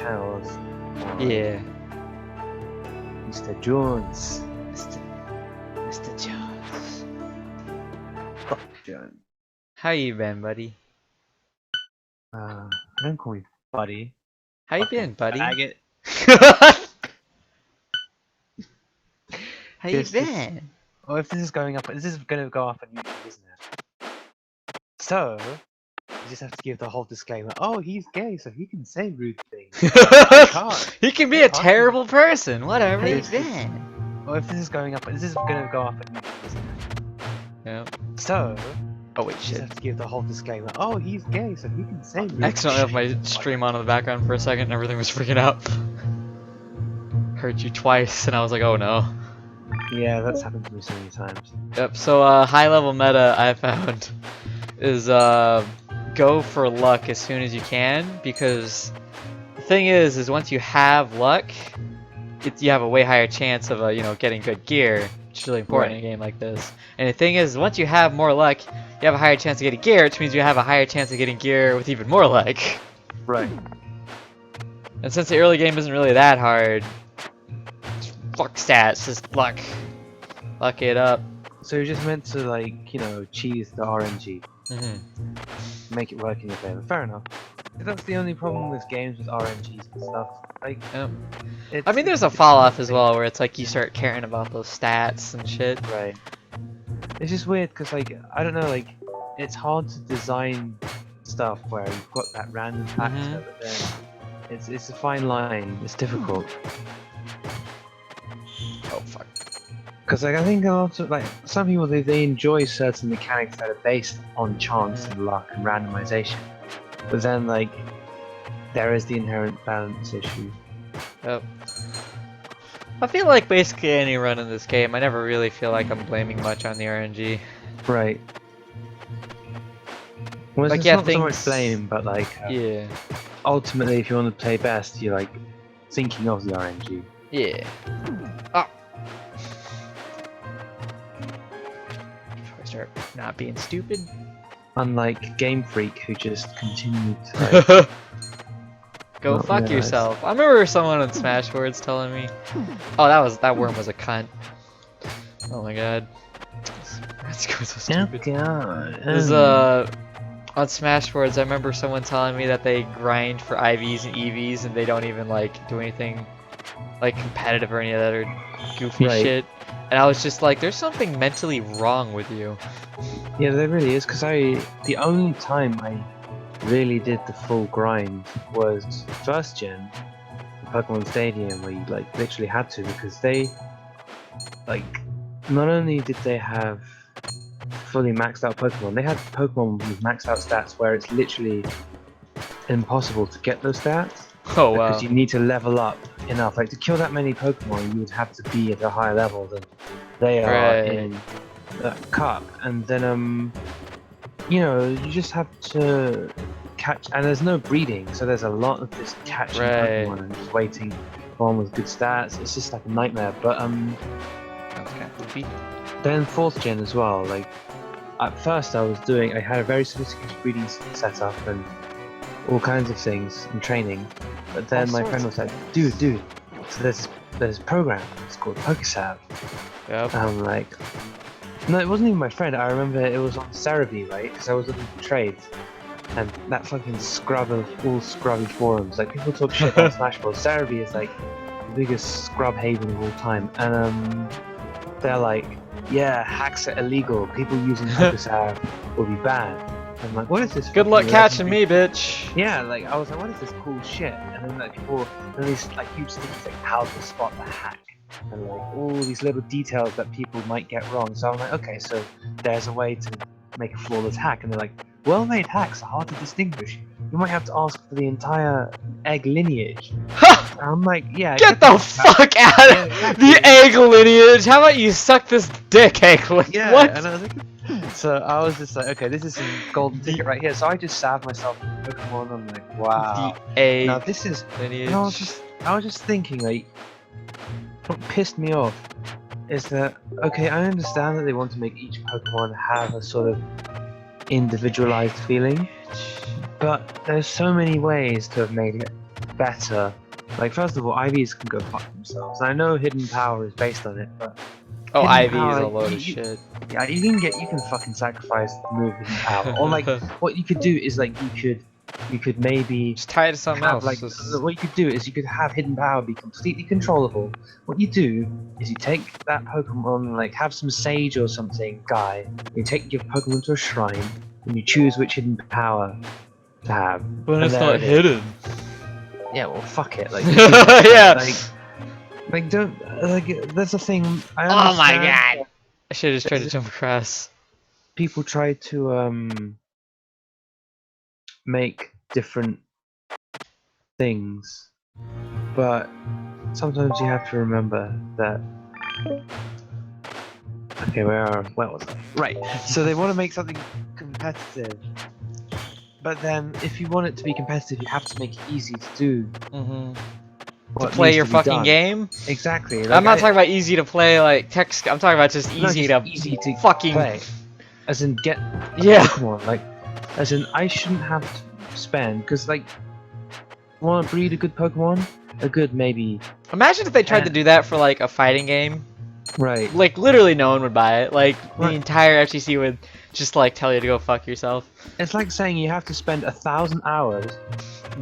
channels. Yeah. Mr. Jones. Mr. Jones. Fuck Jones. How you been, buddy? Don't call me buddy. How you Fucking been, buddy? faggot. How you This- been? Oh, if this is going up, this is going to go up on YouTube, isn't it? So, you just have to give the whole disclaimer. Oh, he's gay, so he can say rude things. I can't. He can be I a can't. terrible person. Whatever. Hey, You this is- been? Oh, if this is going up, this is going to go up on YouTube, isn't it? Yeah. So, Oh wait, you just shit. have to give the whole disclaimer. Oh, he's gay, so he can say rude Accidentally left shit. my stream on in the background for a second and everything was freaking out. Heard you twice and I was like, oh no. Yeah, that's happened to me so many times. Yep, so high level meta I found is go for luck as soon as you can, because the thing is once you have luck, you have a way higher chance of you know, getting good gear, which is really important in a game like this. And the thing is, once you have more luck, you have a higher chance of getting gear, which means you have a higher chance of getting gear with even more luck. Right. And since the early game isn't really that hard, fuck stats, just luck. Luck it up. So you're just meant to, like, you know, cheese the RNG. Mm-hmm. Make it work in your favor. Fair enough. If that's the only problem with games with RNGs and stuff. Like, Yep. it's, I mean, there's a fall off as well, where it's like you start caring about those stats and shit. Right. It's just weird because, like, I don't know, like, it's hard to design stuff where you've got that random factor, but then it's a fine line. It's difficult. Oh fuck. Because, like, I think a lot of, like, some people, they enjoy certain mechanics that are based on chance and luck and randomization. But then, like, there is the inherent balance issue. Yep. I feel like basically any run in this game, I never really feel like I'm blaming much on the RNG. Right. Well, Like, it's yeah, not so much things- blame, but, like, Yeah. ultimately, if you want to play best, you're, like, thinking of the RNG. Yeah. Oh. Before I start not being stupid. Unlike Game Freak, who just continued to, like, Go Not fuck realized. yourself. I remember someone on Smash Words telling me, oh, that worm was a cunt. Oh my god. That's so stupid. God. There's on Smash Words, I remember someone telling me that they grind for IVs and EVs and they don't even like do anything like competitive or any of that or goofy Right. shit. And I was just like, there's something mentally wrong with you. Yeah, there really is, because the only time I really did the full grind was first gen, Pokemon Stadium, where you, like, literally had to, because they, like, not only did they have fully maxed out Pokemon, they had Pokemon with maxed out stats where it's literally impossible to get those stats. Oh wow. Because you need to level up enough. Like, to kill that many Pokemon, you would have to be at a higher level than they are Right. in that cup. And then, you know, you just have to catch. And there's no breeding, so there's a lot of just catching Right. Pokemon and just waiting for one with good stats. It's just like a nightmare. But That was kind of goofy. then 4th gen as well. Like, at first I had a very sophisticated breeding setup and all kinds of things and training. But then All my sorts friend was like, dude, so there's a program, it's called Pokesab. Yep. And I'm like, no, it wasn't even my friend. I remember it was on Cerebi, right? Because I was looking for trades. And that fucking scrub of all scrubby forums, like, people talk shit on Smash Bros. Cerebi is like the biggest scrub haven of all time. And they're like, yeah, hacks are illegal. People using Pokesab will be banned. I'm like, what is this? Good fucking luck catching legendary- me, bitch. Yeah, like, I was like, what is this cool shit? And then, like, people, then these, like, huge things like how to spot the hack. And, like, all these little details that people might get wrong. So I'm like, okay, so there's a way to make a flawless hack. And they're like, well-made hacks are hard to distinguish. You might have to ask for the entire egg lineage. Ha! And I'm like, yeah. Get the fuck out Yeah, of exactly. the egg lineage! How about you suck this dick, egg lineage? Yeah, What? and I was like, so I was just like, okay, this is some golden ticket right here. So I just salved myself with Pokemon. I'm like, wow. The egg Now this is. lineage. And I was just thinking, like, what pissed me off is that, okay, I understand that they want to make each Pokemon have a sort of individualized feeling, but there's so many ways to have made it better. Like, first of all, IVs can go fuck themselves. I know Hidden Power is based on it, but Oh, Hidden IV is a Power, load of shit. yeah, you can fucking sacrifice the move Hidden Power. Or like, what you could do is like you could maybe Just tie it to something have else. like what you could do is you could have Hidden Power be completely controllable. What you do is you take that Pokemon, like have some Sage or something guy, you take your Pokemon to a shrine, and you choose which Hidden Power to have. But and it's there not it is. hidden. Yeah, well, fuck it. Like, just do that. Yeah. Like don't like. That's the thing. I Oh my understand god! I should have just tried to there's- jump across. people try to make different things, but sometimes you have to remember that. Okay, where was I? Right. So they want to make something competitive, but then if you want it to be competitive, you have to make it easy to do. To what play needs your to be fucking done. game? Exactly. I'm not talking about easy to play like text. I'm talking about just no, easy just to easy to fucking play. As in get a Yeah. Pokemon. Like, as in I shouldn't have to spend because like, want to breed a good Pokemon, a good maybe. Imagine if they tried to do that for like a fighting game. Right. Like literally no one would buy it. Like the Right. entire FGC would just like tell you to go fuck yourself. It's like saying you have to spend 1,000 hours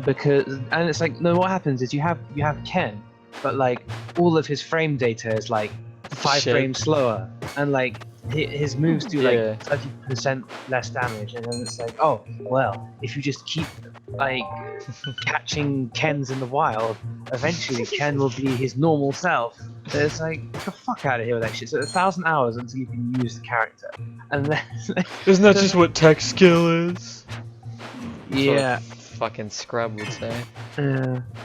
because, and it's like no. What happens is you have Ken, but like all of his frame data is like 5 Shit. frames slower, and like his moves do Yeah. like 30% less damage, and then it's like, oh well, if you just keep like catching Kens in the wild, eventually Ken will be his normal self. So it's like, get the fuck out of here with that shit. So 1,000 hours until you can use the character, and then Isn't that just what tech skill is? yeah. Fucking scrub would say.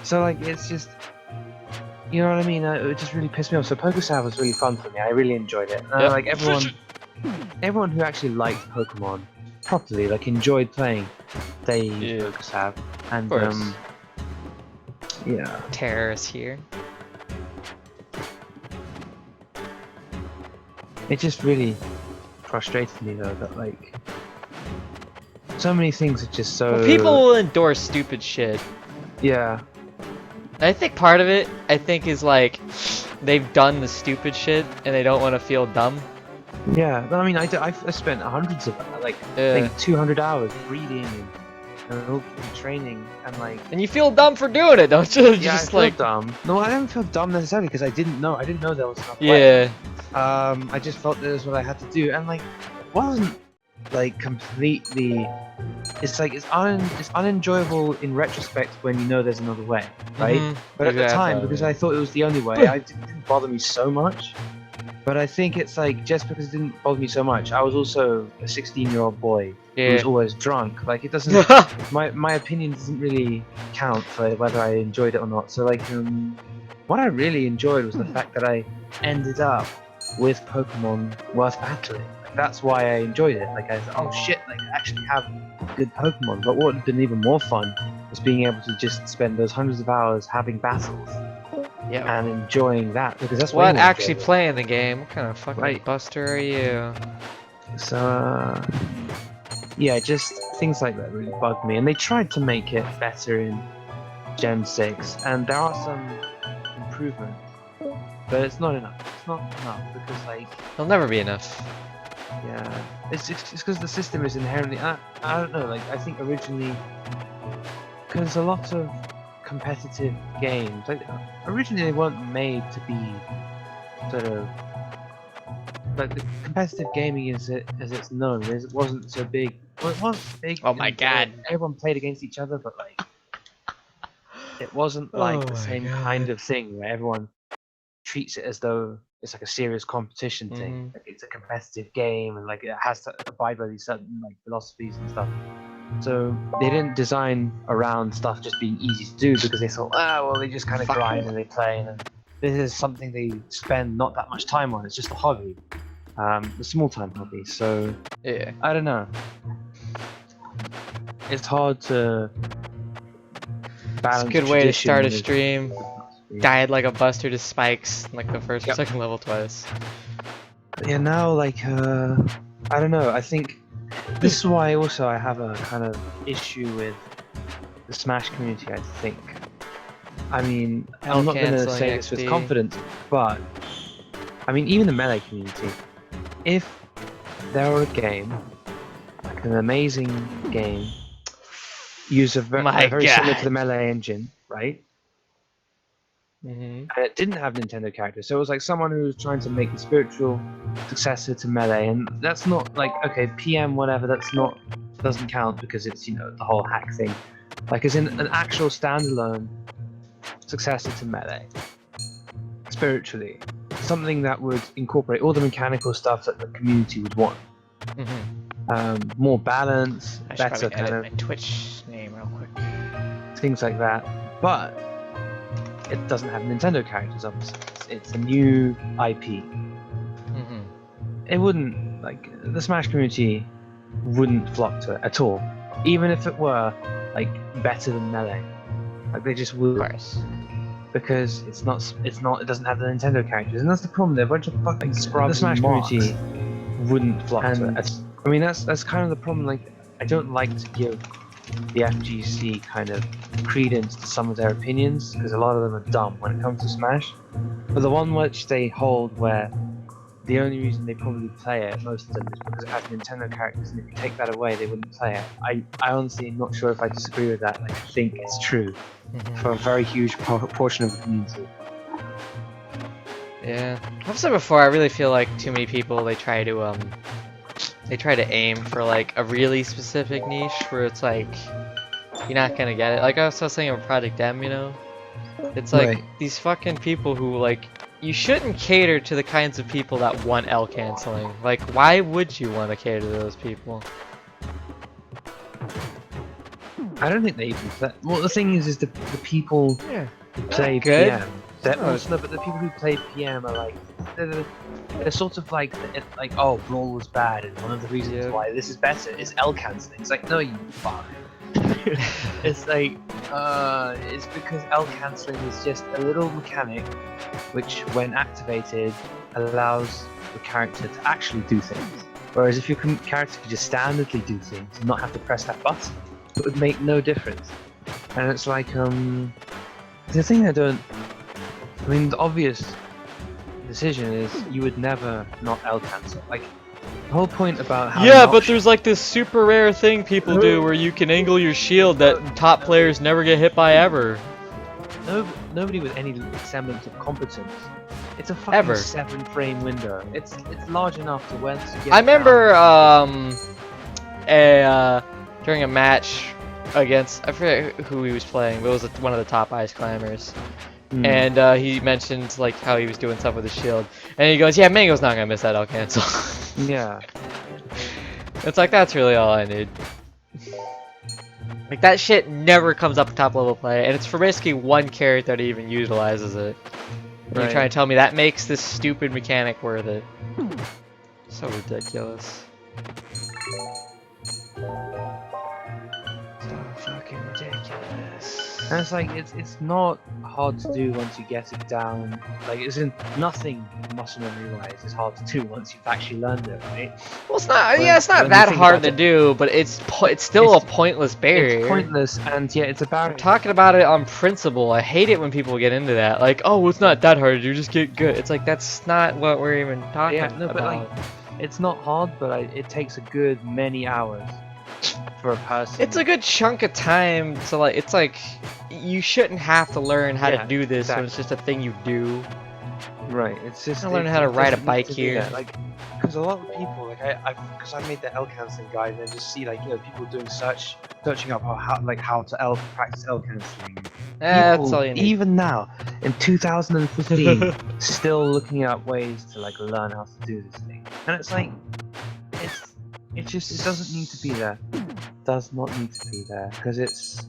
So like it's just, you know what I mean? It just really pissed me off. So PokeSav was really fun for me. I really enjoyed it. Yep. Like everyone who actually liked Pokemon properly, like enjoyed playing, they used PokeSav, and yeah. Terrorists here. It just really frustrated me though that like so many things are just so. Well, people will endorse stupid shit. Yeah. I think part of it, is like they've done the stupid shit and they don't want to feel dumb. Yeah, but I mean, I spent hundreds of like 200 hours breeding and training and like. And you feel dumb for doing it, don't you? Yeah, Just I feel like dumb. No, I didn't feel dumb necessarily because I didn't know there was enough play. yeah. I just felt that was what I had to do, and like, it wasn't like completely. It's like it's unenjoyable in retrospect when you know there's another way, right? But at the time, because I thought it was the only way, it didn't bother me so much. But I think it's like just because it didn't bother me so much, I was also a 16-year-old boy who was always drunk. Like it doesn't. my opinion doesn't really count for whether I enjoyed it or not. So like, what I really enjoyed was the fact that I ended up with Pokemon worth battling. Like, that's why I enjoyed it. Like I thought, oh shit, like I actually have good Pokemon. But what would have been even more fun was being able to just spend those hundreds of hours having battles. Yeah. And enjoying that because that's what what actually playing the game. What kind of fucking buster are you? So yeah, just things like that really bugged me, and they tried to make it better in Gen 6, and there are some improvements, but it's not enough. It's not enough because like It'll never be enough. yeah, it's because the system is inherently I don't know. Like I think originally because a lot of competitive games, like originally they weren't made to be sort of like the competitive gaming as it's known. It wasn't so big. Well, it was big. Oh my god! Everyone played against each other, but like it wasn't like the same kind of thing where everyone treats it as though it's like a serious competition thing. Like it's a competitive game and like it has to abide by these certain like philosophies and stuff. So they didn't design around stuff just being easy to do because they thought, well, they just kind of grind and they play, and this is something they spend not that much time on. It's just a hobby, a small time hobby. So yeah, I don't know. It's hard to balance. It's a good way to start a stream. Died like a buster to spikes, like the first or second level twice. But yeah, now like I don't know. I think this is why also I have a kind of issue with the Smash community. I think I mean, Hell I'm not going to cancelling say this with XP. confidence, but I mean, even the melee community, if there were a game, like an amazing game, use a My very similar to the God. melee engine, right? Mm-hmm. And it didn't have Nintendo characters, so it was like someone who was trying to make the spiritual successor to melee, and that's not like okay, PM whatever. That's not doesn't count because it's the whole hack thing. Like, as in an actual standalone successor to melee, spiritually, something that would incorporate all the mechanical stuff that the community would want. Mm-hmm. More balance, I should better probably kind edit of my Twitch name real quick. things like that. But it doesn't have Nintendo characters, obviously. It's a new IP. Mm-hmm. It wouldn't, like, the Smash community wouldn't flock to it at all. Even if it were, like, better than Melee. Like, they just Of would. course. Because it doesn't have the Nintendo characters. And that's the problem, they're a bunch of fucking scrubs. The Smash mocks. community wouldn't flock to it. I mean, that's kind of the problem, like, I don't like to give the FGC kind of credence to some of their opinions, because a lot of them are dumb when it comes to Smash. But the one which they hold where the only reason they probably play it, most of them, is because it has Nintendo characters, and if you take that away, they wouldn't play it. I honestly am not sure if I disagree with that. Like, I think it's true for a very huge portion of the community. Yeah, I've said before. I really feel like too many people they try to aim for like a really specific niche where it's like you're not gonna get it. Like I was saying of Project M, it's like Right. these fucking people who like you shouldn't cater to the kinds of people that want L canceling. Like why would you want to cater to those people? I don't think they even play. Well, the thing is the people Yeah, who play good. PM. But the people who play PM are like they're sort of like oh, Brawl was bad, and one of the reasons why this is better is L canceling. It's like, no, you fuck. It's like it's because L canceling is just a little mechanic which, when activated, allows the character to actually do things. Whereas if your character could just standardly do things and not have to press that button, it would make no difference. And it's like the thing I mean, the obvious decision is you would never not L cancel. Like, the whole point about how Yeah, but there's like this super rare thing people do where you can angle your shield that top players never get hit by ever. Nobody with any semblance of competence. It's a fucking 7-frame window. It's large enough to where to get I remember during a match against, I forget who he was playing, but it was one of the top ice climbers. And he mentioned like how he was doing stuff with his shield, and he goes, "Yeah, Mango's not gonna miss that L cancel." Yeah. It's like that's really all I need. Like that shit never comes up top level play, and it's for basically one character that even utilizes it. And you're trying to tell me that makes this stupid mechanic worth it? So ridiculous. So fucking ridiculous. And it's like it's not hard to do once you get it down. Like, it's in nothing muscle memory wise is hard to do once you've actually learned it, right? Well, it's not. Yeah, it's not that hard to do, but it's still a pointless barrier. It's pointless, and yeah, it's a barrier. I'm talking about it on principle. I hate it when people get into that. Like, oh, well, it's not that hard. You just get good. It's like that's not what we're even talking about. But like, it's not hard, but it takes a good many hours for a person. It's a good chunk of time to like. It's like you shouldn't have to learn how to do this when it's just a thing you do. Right. It's just. I learned how to ride a bike here. Like, because a lot of people, like because I made the L canceling guide, and I just see like people doing searching up how to practice L canceling. That's all you need. Even now, in 2015, still looking up ways to like learn how to do this thing, and it's like, it doesn't need to be there. It does not need to be there because it's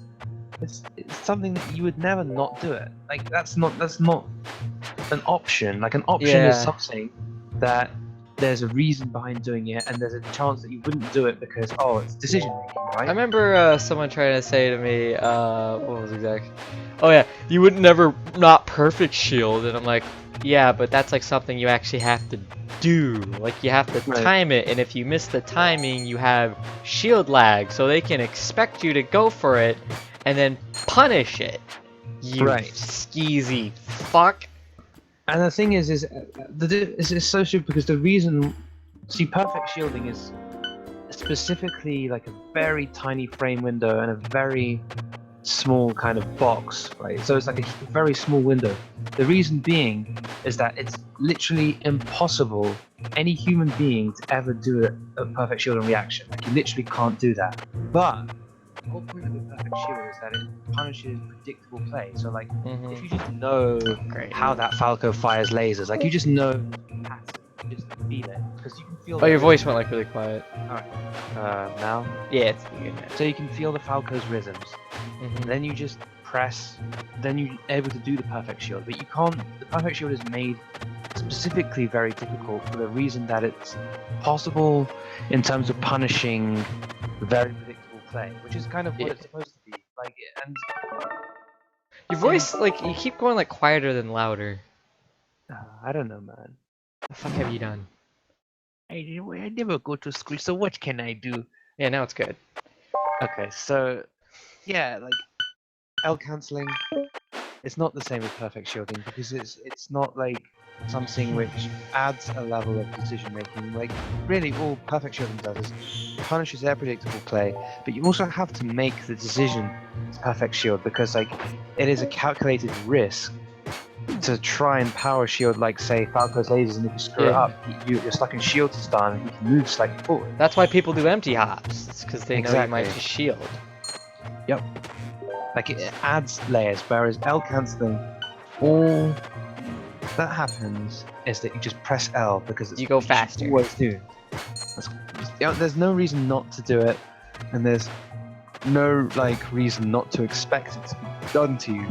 something that you would never not do it. Like that's not an option. Like, an option is something that there's a reason behind doing it, and there's a chance that you wouldn't do it because it's decision making, right? I remember someone trying to say to me, what was exact? Oh yeah, you would never not perfect shield, and I'm like, yeah, but that's like something you actually have to do. Like you have to time it, and if you miss the timing, you have shield lag, so they can expect you to go for it and then punish it. You Right. skeezy fuck. And the thing is it's so stupid because the reason, see, perfect shielding is specifically like a very tiny frame window and a very small kind of box, right? So it's like a very small window. The reason being is that it's literally impossible any human being to ever do a perfect shielding reaction. Like, you literally can't do that. But the whole point of a perfect shield is that it punishes predictable play. So like, if you just know Great. how that Falco fires lasers, like you just know the pattern, you just feel it, because you can feel. Oh, your voice went like really quiet. Now. Yeah, it's good now. So you can feel the Falco's rhythms. Mhm. Then you just press, then you're able to do the perfect shield. But you can't, the perfect shield is made specifically very difficult for the reason that it's possible in terms of punishing very predictable play, which is kind of what it's supposed to be. Like, and Your voice, like, you keep going like quieter than louder. I don't know, man. What the fuck have you done? I never go to school, so what can I do? Yeah, now it's good. Okay, so yeah, like L cancelling, it's not the same with perfect shielding because it's not like something which adds a level of decision making. Like, really, all perfect shielding does is punishes their predictable play, but you also have to make the decision to perfect shield because like it is a calculated risk to try and power shield, like say Falco's lasers, and if you screw it Yeah. up, you're stuck in shield stun and you can move slightly forward. That's why people do empty hops. It's because they know you might Exactly. just shield. Yep. Like, it adds layers, whereas L cancelling, all that happens is that you just press L because it's You go what faster. always do. There's no reason not to do it, and there's no like reason not to expect it to be done to you.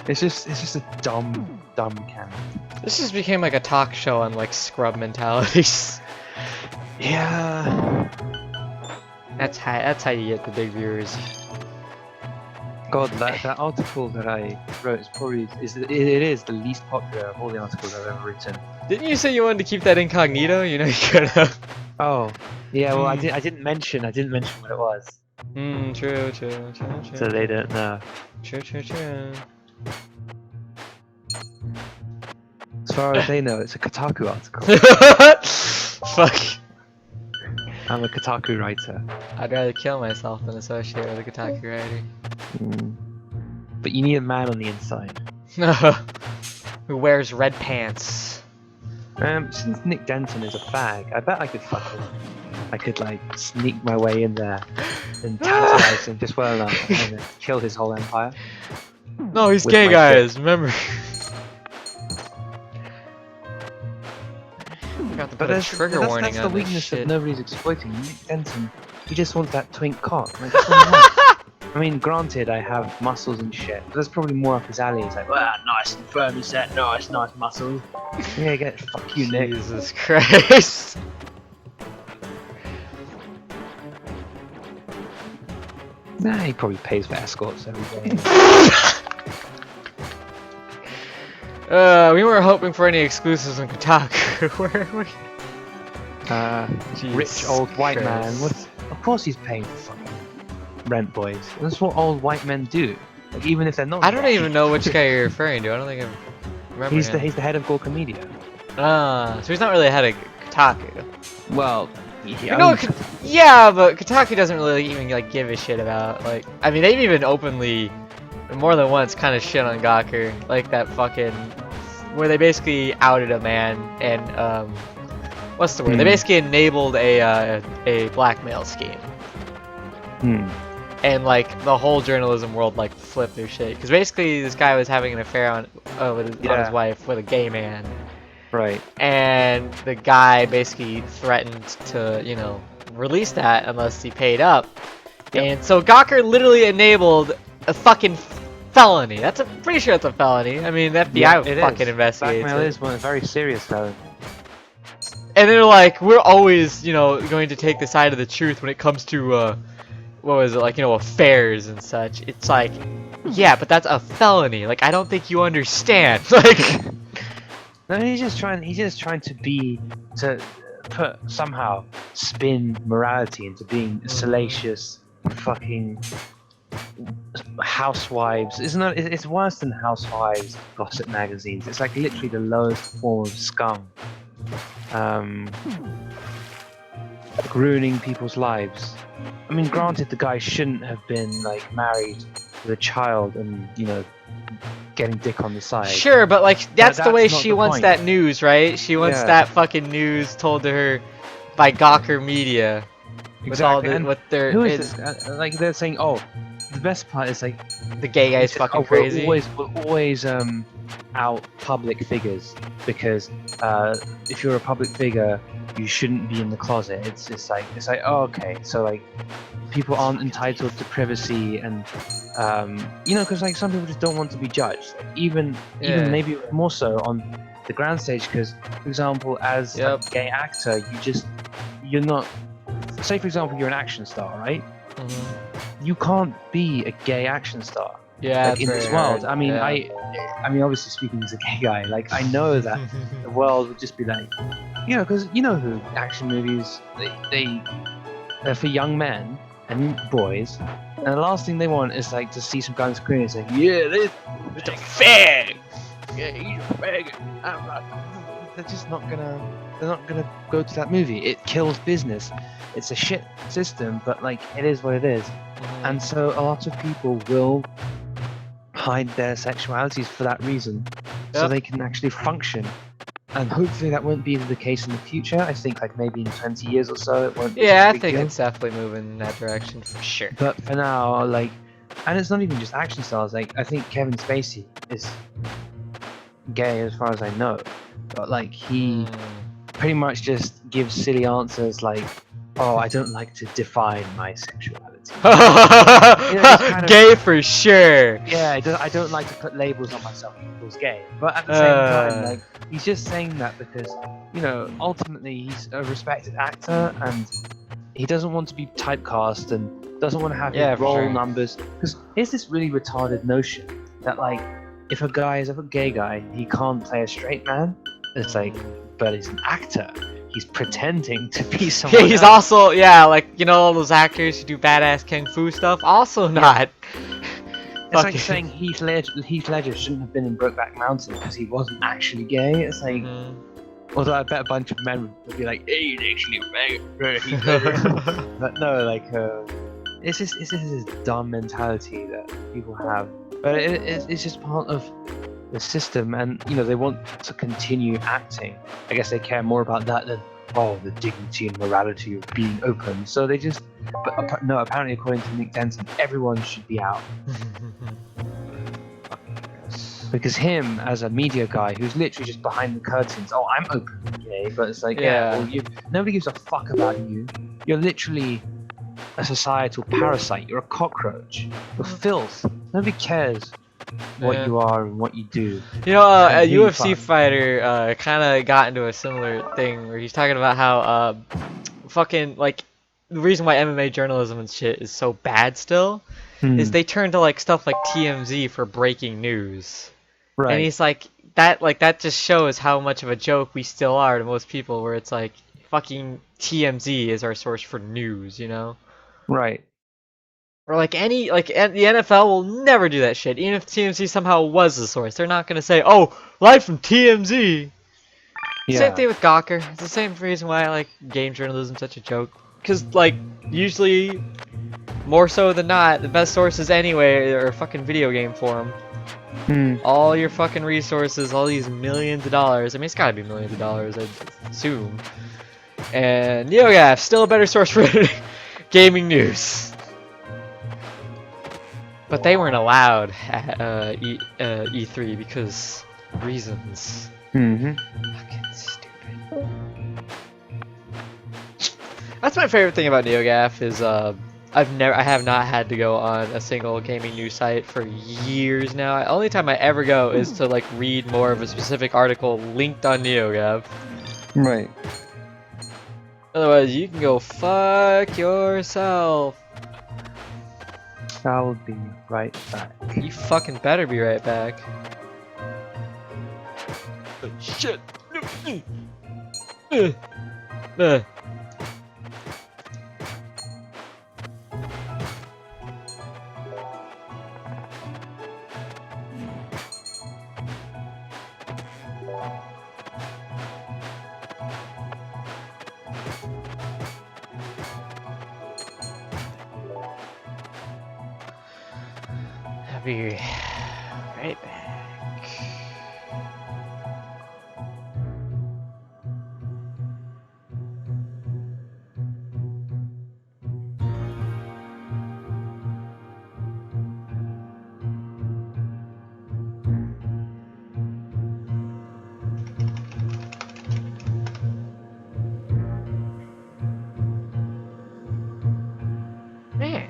It's just a dumb canon. This just became like a talk show on like scrub mentalities. Yeah. That's how you get the big viewers. God, that article that I wrote is probably it is the least popular of all the articles I've ever written. Didn't you say you wanted to keep that incognito? You know you could have. Oh, yeah. Well, I didn't mention what it was, True. so they don't know. True. As far as they know, it's a Kotaku article. Fuck. I'm a Kotaku writer. I'd rather kill myself than associate with a Kotaku writer. But you need a man on the inside. Who wears red pants. Since Nick Denton is a fag, I bet I could like sneak my way in there and tantalize him just well enough and then kill his whole empire. No, he's With gay, my guys. Remember. Forgot to put a trigger warning that's the on this weakness shit. that nobody's exploiting. Nick Denton, he just wants that twink cock. Like, that's what he wants. I mean, granted, I have muscles and shit, but that's probably more up his alley. It's like, wow, nice and firm and set, nice muscles. Yeah, fuck you, Nick. Jesus Christ. Nah, he probably pays for escorts every day. We weren't hoping for any exclusives on Kotaku, were we? Rich old white man. Of course he's paying for fucking rent, boys. That's what old white men do. Like, even if they're not. I don't even know which guy you're referring to. I don't think I remember He's him. the head of Gorka Media. So he's not really ahead of Kotaku. Well, Yeah, but Kotaku doesn't really even like give a shit about, like, I mean, they've even openly more than once kind of shit on Gawker, like that fucking where they basically outed a man and what's the word? They basically enabled a blackmail scheme. And like the whole journalism world like flipped their shit because basically this guy was having an affair on his wife with a gay man. Right. And the guy basically threatened to, you know, release that unless he paid up. Yep. And so Gawker literally enabled a fucking felony. Pretty sure it's a felony. I mean, the FBI fucking investigates Blackmail it. is one very serious felony. And they're like, we're always, you know, going to take the side of the truth when it comes to, what was it, like, you know, affairs and such. It's like, yeah, but that's a felony. Like, I don't think you understand. Like, no, he's just trying to put somehow spin morality into being a salacious fucking housewives. It's worse than housewives gossip magazines. It's like literally the lowest form of scum. Like ruining people's lives. I mean, granted, the guy shouldn't have been like married with a child and getting dick on the side. Sure, but like that's the way not she the wants point. that news, right? She wants Yeah. that fucking news told to her by Gawker Media. With all Exactly. the And what they're who is this? Like they're saying, oh, the best part is like the gay he guy's says, fucking oh, crazy. we're always out public figures because if you're a public figure, you shouldn't be in the closet. It's like oh, okay, so like people aren't entitled to privacy and because like some people just don't want to be judged. Even maybe more so on the grand stage because, for example, as like, a gay actor, you're not. Say for example, you're an action star, right? Mm-hmm. You can't be a gay action star. Yeah, like in this world. I mean, I mean, obviously speaking as a gay guy, like I know that the world would just be like, because who action movies they're for young men and boys, and the last thing they want is like to see some guy on screen and say, yeah, this is a fag. Yeah, he's a faggot. They're just not gonna. They're not gonna go to that movie. It kills business. It's a shit system, but like it is what it is. And so a lot of people will hide their sexualities for that reason, so they can actually function. And hopefully that won't be the case in the future. I think like maybe in 20 years or so it won't be. Yeah, I think it's definitely moving in that direction for sure. But for now, like, and it's not even just action stars. Like I think Kevin Spacey is gay as far as I know, but like he pretty much just gives silly answers like, oh, I don't like to define my sexuality. Gay for sure. Yeah, I don't like to put labels on myself equals gay. But at the same time, like, he's just saying that because, ultimately he's a respected actor and he doesn't want to be typecast and doesn't want to have his role numbers. Because here's this really retarded notion that, like, if a guy is a gay guy, he can't play a straight man. It's like, but he's an actor. He's pretending to be someone Yeah, he's else. also, like, all those actors who do badass kung fu stuff, also not. It's like saying Heath Ledger shouldn't have been in Brokeback Mountain because he wasn't actually gay. It's like, although I bet a bunch of men would be like, hey, he's actually gay. But no, like, it's just this dumb mentality that people have. But it's just part of the system, and they want to continue acting. I guess they care more about that than the dignity and morality of being open. So they just, but no, apparently according to Nick Denton, everyone should be out. Because him as a media guy who's literally just behind the curtains, I'm openly gay, but it's like, nobody gives a fuck about you. You're literally a societal parasite. You're a cockroach. You're filth. Nobody cares what you are and what you do. A UFC fighter kind of got into a similar thing where he's talking about how fucking like the reason why MMA journalism and shit is so bad still is they turn to like stuff like TMZ for breaking news. Right. And he's like that just shows how much of a joke we still are to most people, where it's like fucking TMZ is our source for news, Right. Or like the NFL will never do that shit. Even if TMZ somehow was the source, they're not gonna say, "Oh, live from TMZ." Yeah. Same thing with Gawker. It's the same reason why I like game journalism such a joke. Because like usually, more so than not, the best sources anyway are fucking video game forum. All your fucking resources, all these millions of dollars. I mean, it's gotta be millions of dollars, I assume. And NeoGaf, still a better source for gaming news. But they weren't allowed at E3 because reasons. Fucking stupid. That's my favorite thing about NeoGaf is I have not had to go on a single gaming news site for years now. The only time I ever go is to like read more of a specific article linked on NeoGaf. Right. Otherwise, you can go fuck yourself. I'll be right back. You fucking better be right back. Oh, shit. I'll be right back. Man.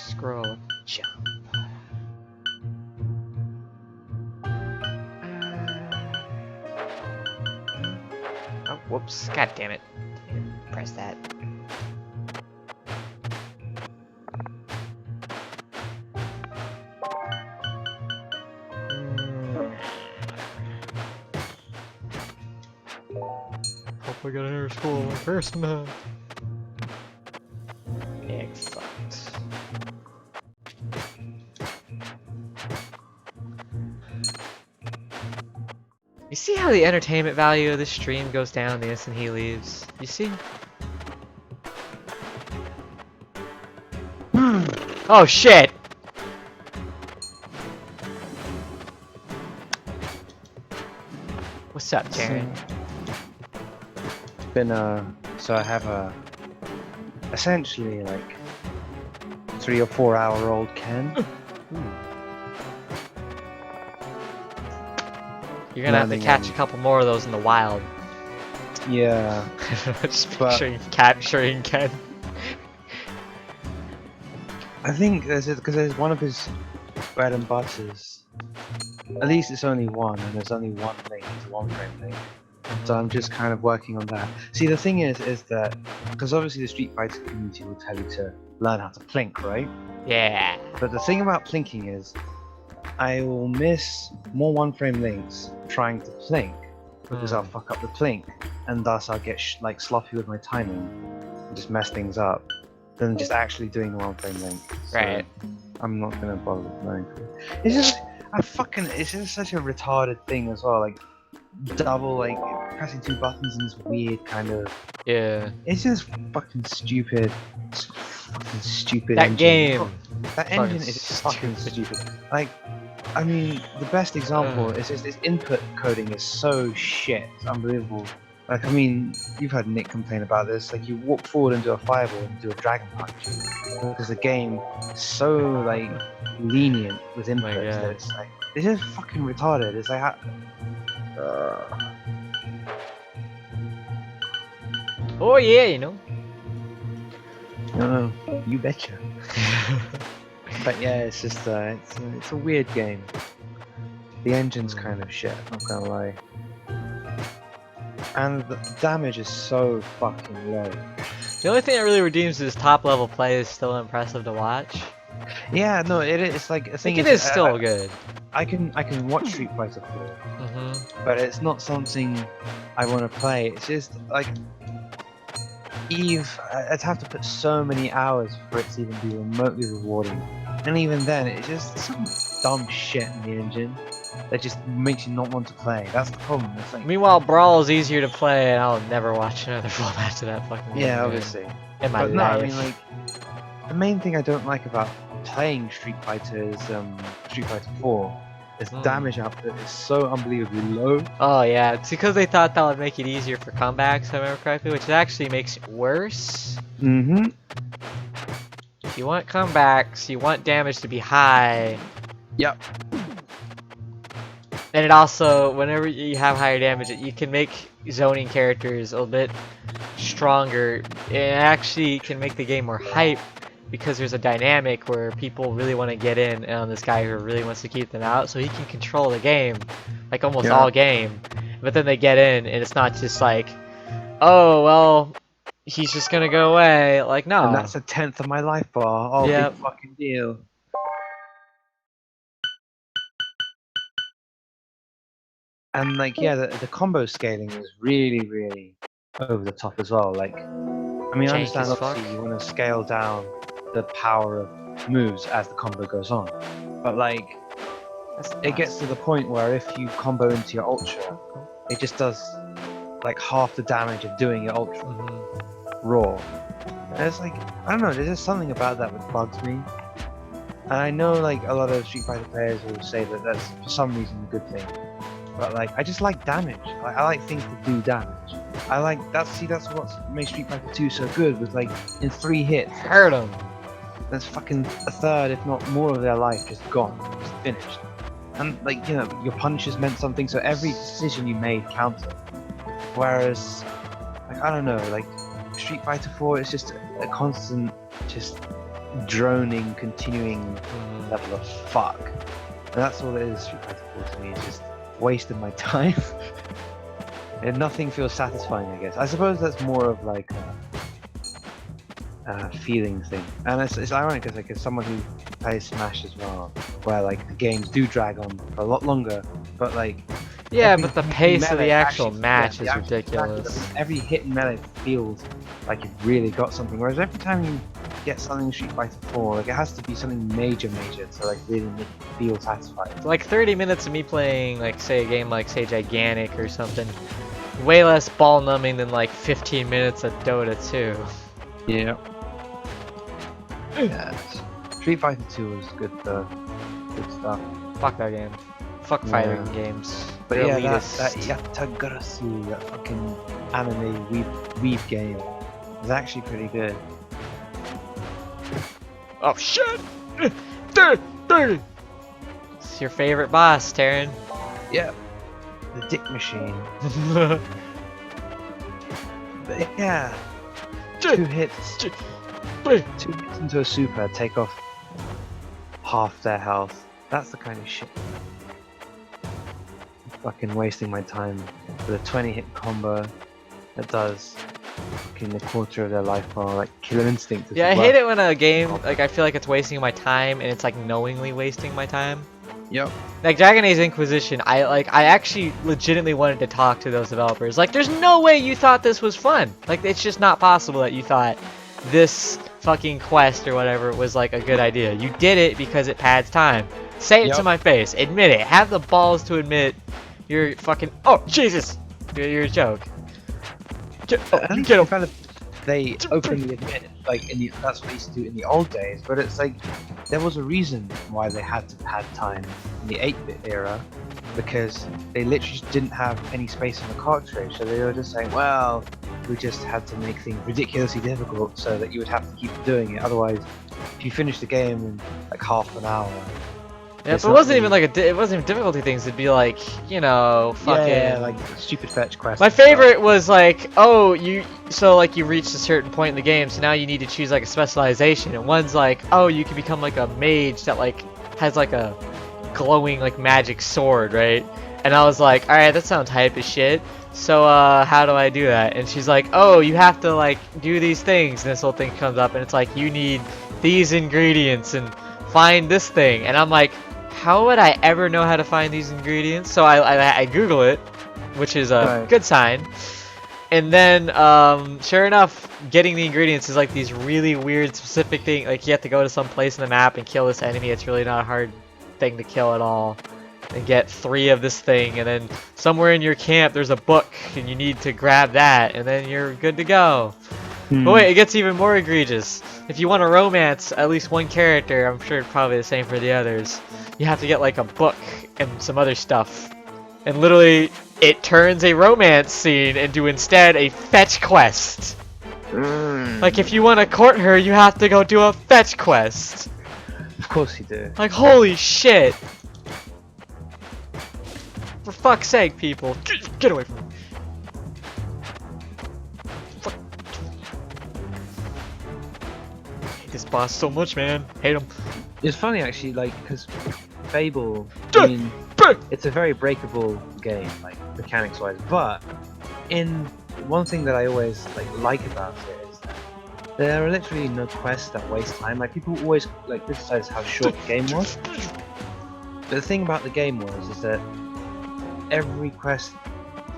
Scroll. Jump. Oh, whoops. God damn it. Press that. Hope I got an error school on my first month. Excellent. You see how the entertainment value of this stream goes down the instant he leaves? You see? Oh shit! What's up, Darren? It's been so I have a essentially like 3 or 4 hour old Ken. You're gonna have to catch a couple more of those in the wild. Yeah. Just capturing Ken. I think because there's one of his bread and butters. At least it's only one, and there's only one link, it's a one frame link. So I'm just kind of working on that. See, the thing is that because obviously the Street Fighter community will tell you to learn how to plink, right? Yeah. But the thing about plinking is, I will miss more one frame links trying to plink because I'll fuck up the plink, and thus I'll get like sloppy with my timing and just mess things up than just actually doing the one frame link. So Right. I'm not gonna bother with learning. It's just it's just such a retarded thing as well. Like double like pressing 2 buttons in this weird kind of. Yeah. It's just fucking stupid. It's fucking stupid. That engine. game. That Fucking engine is fucking stupid. Like, I mean, the best example is just this input coding is so shit. It's unbelievable. Like, I mean, you've heard Nick complain about this. Like, you walk forward into a fireball and do a dragon punch because the game is so like lenient with inputs that it's like it's just fucking retarded. It's like, Oh yeah, you know. no, you betcha. But yeah, it's just it's a weird game. The engine's kind of shit, not gonna lie. And the damage is so fucking low. The only thing that really redeems this top level play is still impressive to watch. Yeah, no, it's like the thing It is still good. I can watch Street Fighter 4, but it's not something I want to play. It's just like I'd have to put so many hours for it to even be remotely rewarding, and even then, it's just some dumb shit in the engine that just makes you not want to play. That's the problem. It's like, meanwhile, Brawl is easier to play, and I'll never watch another full match of that fucking game. yeah, obviously. In my But life. no, I mean, like, the main thing I don't like about playing Street Fighter is Street Fighter 4. Its damage output is so unbelievably low. Oh yeah, it's because they thought that would make it easier for comebacks, if I remember correctly, which actually makes it worse. Mm-hmm. If you want comebacks, you want damage to be high. Yep. And it also, whenever you have higher damage, you can make zoning characters a little bit stronger. It actually can make the game more hype because there's a dynamic where people really want to get in on this guy who really wants to keep them out, so he can control the game, like almost all game. But then they get in, and it's not just like, oh well, he's just gonna go away. Like no. And that's 1/10 of my life bar. Oh, Yep. big fucking deal. And like, yeah, the combo scaling is really, really over the top as well. Like, I mean, I Jank understand as obviously fuck. you want to scale down the power of moves as the combo goes on, but like, That's it gets nuts. to the point where if you combo into your ultra, it just does like half the damage of doing your ultra raw. And it's like, I don't know, there's just something about that that bugs me. And I know like a lot of Street Fighter players will say that that's for some reason a good thing. But like, I just like damage. I like things to do damage. I like that's what made Street Fighter 2 so good. Was like in 3 hits, Hurt him. that's fucking a third, if not more, of their life just gone, just finished. And like, you know, your punches meant something, so every decision you made counted. Whereas, like, I don't know, like Street Fighter 4 is just a constant, just droning, continuing level of fuck. And that's all it is. Street Fighter 4 to me. It's just wasting my time. And nothing feels satisfying, I guess. I suppose that's more of like a feeling thing. And it's ironic because like as someone who plays Smash as well, where like the games do drag on for a lot longer, but like Yeah, but the pace of melee the actual actually- match the is actual ridiculous. match, every hit in melee feels like you've really got something. Whereas every time you get something in Street Fighter 4, like it has to be something major to like really make you feel satisfied. Like 30 minutes of me playing, like, say, a game like, say, Gigantic or something, way less ball numbing than like 15 minutes of Dota 2. Yeah. Yeah. Street Fighter 2 was good though. Good stuff. Fuck that game. Fuck Yeah. fighting games. But They're yeah, elitist. that Yatagarasu, that fucking anime weave game, is actually pretty good. Oh shit! It's your favorite boss, Taryn. Yeah. The dick machine. But yeah. 2 hits. 2 hits into a super, take off half their health. That's the kind of shit. Fucking wasting my time with a 20-hit combo that does fucking a quarter of their life bar, like Killer Instinct. Yeah, I hate it when a game, like, I feel like it's wasting my time and it's like knowingly wasting my time. Yep. Like Dragon Age Inquisition, I actually legitimately wanted to talk to those developers. Like, there's no way you thought this was fun. Like, it's just not possible that you thought this fucking quest or whatever was like a good idea. You did it because it pads time. Say it to Yep. my face. Admit it. Have the balls to admit you're fucking. Oh Jesus! You're a joke. At least Get him. kind of they openly admit it, like that's what they used to do in the old days. But it's like there was a reason why they had to pad time in the 8-bit era, because they literally just didn't have any space on the cartridge. So they were just saying, well, we just had to make things ridiculously difficult so that you would have to keep doing it. Otherwise, if you finish the game in like half an hour. Yeah, it's but it not wasn't even really- like it wasn't even difficulty things. It'd be like, you know, fucking. Yeah, like stupid fetch quests. My and stuff. favorite was like, oh, you reached a certain point in the game, so now you need to choose like a specialization. And one's like, oh, you can become like a mage that like has like a glowing like magic sword, right? And I was like, all right, that sounds hype as shit. So how do I do that? And she's like, oh, you have to like do these things. And this whole thing comes up, and it's like, you need these ingredients and find this thing. And I'm like, how would I ever know how to find these ingredients? So I Google it, which is a Right. good sign. And then, sure enough, getting the ingredients is like these really weird specific thing. Like you have to go to some place in the map and kill this enemy. It's really not a hard thing to kill at all. And get 3 of this thing, and then somewhere in your camp there's a book, and you need to grab that, and then you're good to go. But wait, it gets even more egregious. If you want to romance at least one character, I'm sure probably the same for the others, you have to get like a book and some other stuff. And literally, it turns a romance scene into instead a fetch quest. Like if you want to court her, you have to go do a fetch quest. Of course you do. Like holy shit. For fuck's sake, people. Get away from me. Fuck. I hate this boss so much, man. Hate him. It's funny actually, like, because Fable, I mean, it's a very breakable game, like mechanics wise, but in one thing that I always like about it is that there are literally no quests that waste time. Like people always like criticize how short the game was, but the thing about the game is that every quest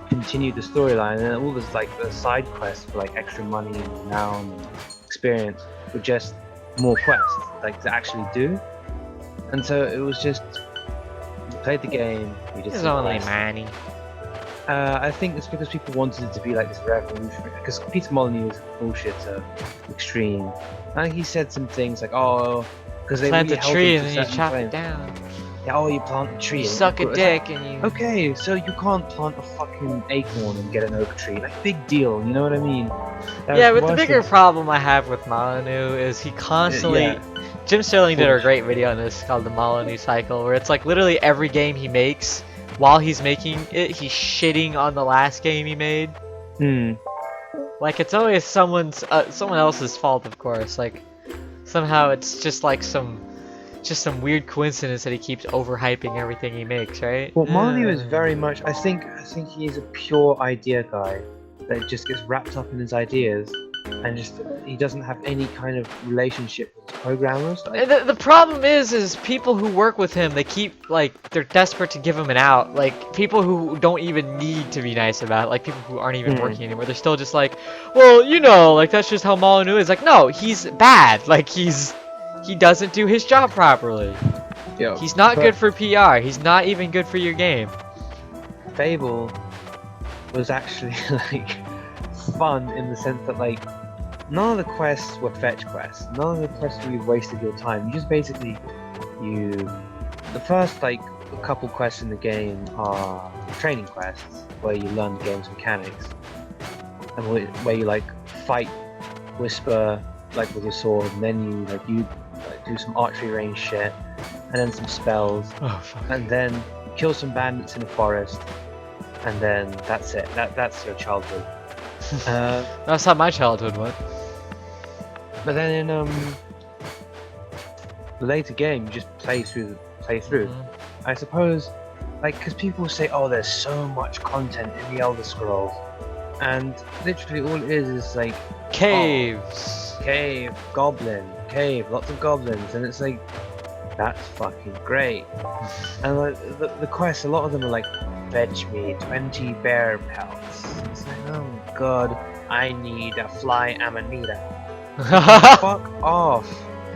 continued the storyline, and all this like the side quests for like extra money and renown and experience were just more quests like to actually do. And so it was just played the game. We did It's some only quests. money. I think it's because people wanted it to be like this revolutionary. Because Peter Molyneux is a bullshitter, extreme. And he said some things like, "Oh, because they Plant really a held tree him and to then you certain chop claims. it down. Yeah, oh, you plant a tree. You and suck a grow- it's like, dick and you. okay, so you can't plant a fucking acorn and get an oak tree. Like, big deal. You know what I mean? Yeah, but the Worse bigger things- problem I have with Molyneux is he constantly. yeah. Jim Sterling did a Bullshit. great video on this called the Molyneux cycle, where it's like literally every game he makes, while he's making it, he's shitting on the last game he made. Hmm. Like it's always someone else's fault, of course. Like somehow it's just like some weird coincidence that he keeps overhyping everything he makes, right? Well, Molyneux is very much. I think he is a pure idea guy that just gets wrapped up in his ideas, and just he doesn't have any kind of relationship with his programmers. Like, The problem is people who work with him, they keep like they're desperate to give him an out. Like people who don't even need to be nice about it, like people who aren't even working anymore. They're still just like, well, you know, like that's just how Molyneux is. Like, no, he's bad. Like he doesn't do his job properly. yo, He's not but good for PR. He's not even good for your game. Fable was actually like fun in the sense that like none of the quests were fetch quests. None of the quests really wasted your time. You just basically the first like a couple quests in the game are training quests where you learn the game's mechanics and where you like fight Whisper like with your sword, and then you do some archery range shit, and then some spells, Oh fuck. and then kill some bandits in the forest, and then that's it. That's your childhood. That's how my childhood went. But then in the later game, you just play through. Mhm. I suppose, like, because people say, "Oh, there's so much content in the Elder Scrolls," and literally all it is like Caves. cave, cave, lots of goblins, and it's like that's fucking great. And like, the quests, a lot of them are like, fetch me 20 bear pelts. It's like, oh god, I need a fly amanita. Fuck off!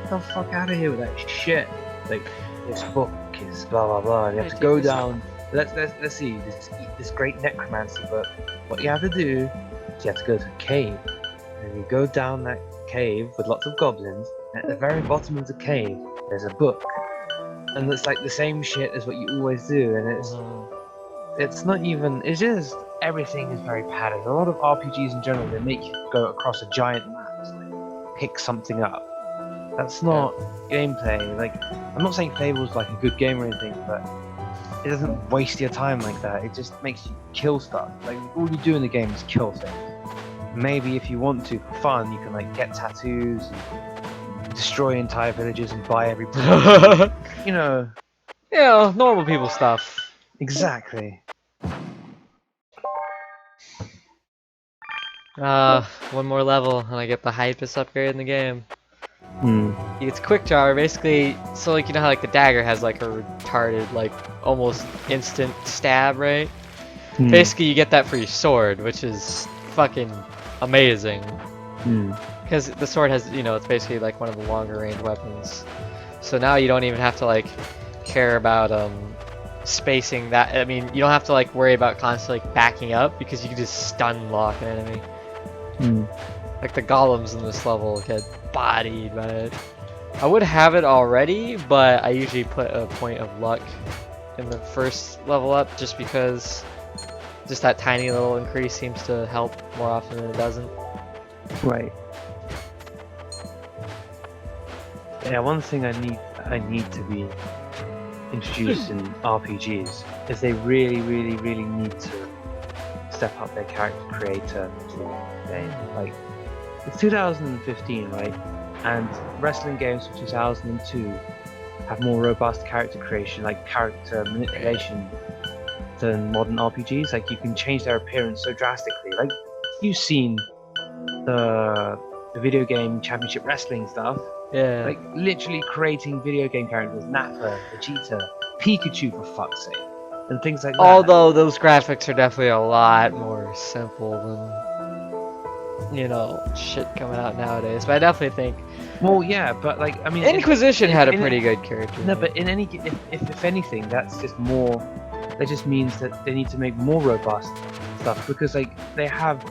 Get the fuck out of here with that shit. Like, this book is blah blah blah. And you have to go down. Let's see this great necromancy book. What you have to do is you have to go to a cave, and you go down that cave with lots of goblins. And at the very bottom of the cave, there's a book, and it's like the same shit as what you always do. And it's not even. It's just everything is very patterned. A lot of RPGs in general, they make you go across a giant map. It's like, pick something up. That's not gameplay. Like, I'm not saying Fable's like a good game or anything, but it doesn't waste your time like that. It just makes you kill stuff. Like, all you do in the game is kill things. Maybe if you want to, for fun, you can like get tattoos and destroy entire villages and buy every product. You know, Yeah, normal people stuff. exactly. One more level and I get the hypest upgrade in the game. Hmm. It's quick draw, basically. So like you know how like the dagger has like a retarded, like almost instant stab, right? Hmm. Basically, you get that for your sword, which is fucking amazing. Hmm. Because the sword has, you know, it's basically like one of the longer range weapons. So now you don't even have to like care about spacing that. I mean, you don't have to like worry about constantly like, backing up because you can just stun lock an enemy. Hmm. Like the golems in this level get bodied by it. I would have it already, but I usually put a point of luck in the first level up just because just that tiny little increase seems to help more often than it doesn't. Right. Yeah, one thing I need to be introduced in RPGs is they really need to step up their character creator to the game. Like, it's 2015, right? And wrestling games from 2002 have more robust character creation, like character manipulation, than modern RPGs. Like, you can change their appearance so drastically. Like, you've seen the video game championship wrestling stuff. Yeah. Like, literally creating video game characters, Nappa, Vegeta, Pikachu, for fuck's sake, and things like that. Although those graphics are definitely a lot more simple you know, shit coming out nowadays. But I definitely think Well, yeah, but like I mean, Inquisition had a in- pretty good character. no, but in any if anything, that's just more. That just means that they need to make more robust stuff because like they have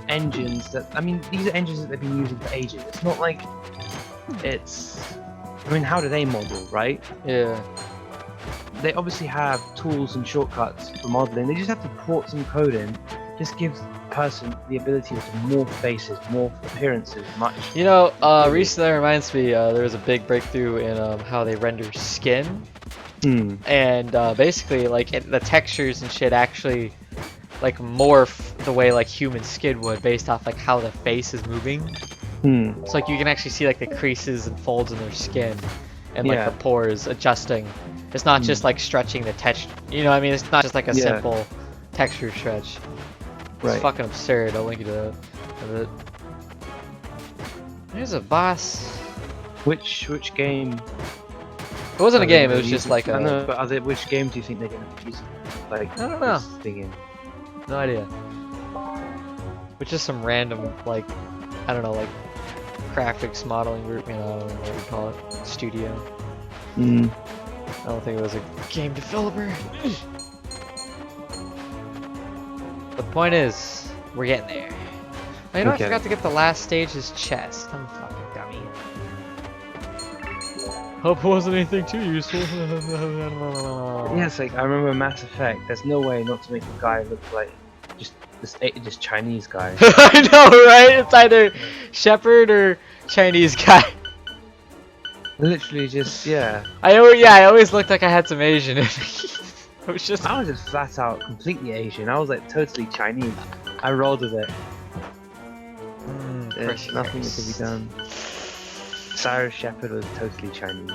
engines that I mean these are engines that they've been using for ages. It's not like it's. I mean, how do they model, right? Yeah. They obviously have tools and shortcuts for modeling. They just have to port some code in. Just gives the person the ability to morph faces, morph appearances much. You know, recently that reminds me, there was a big breakthrough in how they render skin. And basically, like, the textures and shit actually, like, morph the way, like, human skin would based off, like, how the face is moving. So, like, you can actually see, like, the creases and folds in their skin and, like, the pores adjusting. It's not just, like, stretching the texture. You know what I mean? It's not just, like, a simple texture stretch. It's fucking absurd. I'll link you to it. There's a boss. Which game? It wasn't a game. It was just like a. I know, but which game do you think they're going to use? Like, I don't know. this thing in? No idea. Which is some random, like, I don't know, like graphics modeling group. You know, what do you call it? Studio. I don't think it was a game developer. The point is, we're getting there. Oh, you know, I forgot to get the last stage's chest. I'm a fucking dummy. Hope it wasn't anything too useful. Yes, like I remember Mass Effect. There's no way not to make a guy look like just Chinese guy. I know, right? It's either Shepherd or Chinese guy. Literally, just I always looked like I had some Asian in me. I was just flat out completely Asian. I was like totally Chinese. I rolled with it. There's nothing that can be done. Cyrus Shepherd was totally Chinese.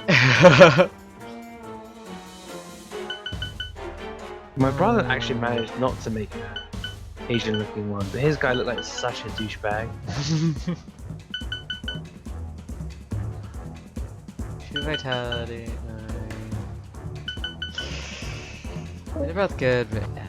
My brother actually managed not to make an Asian looking one, but his guy looked like such a douchebag. Vitality. They're both good, but no.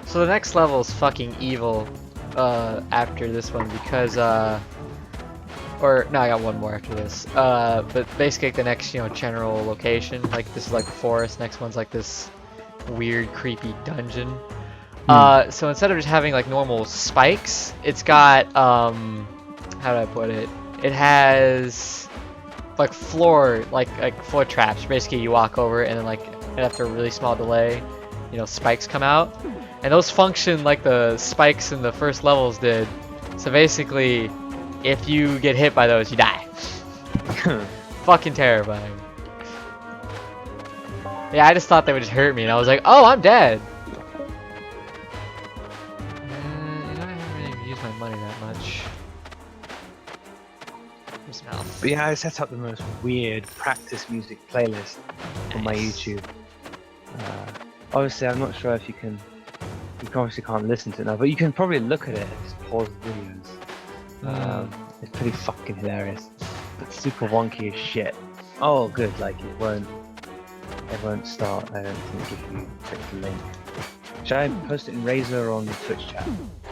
So the next level is fucking evil after this one because or no, I got one more after this. But basically like the next, you know, general location, like this is like the forest, next one's like this weird creepy dungeon. So instead of just having like normal spikes, it's got how do I put it? It has like floor floor traps. Basically you walk over and then like after a really small delay, you know, spikes come out. And those function like the spikes in the first levels did. So basically, if you get hit by those, you die. Fucking terrifying. Yeah, I just thought they would just hurt me, and I was like, oh, I'm dead. You know, I haven't really used my money that much. But yeah, I set up the most weird practice music playlist on my YouTube. Obviously, I'm not sure if you can. You obviously can't listen to it now, but you can probably look at it and just pause the videos. It's pretty fucking hilarious. It's super wonky as shit. Oh, good. Like it won't start. I don't think if you click the link. Should I post it in Razer or on the Twitch chat?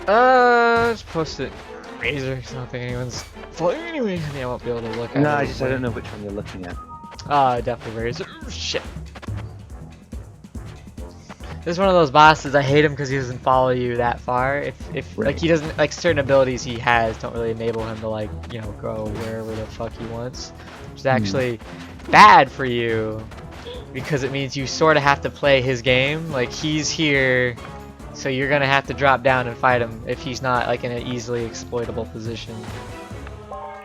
Just post it in Razer. I don't think anyone's. Anyway, I mean, I won't be able to look at it. No, I don't know which one you're looking at. Definitely Razer. Shit. This is one of those bosses, I hate him because he doesn't follow you that far. If like he doesn't, like certain abilities he has don't really enable him to like, you know, go wherever the fuck he wants. Which is actually bad for you because it means you sort of have to play his game. Like he's here, so you're gonna have to drop down and fight him if he's not like in an easily exploitable position.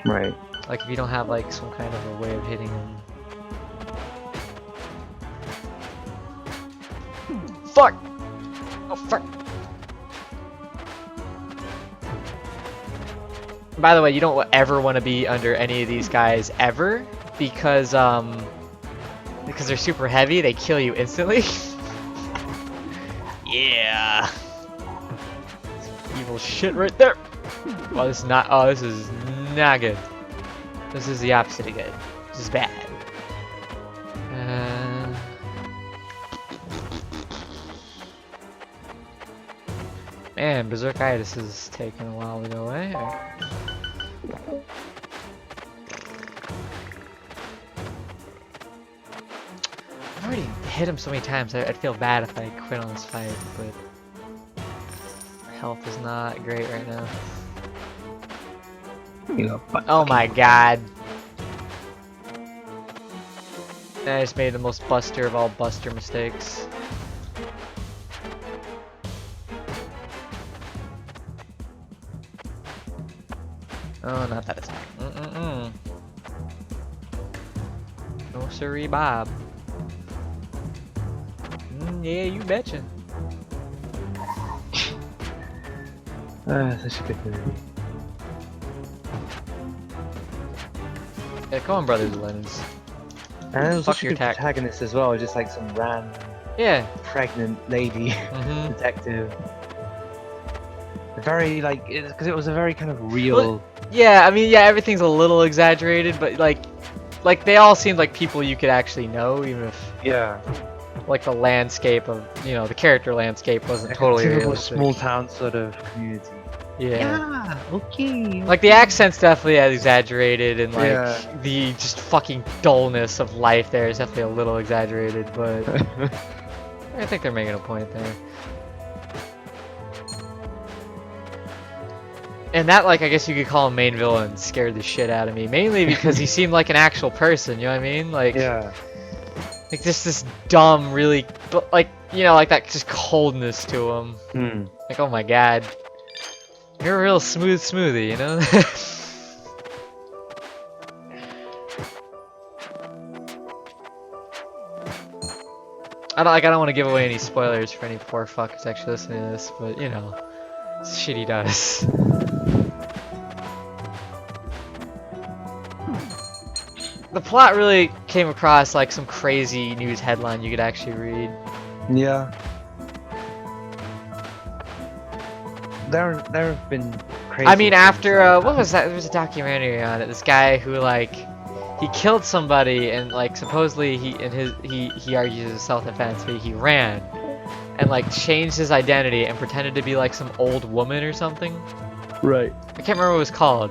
Right. Like if you don't have like some kind of a way of hitting him. Fuck! Oh fuck! By the way, you don't ever want to be under any of these guys ever because they're super heavy. They kill you instantly. Yeah. Some evil shit right there. Oh, this is not. Oh, this is not good. This is the opposite of good. This is bad. And Berserkitis is taking a while to go away. I already hit him so many times, I'd feel bad if I quit on this fight, but health is not great right now. Oh my god. I just made the most buster of all buster mistakes. Oh, not that attack. No siree, Bob. Yeah, you betcha. Such a good movie. Yeah, come on, Brothers Lenons. And it was Fuck such a your good tack. protagonist as well, just like some random Yeah. pregnant lady detective. Very like, because it was a very kind of real. Well, yeah, I mean, yeah, everything's a little exaggerated, but like they all seemed like people you could actually know, even if Yeah. like the landscape of, you know, the character landscape wasn't Like totally a typical realistic. small town sort of community. Yeah. Okay. Like the accent's definitely exaggerated, and like Yeah. the just fucking dullness of life there is definitely a little exaggerated, but I think they're making a point there. And that, like, I guess you could call him main villain, scared the shit out of me. Mainly because he seemed like an actual person, you know what I mean? Like, Yeah. like just this dumb, really, like, you know, like that just coldness to him. Hmm. Like, oh my god. You're a real smooth smoothie, you know? I don't want to give away any spoilers for any poor fuckers actually listening to this, but you know, shit he does. The plot really came across like some crazy news headline you could actually read. Yeah. There have been crazy. I mean, things after like what that. was that? There was a documentary on it. This guy who like he killed somebody and like supposedly he argues as self-defense, but he ran and like changed his identity and pretended to be like some old woman or something. Right. I can't remember what it was called.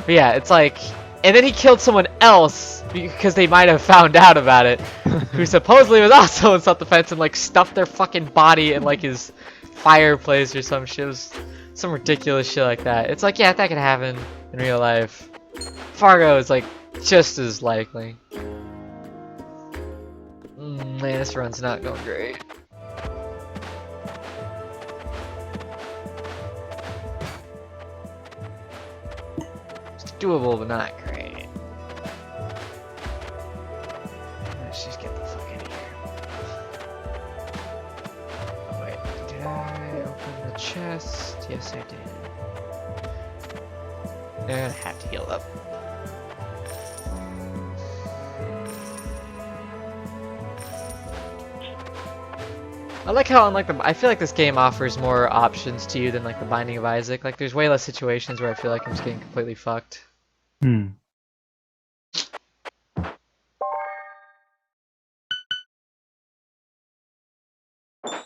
But yeah, it's like, and then he killed someone else because they might have found out about it, who supposedly was also in self-defense and like stuffed their fucking body in like his fireplace or some shit. It was some ridiculous shit like that. It's like, yeah, that could happen in real life. Fargo is like just as likely. Man, this run's not going great. It's doable, but not great. Let's just get the fuck in here. Oh, wait, did I open the chest? Yes, I did. And I have to heal up. I like how unlike I feel like this game offers more options to you than like the Binding of Isaac. Like there's way less situations where I feel like I'm just getting completely fucked. Hmm.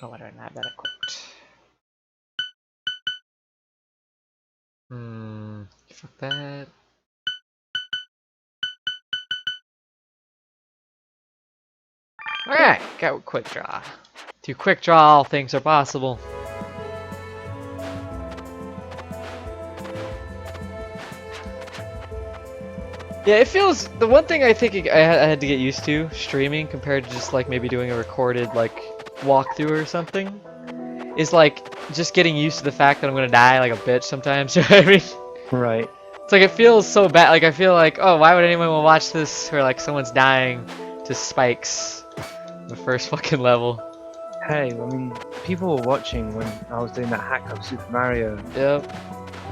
Oh, why do I not have that equipped? Fuck that. Alright, got quick draw. Through quick draw, all things are possible. Yeah, it feels, the one thing I think I had to get used to streaming compared to just like maybe doing a recorded like walkthrough or something is like just getting used to the fact that I'm gonna die like a bitch sometimes. You know what I mean? Right. It's like it feels so bad. Like I feel like, oh, why would anyone want to watch this where like someone's dying to spikes the first fucking level? Hey, I mean, people were watching when I was doing that hack of Super Mario Yep.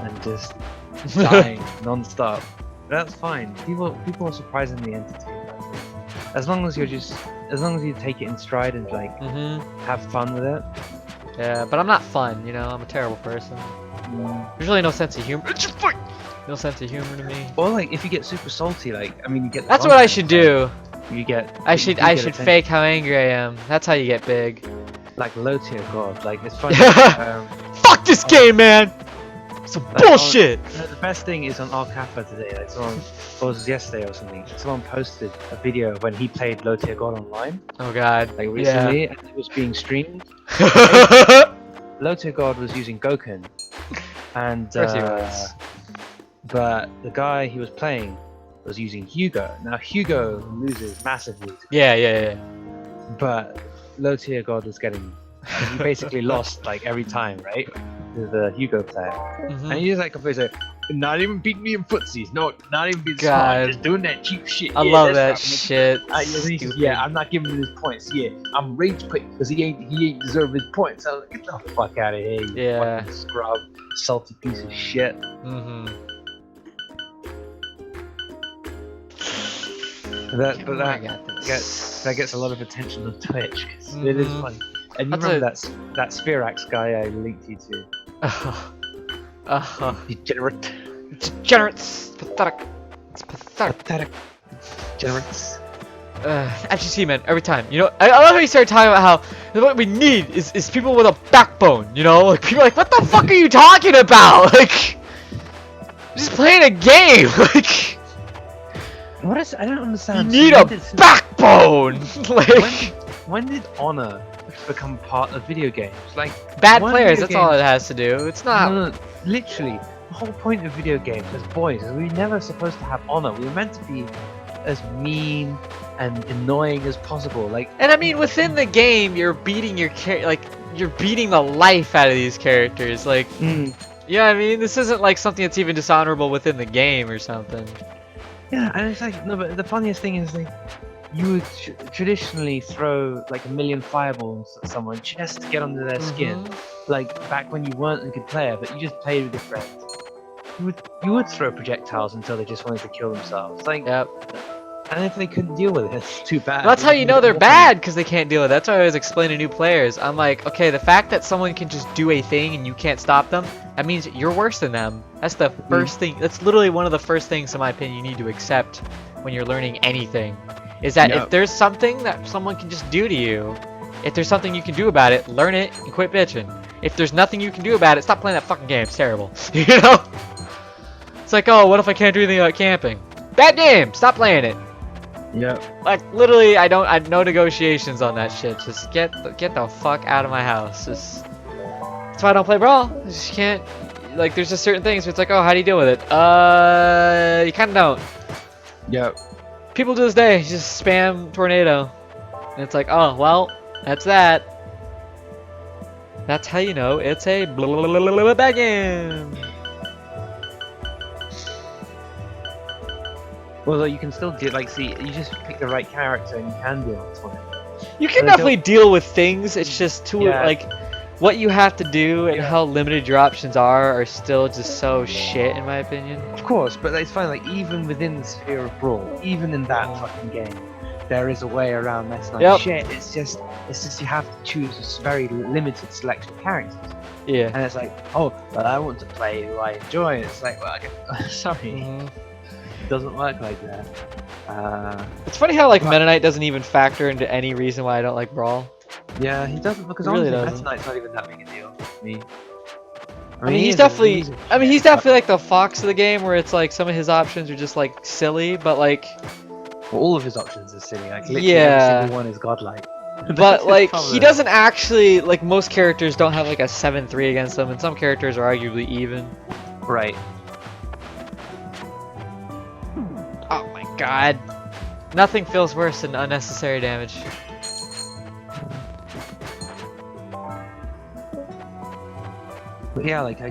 and just dying non-stop. That's fine. People are surprisingly entertained. As long as you take it in stride and like have fun with it. Yeah, but I'm not fun, you know. I'm a terrible person. There's really no sense of humor. No sense of humor to me. Or like if you get super salty, like I mean, you get. That's what I should do. You get. I should fake how angry I am. That's how you get big. like low tier god. Like it's funny. Fuck this game, man. Some bullshit. The best thing is on Arcafa today. Like someone, or was it yesterday or something? Someone posted a video when he played low tier god online. Oh god. Like recently, and it was being streamed. Low tier god was using Goken, and Of course he was. but the guy he was playing was using Hugo. Now Hugo loses massively, Yeah. but low tier god was getting. He basically lost like every time, right? To the Hugo player, and he's like, not even beating me in footsies. No, not even being smart. Just doing that cheap shit. I love that shit. Yeah, I'm not giving him his points. Yeah, I'm rage quit because he ain't deserve his points. I was like, get the fuck out of here, you fucking scrub, salty piece of shit. That gets a lot of attention on Twitch because it is funny. And you remember that Sphereax guy I linked you to? Degenerate. Degenerates. Pathetic. It's pathetic. Degenerates. FGC, man, every time. You know, I love how you started talking about how what we need is people with a backbone, you know? Like, people are like, what the fuck are you talking about? Like, just playing a game. Like, what is? I don't understand. You need a backbone. Like, when did honor become part of video games? Like bad players, that's all it has to do. It's not. No, literally, the whole point of video games as boys is we were never supposed to have honor. We were meant to be as mean and annoying as possible. Like, and I mean, within the game, you're beating your you're beating the life out of these characters. Like, yeah, I mean, this isn't like something that's even dishonorable within the game or something. Yeah, and it's like, no, but the funniest thing is like, you would traditionally throw like a million fireballs at someone just to get under their skin. Like back when you weren't a good player, but you just played with your friends. You would throw projectiles until they just wanted to kill themselves. Like, and if they couldn't deal with it, it's too bad. Well, that's how you know they're bad, because they can't deal with it. That's why I always explain to new players. I'm like, okay, the fact that someone can just do a thing and you can't stop them, that means you're worse than them. That's the first thing. That's literally one of the first things, in my opinion, you need to accept when you're learning anything. Is that if there's something that someone can just do to you, if there's something you can do about it, learn it and quit bitching. If there's nothing you can do about it, stop playing that fucking game. It's terrible. You know? It's like, oh, what if I can't do anything about camping? Bad game. Stop playing it. Like literally, I no negotiations on that shit. Just get the fuck out of my house. That's why I don't play Brawl. I just can't. Like, there's just certain things where it's like, oh, how do you deal with it? You kind of don't. People to this day just spam tornado, and it's like, oh well, that's that. That's how you know it's a bad game. Although you can still do, like, see, you just pick the right character and you can deal with tornado. You can definitely deal with things. It's just like what you have to do and how limited your options are still just so shit, in my opinion. Of course, but it's fine. Like, even within the sphere of Brawl, even in that fucking game, there is a way around messing up shit. It's just you have to choose a very limited selection of characters. Yeah. And it's like, oh, well, I want to play who I enjoy. And it's like, well, sorry. It doesn't work like that. It's funny how like Meta Knight doesn't even factor into any reason why I don't like Brawl. Yeah, he doesn't, because really honestly, Meta Knight's not even that big a deal to me. I mean, he's definitely like the Fox of the game, where it's like some of his options are just like silly, but like all of his options are silly. Like literally every single one is godlike. But like he doesn't actually, like, most characters don't have like a 7-3 against them, and some characters are arguably even. Right. Oh my god. Nothing feels worse than unnecessary damage. But yeah, like, I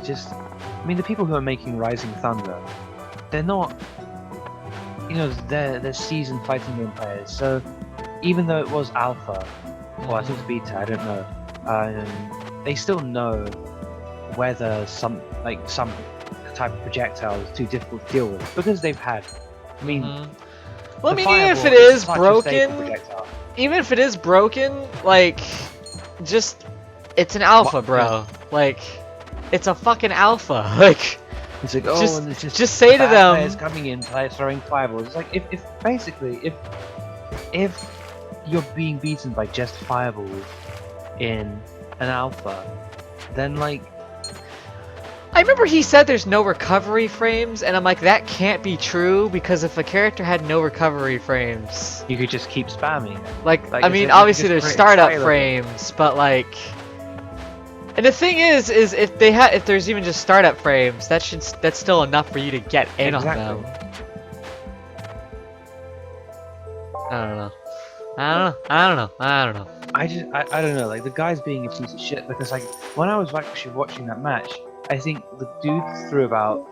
mean, the people who are making Rising Thunder, they're not, you know, they're seasoned fighting game players, so even though it was alpha, or I think it's beta, I don't know, they still know whether some type of projectile is too difficult to deal with, because they've had, I mean, well, I mean, even if it is broken, like, just, it's an alpha, bro. Like, it's a fucking alpha. Like, it's like, oh, and it's just say to them, players coming in, players throwing fireballs. It's like, if basically, if you're being beaten by just fireballs, in an alpha, then like I remember he said there's no recovery frames, and I'm like, that can't be true, because if a character had no recovery frames, you could just keep spamming. like Like, I is mean, it- obviously you there's could just startup trailer. frames, but like, and the thing is if there's even just startup frames, that's still enough for you to get in on them. I don't know. I don't know. I don't know, like the guy's being a piece of shit because like when I was actually watching that match, I think the dude threw about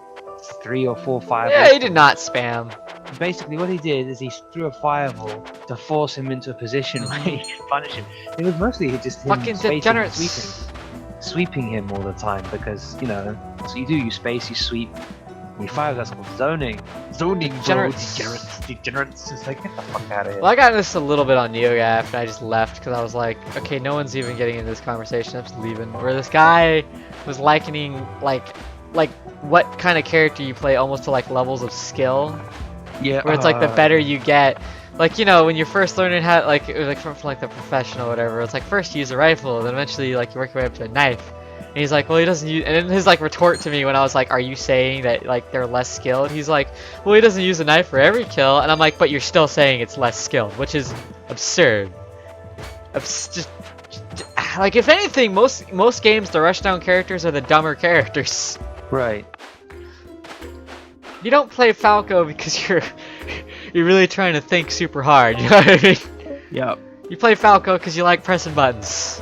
3 or 4 fireballs. Yeah, he did not spam. Basically, what he did is he threw a fireball to force him into a position where he could punish him. It was mostly just him Fucking spacing and degenerates. sweeping him all the time because you know that's what you do. You space, you sweep, you fire. That's called zoning. Zoning, bro. Degenerates. Degenerates. It's like get the fuck out of here. Well, I got this a little bit on NeoGAF, and I just left because I was like, okay, no one's even getting into this conversation. I'm just leaving. Where this guy was likening like what kind of character you play almost to like levels of skill. Yeah. Where it's like the better you get, like, you know, when you're first learning how, like from like the professional or whatever, it's like first you use a rifle, then eventually like you work your way up to a knife. And he's like, well, he doesn't use, and then his like retort to me when I was like, are you saying that like they're less skilled? He's like, well, he doesn't use a knife for every kill, and I'm like, but you're still saying it's less skilled, which is absurd. Just like, if anything, most games the rushdown characters are the dumber characters. Right. You don't play Falco because you're really trying to think super hard. You know what I mean? Yep. You play Falco because you like pressing buttons.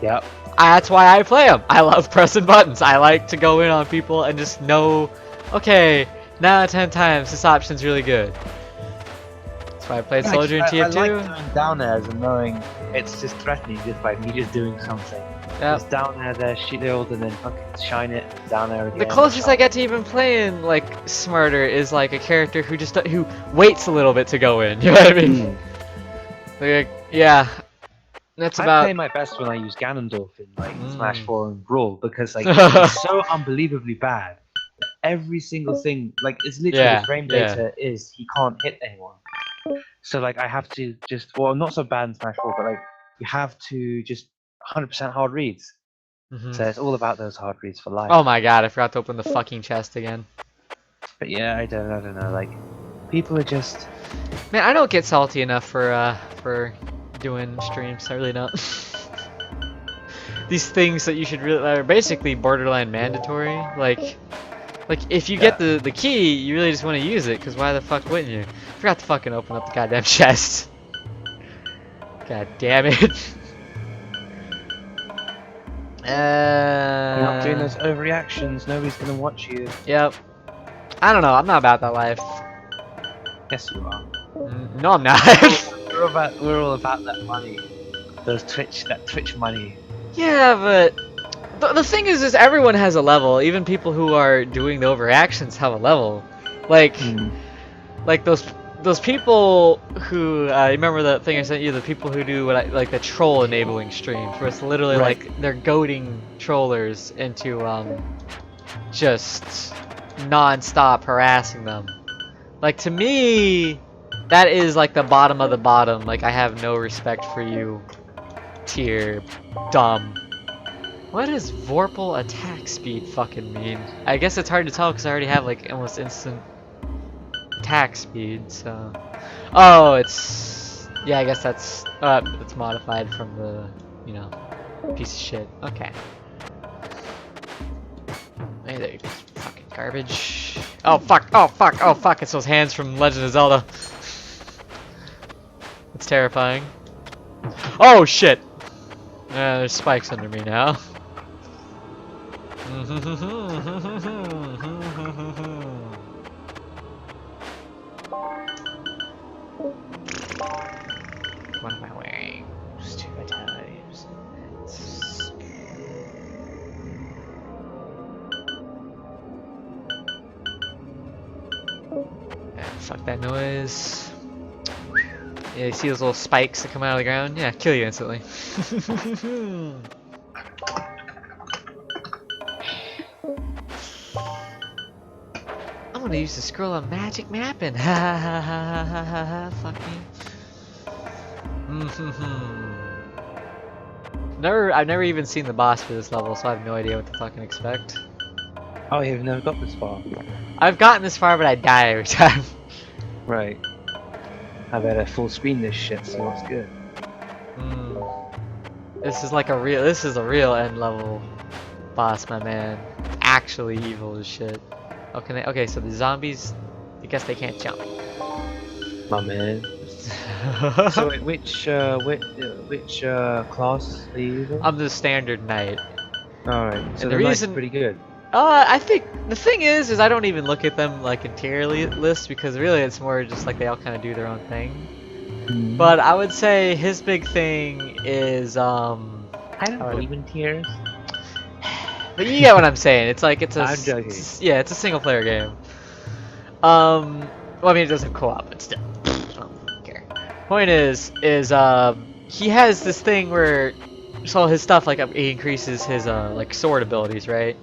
Yep. That's why I play him. I love pressing buttons. I like to go in on people and just know, okay, 9 out of 10 times this option's really good. That's why I played Soldier in I TF2. like doing down airs and knowing it's just threatening just by me just doing something. Yep. Just down there, there, shield, and then fucking shine it down there again. The closest I get to even playing like smarter is like a character who waits a little bit to go in. You know what I mean? Like, yeah, that's I about. play my best when I use Ganondorf in like Smash 4 and Brawl because like Mm. he's so unbelievably bad. Every single thing, like it's literally Yeah, his frame yeah. data is he can't hit anyone. So like I have to just, well, not so bad in Smash 4, but like you have to just 100% hard reads. Mhm. So it's all about those hard reads for life. Oh my god, I forgot to open the fucking chest again. But yeah, I don't know. Like people are just. Man, I don't get salty enough for doing streams. I really don't. These things that you should really are basically borderline mandatory. Like if you get the key, you really just want to use it. Cause why the fuck wouldn't you? Forgot to fucking open up the goddamn chest. God damn it. You're not doing those overreactions. Nobody's gonna watch you. Yep. I don't know. I'm not about that life. Yes, you are. No, I'm not. We're all about that money. That Twitch money. Yeah, but the thing is everyone has a level. Even people who are doing the overreactions have a level. Like those people who remember that thing I sent you, the people who do like the troll enabling streams, where it's literally Right. like they're goading trollers into just non-stop harassing them. Like, to me, that is like the bottom of the bottom. Like, I have no respect for you tier. Dumb. What does Vorpal attack speed fucking mean? I guess it's hard to tell because I already have like almost instant attack speed, so. Oh, it's. Yeah, I guess that's. It's modified from the, you know, piece of shit. Okay. Hey, there you go. Fucking garbage. Oh fuck, oh fuck, oh fuck, it's those hands from Legend of Zelda. It's terrifying. Oh shit! There's spikes under me now. What am I wearing? Stupid times. Fuck that noise. Yeah, you see those little spikes that come out of the ground? Yeah, kill you instantly. I'm gonna use the scroll of magic mapping. Ha ha ha ha ha ha ha. Fuck me. I've never even seen the boss for this level, so I have no idea what to fucking expect. Oh, you've never got this far. I've gotten this far, but I die every time. Right. I better full screen this shit, so what's good. This is like a real. This is a real end level boss, my man. Actually evil as shit. Oh, can they? Okay, so the zombies. I guess they can't jump. My man. So which class are you using? I'm the standard knight. Alright, so the the knight's reason- pretty good. I think the thing is I don't even look at them like in tier list because really it's more just like they all kind of do their own thing. But I would say his big thing is I don't believe in tiers. But you get what I'm saying. It's like it's a I'm joking. yeah, it's a single player game. Well, I mean it does have co-op, but still, I don't care. Point is he has this thing where so his stuff like he increases his like sword abilities, right?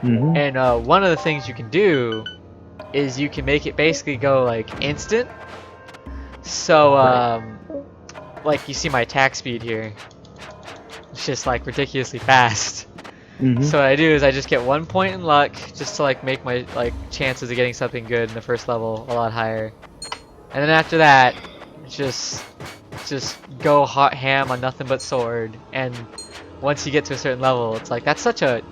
And one of the things you can do is you can make it basically go like instant. So like you see my attack speed here. It's just like ridiculously fast. So what I do is I just get 1 point in luck just to like make my like chances of getting something good in the first level a lot higher. And then after that, just go hot ham on nothing but sword. And once you get to a certain level, it's like that's such a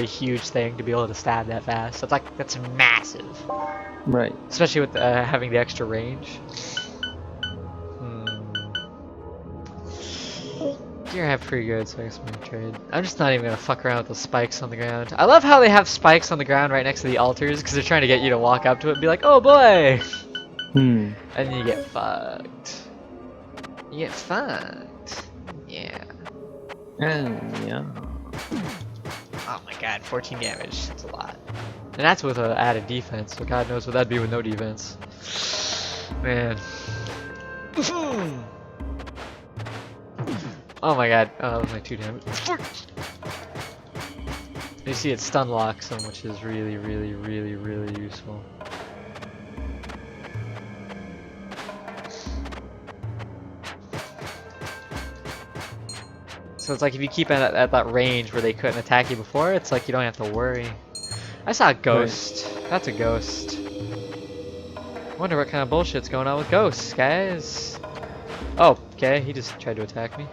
huge thing to be able to stab that fast. That's massive. Right. Especially with having the extra range. Gear I have pretty good, so I guess I'm gonna trade. I'm just not even gonna fuck around with the spikes on the ground. I love how they have spikes on the ground right next to the altars because they're trying to get you to walk up to it and be like, oh boy! And then you get fucked. You get fucked. Yeah. Yeah. Oh my god, 14 damage. That's a lot. And that's with an added defense, so god knows what that'd be with no defense. Man. Oh my god. Oh, that was like 2 damage. You see it stun locks them, which is really, really, really, really useful. So it's like if you keep it at that range where they couldn't attack you before, it's like you don't have to worry. I saw a ghost. Right. That's a ghost. Wonder what kind of bullshit's going on with ghosts, guys. Oh, okay, he just tried to attack me.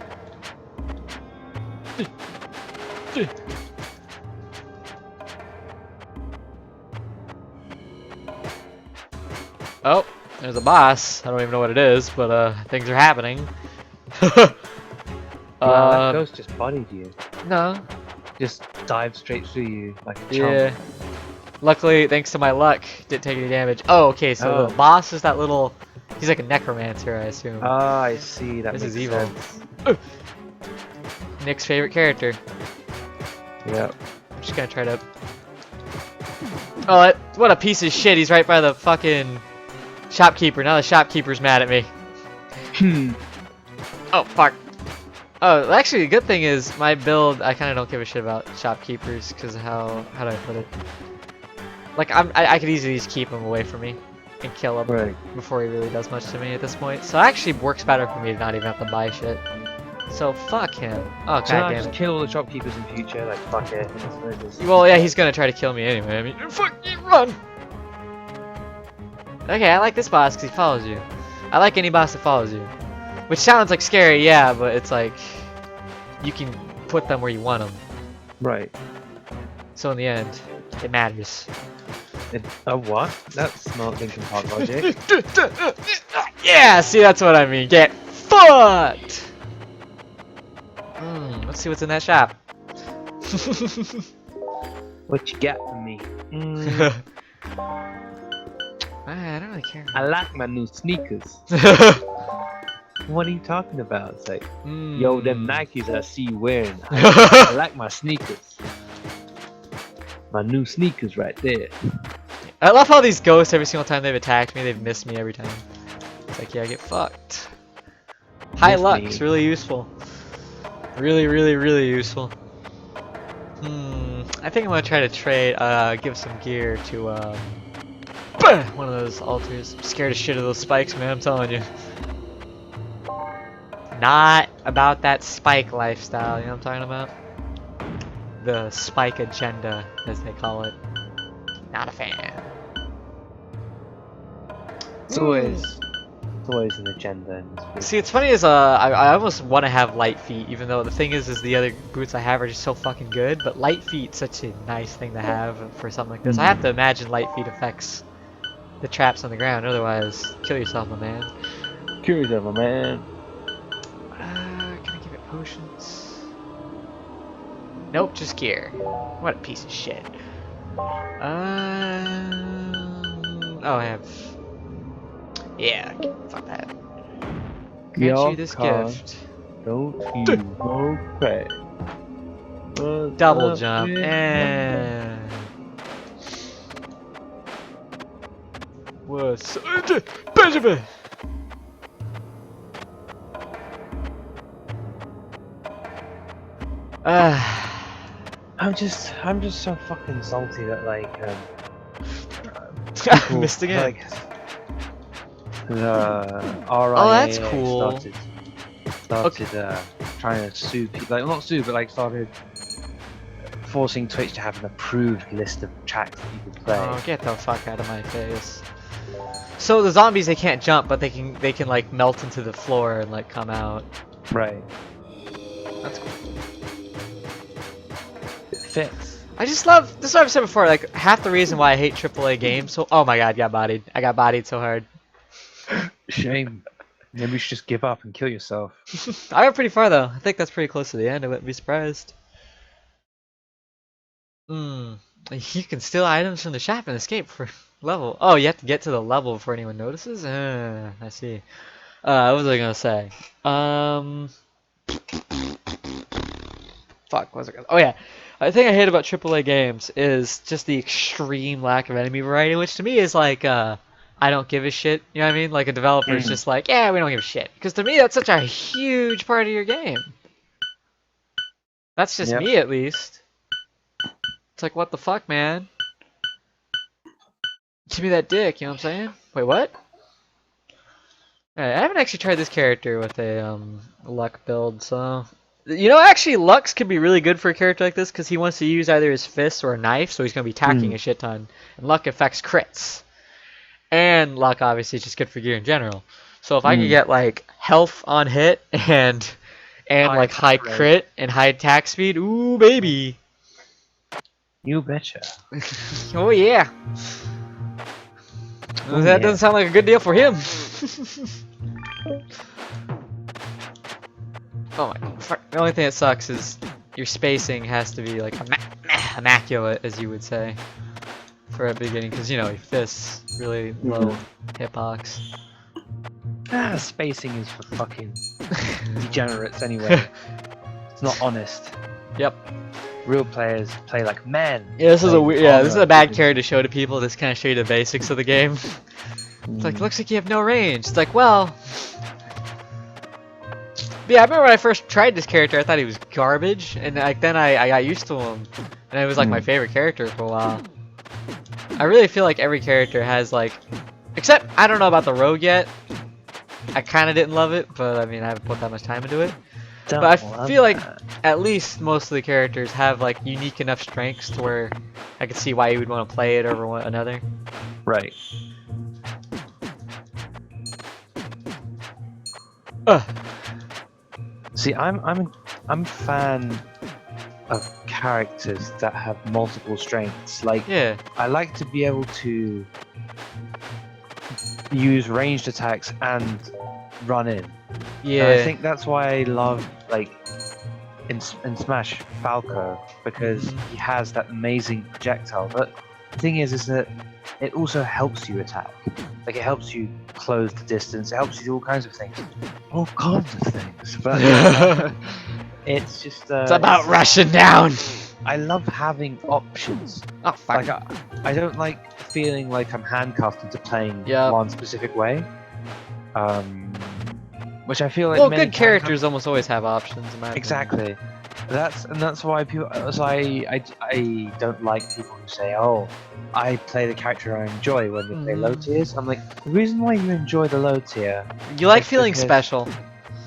Oh, there's a boss. I don't even know what it is, but things are happening. That ghost just bodied you. No. Just dived straight through you like a chump. Yeah. Luckily, thanks to my luck, didn't take any damage. Oh, okay, so the boss is that little... He's like a necromancer, I assume. Ah, I see. That this makes is evil. sense. Nick's favorite character. Yep. I'm just gonna try to... Oh, what a piece of shit. He's right by the fucking shopkeeper. Now the shopkeeper's mad at me. Oh, fuck. Oh, actually, the good thing is my build, I kind of don't give a shit about shopkeepers because how do I put it? Like, I could easily just keep him away from me and kill him before he really does much to me at this point. So it actually works better for me to not even have to buy shit. So fuck him. Oh, goddammit. Just kill all the shopkeepers in future, like, fuck it. Well, yeah, he's gonna try to kill me anyway. I mean, fuck you, run! Okay, I like this boss because he follows you. I like any boss that follows you. Which sounds like scary, yeah, but it's like you can put them where you want them. Right. So in the end, it matters. What? That's not Linkin Park logic. Yeah, see, that's what I mean. Get fucked! Let's see what's in that shop. What you got for me? I don't really care. I like my new sneakers. What are you talking about? It's like, yo, them Nikes I see you wearing. I like my sneakers. My new sneakers right there. I love how these ghosts, every single time they've attacked me, they've missed me every time. It's like, yeah, get fucked. High luck's really useful. Really, really, really useful. I think I'm gonna try to trade, give some gear to, one of those altars. I'm scared as shit of those spikes, man, I'm telling you. Not about that spike lifestyle, you know what I'm talking about? The spike agenda, as they call it. Not a fan. It's always an agenda in this business. See, it's funny is I almost want to have light feet, even though the thing is the other boots I have are just so fucking good. But light feet's such a nice thing to have for something like this. I have to imagine light feet affects the traps on the ground. Otherwise, kill yourself, my man. Kill yourself, my man. Can I give it potions? Nope, just gear. What a piece of shit. Oh, I have. Yeah, fuck that. Grant you this gift. Don't you okay. Double jump and what's Benjamin? I'm just so fucking salty that like I missed again. Like, the RIA Oh, that's cool. started trying to sue people, like not sue, but like started forcing Twitch to have an approved list of tracks that you could play. Oh, get the fuck out of my face. So the zombies, they can't jump, but they can like melt into the floor and like come out. Right. That's cool. It fits. I just love this is what I've said before, like half the reason why I hate AAA games. So oh my god, got bodied. I got bodied so hard. Shame. Maybe you should just give up and kill yourself. I went pretty far though. I think that's pretty close to the end. I wouldn't be surprised. You can steal items from the shop and escape for level. Oh, you have to get to the level before anyone notices? I see. What was I gonna say? Fuck, what was I gonna... Oh yeah. The thing I hate about AAA games is just the extreme lack of enemy variety, which to me is like, I don't give a shit. You know what I mean? Like a developer is just like, yeah, we don't give a shit. Because to me, that's such a huge part of your game. That's just me, at least. It's like, what the fuck, man? Give me that dick, you know what I'm saying? Wait, what? Alright, I haven't actually tried this character with a luck build, so... You know, actually, Lux could be really good for a character like this because he wants to use either his fists or a knife, so he's going to be attacking a shit ton. And luck affects crits. And luck, obviously, is just good for gear in general. So if I could get, like, health on hit and like, high crit and high attack speed, ooh, baby! You betcha. Oh, yeah. Oh, that doesn't sound like a good deal for him. Oh my god. The only thing that sucks is your spacing has to be like immaculate, as you would say, for a beginning, because you know your fists really low hitbox. Spacing is for fucking degenerates anyway. It's not honest. Yep. Real players play like men. Yeah, this is a weird. Yeah, this is a bad character to show to people. This kind of show you the basics of the game. It's like, looks like you have no range. It's like, well. Yeah, I remember when I first tried this character, I thought he was garbage, and like then I got used to him, and it was like my favorite character for a while. I really feel like every character has like, except I don't know about the rogue yet. I kind of didn't love it, but I mean I haven't put that much time into it. But I feel like at least most of the characters have like unique enough strengths to where I could see why you would want to play it over one another. Right. See, I'm a fan of characters that have multiple strengths. Like, I like to be able to use ranged attacks and run in. Yeah. And I think that's why I love, like, in Smash, Falco, because he has that amazing projectile. But the thing is that it also helps you attack. Like, it helps you close the distance, it helps you do all kinds of things. All kinds of things. But it's just... it's about rushing down! I love having options. Oh, fuck. Like, I don't like feeling like I'm handcuffed into playing one specific way. Which I feel like good characters almost always have options, in my opinion. Exactly. That's why people. So I don't like people who say, "Oh, I play the character I enjoy when they play low tiers." I'm like, the reason why you enjoy the low tier. You like feeling special.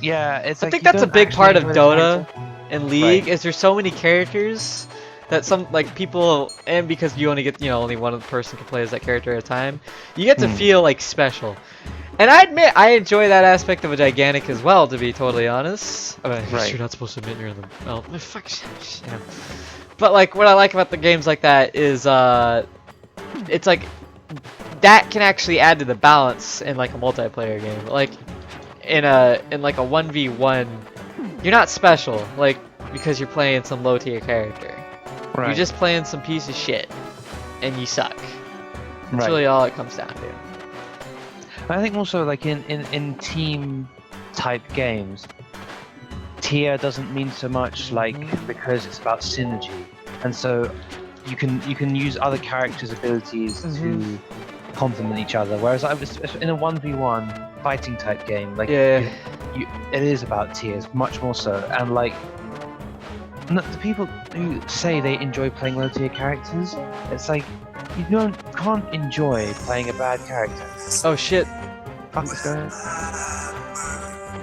Yeah, it's I like think you that's a don't big actually part of enjoy the Dota character. and League Right. is there's so many characters that some like people and because you only get only one person can play as that character at a time, you get to Hmm. feel like special. And I admit I enjoy that aspect of a gigantic as well, to be totally honest. I mean, I guess Right. you're not supposed to admit you're in the fuck you know. But like what I like about the games like that is it's like that can actually add to the balance in like a multiplayer game. Like in like a 1v1, you're not special, like because you're playing some low tier character. You're Right. just playing some piece of shit and you suck. That's Right. really all it comes down to. I think also like in team type games, tier doesn't mean so much like because it's about synergy, and so you can use other characters' abilities to complement each other. Whereas I was in a 1v1 fighting type game, like Yeah. it is about tiers much more so, and like the people who say they enjoy playing low tier characters, it's like you can't enjoy playing a bad character. Oh shit. Fuck is going on?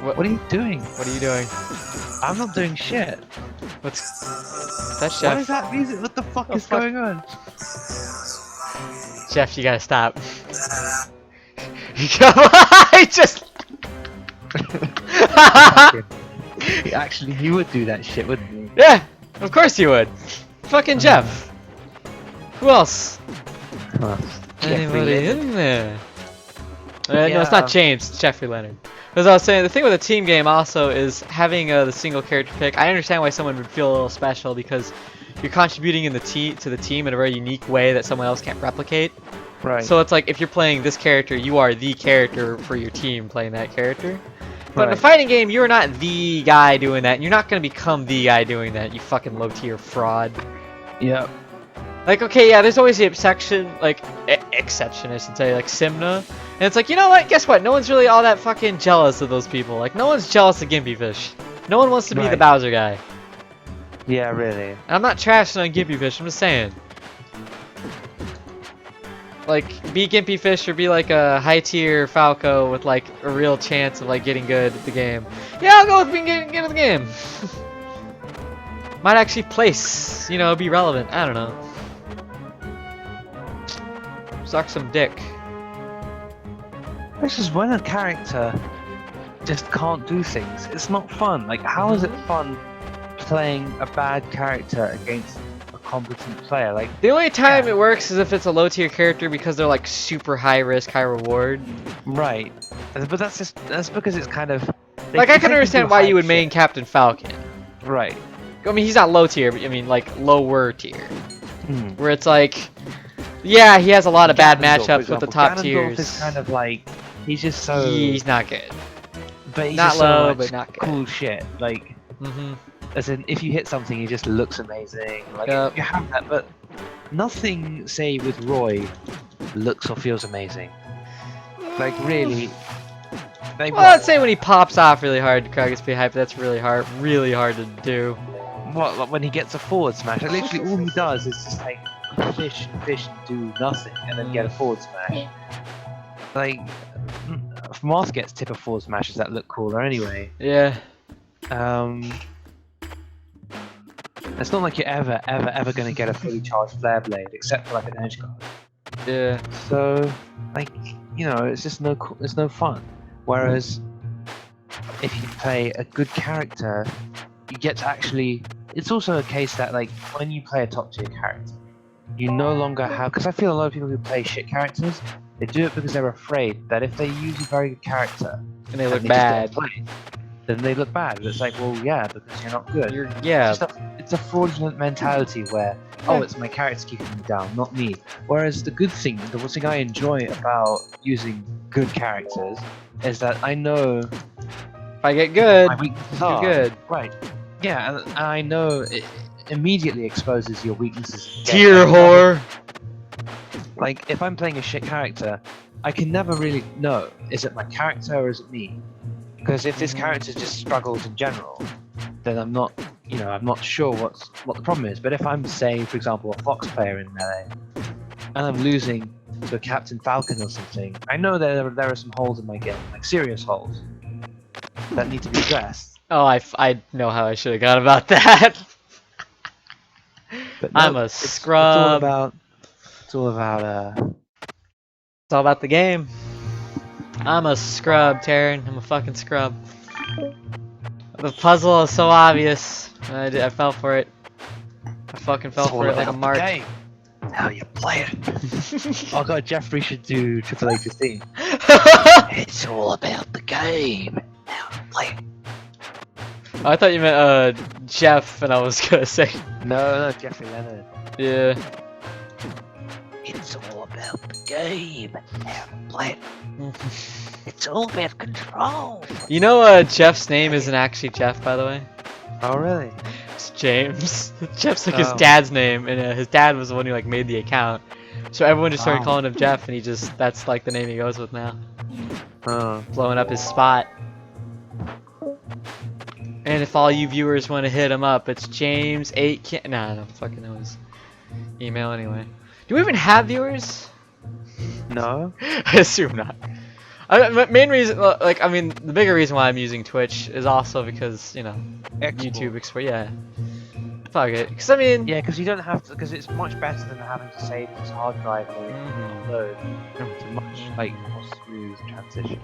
What What are you doing? What are you doing? I'm not doing shit. What's that, Chef? What is that music? What the fuck Oh, is fuck. going on? Jeff, you gotta stop. Come on, I just. Actually, he would do that shit, wouldn't he? Yeah, of course you would. Fucking Jeff. Who else? Anybody in there? No, it's not James. It's Jeffrey Leonard. As I was saying, the thing with a team game also is having the single character pick. I understand why someone would feel a little special because you're contributing to the team in a very unique way that someone else can't replicate. Right. So it's like if you're playing this character, you are the character for your team playing that character. But in a Right. fighting game, you're not the guy doing that, and you're not gonna become the guy doing that, you fucking low tier fraud. Yep. Like, okay, yeah, there's always the exception, like, exception, I should say, like Simna. And it's like, you know what? Guess what? No one's really all that fucking jealous of those people. Like, no one's jealous of Gimpy Fish. No one wants to be the Right. Bowser guy. Yeah, really. And I'm not trashing on Gimpy Fish, I'm just saying. Like, be Gimpy Fish or be like a high tier Falco with like a real chance of like getting good at the game. Yeah, I'll go with being good at the game. Might actually place, you know, be relevant. I don't know. Suck some dick. This is when a character just can't do things. It's not fun. Like, how is it fun playing a bad character against a competent player? Like, The only time it works is if it's a low tier character because they're like super high risk, high reward. right. But that's because it's kind of Like, I can do understand why you would hype main Captain Falcon. shit. Right. I mean, he's not low tier, but I mean, like, lower tier. Hmm. Where it's like, yeah, he has a lot of bad Ganondorf, for matchups with the example. top Ganondorf tiers. is kind of like he's just so He's not good. but he's not just so low, much but not good. cool shit. Like, Mm-hmm. as in, if you hit something, he just looks amazing. Like, Yep. you have that, but nothing, say, with Roy, looks or feels amazing. Like, really. Like, Well, I'd say when he pops off really hard, the crowd gets pretty hyped. That's really hard to do. what, like when he gets a forward smash, like, literally all he does is just like fish and do nothing, and then get a forward smash. Like, Moth gets tipper forward smashes that look cooler anyway. Yeah. It's not like you're ever gonna get a fully charged flare blade, except for like an edge guard. Yeah. So, like, you know, it's just it's no fun. Whereas, if you play a good character, you get to actually. It's also a case that, like, when you play a top tier character, you no longer have. Because I feel a lot of people who play shit characters, they do it because they're afraid that if they use a very good character And they look just bad. don't play, then they look bad. But it's like, well, yeah, because you're not good. Yeah. It's a fraudulent mentality where, oh, it's my character keeping me down, not me. Whereas the thing I enjoy about using good characters is that I know If I get good, my weaknesses you're are. good. Right. Yeah, and I know it immediately exposes your weaknesses. Tier whore. Like, if I'm playing a shit character, I can never really know, is it my character or is it me? Because if this character just struggles in general, then I'm not sure what the problem is. But if I'm, say, for example, a Fox player in Melee, and I'm losing to a Captain Falcon or something, I know there are some holes in my game, like serious holes. that need to be addressed. Oh, I know how I should have gone about that. But I'm no, a it's all scrub. about. It's all about. It's all about the game. I'm a scrub, Taryn. I'm a fucking scrub. The puzzle is so obvious. I fell for it. I fucking fell It's all for it like a about the mark. game. How you play it. Oh god, Jeffrey should do Triple A 15. It's all about the game. How you play it. I thought you meant Jeff, and I was gonna say No, Jeffrey Leonard. yeah. It's all about the game. How you play it. It's all about control. You know, Jeff's name isn't actually Jeff, by the way. Oh really? It's James. Jeff's like his Oh. dad's name, and his dad was the one who like made the account. So everyone just started Oh. calling him Jeff, and that's like the name he goes with now. Oh. Blowing up his spot. And if all you viewers want to hit him up, it's James8. Nah, I don't fucking know his email anyway. Do we even have viewers? No. I assume not. Main reason, like, I mean, the bigger reason why I'm using Twitch is also because, you know, YouTube Export. Yeah. Fuck it. Because I mean. Yeah, because you don't have to. Because it's much better than having to save this hard drive or load. It's a much more smooth transition.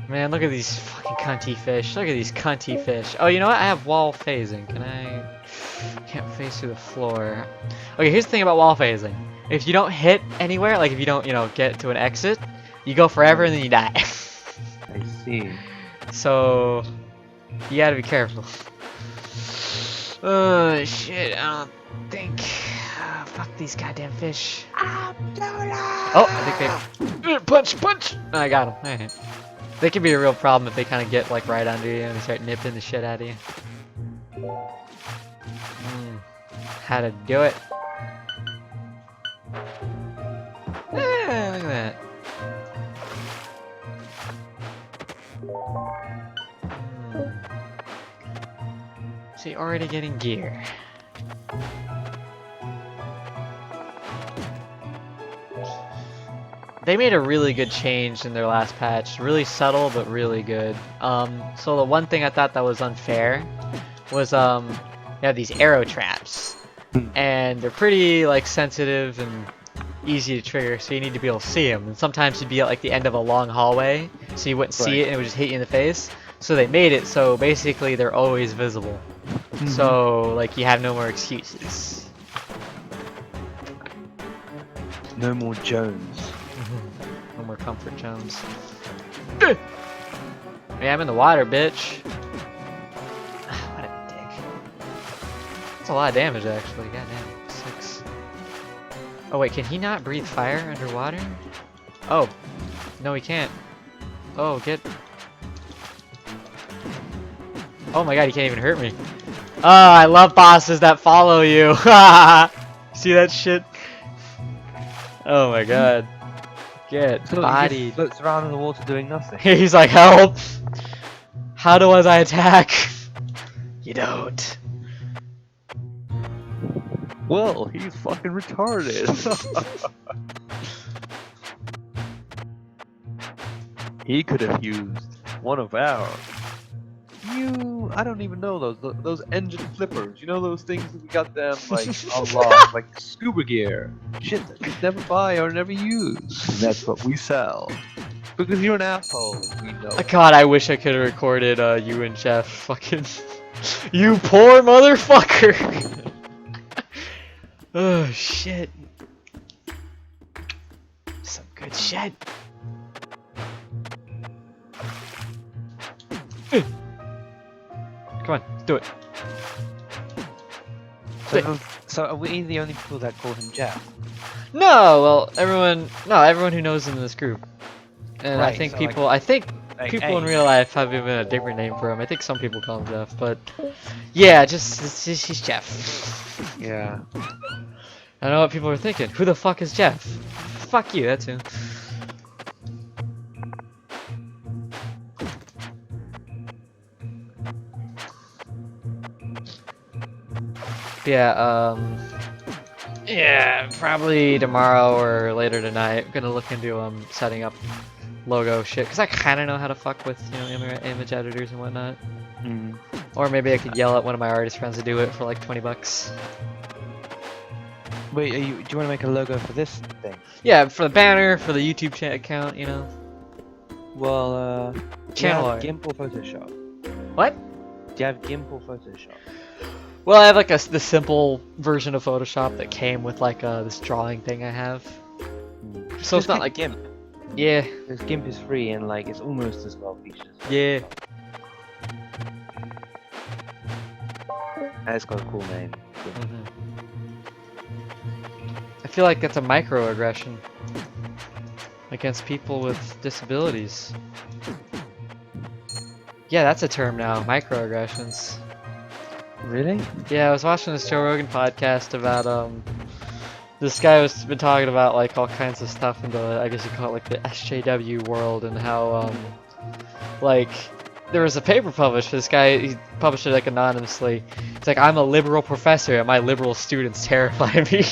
Man, look at these fucking cunty fish. Look at these cunty fish. Oh, you know what? I have wall phasing. Can I? Can't phase through the floor. Okay, here's the thing about wall phasing. If you don't hit anywhere, like if you don't, you know, get to an exit, you go forever and then you die. I see. So, you gotta be careful. Oh shit! I don't think. Fuck these goddamn fish. Oh, I think they. Punch! I got him. Alright. They can be a real problem if they kind of get like right under you and they start nipping the shit out of you. How to do it? Yeah, look at that. See, already getting gear. They made a really good change in their last patch. Really subtle, but really good. So the one thing I thought that was unfair was they have these arrow traps, and they're pretty like sensitive and easy to trigger, so you need to be able to see them. And sometimes you'd be at like the end of a long hallway, so you wouldn't see it, and it would just hit you in the face. So they made it so basically they're always visible. So like you have no more excuses. No more Jones. No more comfort Jones. Yeah, I'm in the water, bitch. What a dick. That's a lot of damage, actually. Goddamn. 6. Oh, wait, can he not breathe fire underwater? Oh. No, he can't. Oh, get... Oh my god, he can't even hurt me. Oh, I love bosses that follow you. See that shit? Oh my god. Get So he bodied. just floats around in the water doing nothing. He's like, help! How do I attack? You don't. Well, he's fucking retarded. He could have used one of our. I don't even know those engine flippers. You know those things that we got them like unlocked, like scuba gear. Shit that we never buy or never use. And that's what we sell. Because you're an asshole. We know. God, I wish I could have recorded you and Jeff. Fucking. You poor motherfucker! Oh, shit. Some good shit. Come on, do it. So are we the only people that call him Jeff? No, well, everyone who knows him in this group. And I Right, think so, people, like, people in hey. real life have even a different name for him. I think some people call him Jeff, but yeah, he's Jeff. Yeah. I know what people are thinking. Who the fuck is Jeff? Fuck you, that's who. Yeah, probably tomorrow or later tonight. I'm gonna look into setting up logo shit, because I kind of know how to fuck with, you know, image editors and whatnot. Mm. Or maybe I could yell at one of my artist friends to do it for like 20 bucks. Wait, do you want to make a logo for this thing? Yeah, for the banner, for the YouTube account, you know. Well, Channel do art. you have GIMP or Photoshop? What? Do you have GIMP or Photoshop? Well, I have like the simple version of Photoshop that came with like this drawing thing I have. So it's not like GIMP. Yeah, Because GIMP is free and like it's almost as well featured. yeah. And it's got a cool name. Mhm. I feel like that's a microaggression against people with disabilities. Yeah, that's a term now, microaggressions. Really? Yeah, I was watching this Joe Rogan podcast about this guy was been talking about like all kinds of stuff in the, I guess you call it like the SJW world, and how like there was a paper published. This guy, he published it like anonymously. It's like, I'm a liberal professor and my liberal students terrify me.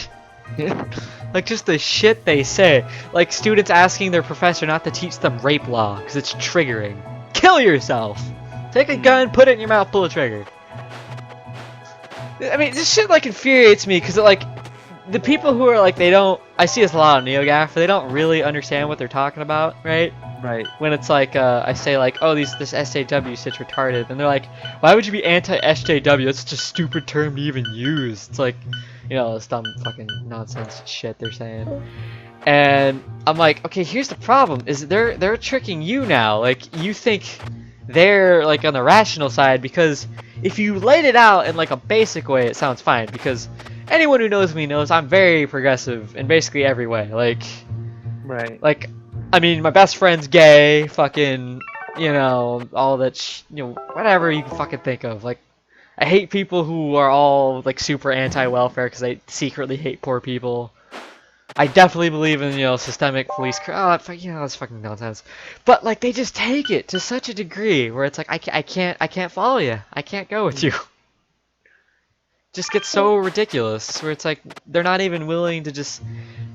Like just the shit they say. Like students asking their professor not to teach them rape law because it's triggering. Kill yourself. Take a gun, put it in your mouth, pull a trigger. I mean, this shit like infuriates me because like the people who are like, they don't, I see this a lot on NeoGAF, they don't really understand what they're talking about, right? Right. When it's like, I say like, oh, this SJW shit's retarded, and they're like, why would you be anti-SJW? That's such a stupid term to even use. It's like, you know, this dumb fucking nonsense shit they're saying. And I'm like, okay, here's the problem, is they're tricking you now. Like, you think they're like on the rational side, because if you laid it out in like a basic way, it sounds fine, because anyone who knows me knows I'm very progressive in basically every way. Like, I mean, my best friend's gay, fucking, you know, all that, you know, whatever you can fucking think of. Like, I hate people who are all, like, super anti-welfare because they secretly hate poor people. I definitely believe in, you know, systemic police, you know, that's fucking nonsense. But, like, they just take it to such a degree where it's like, I can't follow you. I can't go with you. Just gets so ridiculous where it's like, they're not even willing to just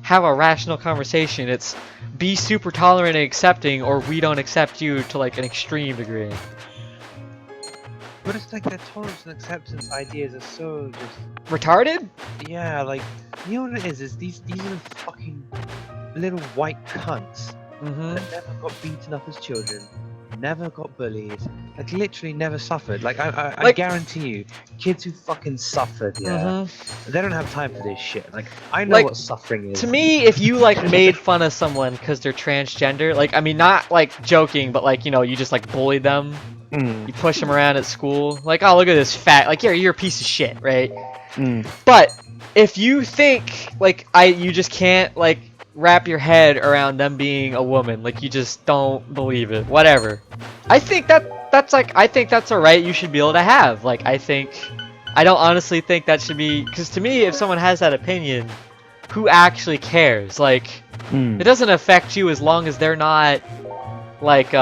have a rational conversation. It's be super tolerant and accepting, or we don't accept you to like an extreme degree. But it's like their tolerance and acceptance ideas are so just Retarded? yeah, like you know what it is? Is these are fucking little white cunts that never got beaten up as children, never got bullied, like literally never suffered. Like I guarantee you, kids who fucking suffered, they don't have time for this shit. Like I know Like, what suffering is. To me, if you like made fun of someone because they're transgender, like, I mean, not like joking, but like, you know, you just like bullied them, you push them around at school, like, oh, look at this fat, like, you're a piece of shit, right? But if you think like you just can't like wrap your head around them being a woman, like you just don't believe it, whatever, I think that's like, I think that's a right you should be able to have. Like, I don't honestly think that should be, because to me, if someone has that opinion, who actually cares? Like, it doesn't affect you as long as they're not like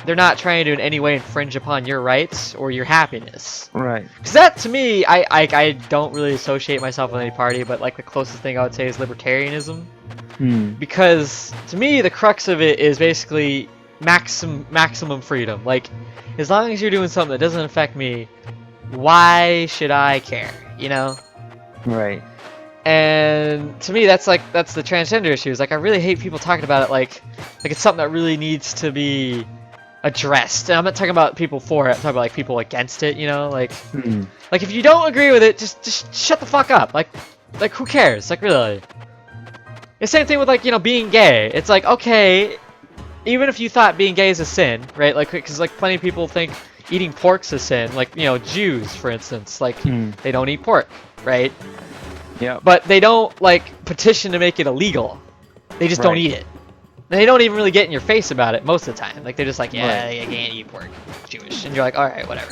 they're not trying to in any way infringe upon your rights or your happiness. Right. Because that, to me, I don't really associate myself with any party, but like the closest thing I would say is libertarianism. Because to me, the crux of it is basically maximum freedom. Like, as long as you're doing something that doesn't affect me, why should I care? You know? Right. And to me, that's the transgender issue. Is like, I really hate people talking about it like it's something that really needs to be addressed. And I'm not talking about people for it. I'm talking about like people against it. You know, like if you don't agree with it, just shut the fuck up. Like who cares? Like, really. The same thing with like, you know, being gay. It's like, okay, even if you thought being gay is a sin, right? Like, because like plenty of people think eating pork's a sin. Like, you know, Jews, for instance, like they don't eat pork, right? Yeah. But they don't like petition to make it illegal. They just don't eat it. They don't even really get in your face about it most of the time. Like, they're just like, yeah, you can't eat pork, it's Jewish, and you're like, all right, whatever.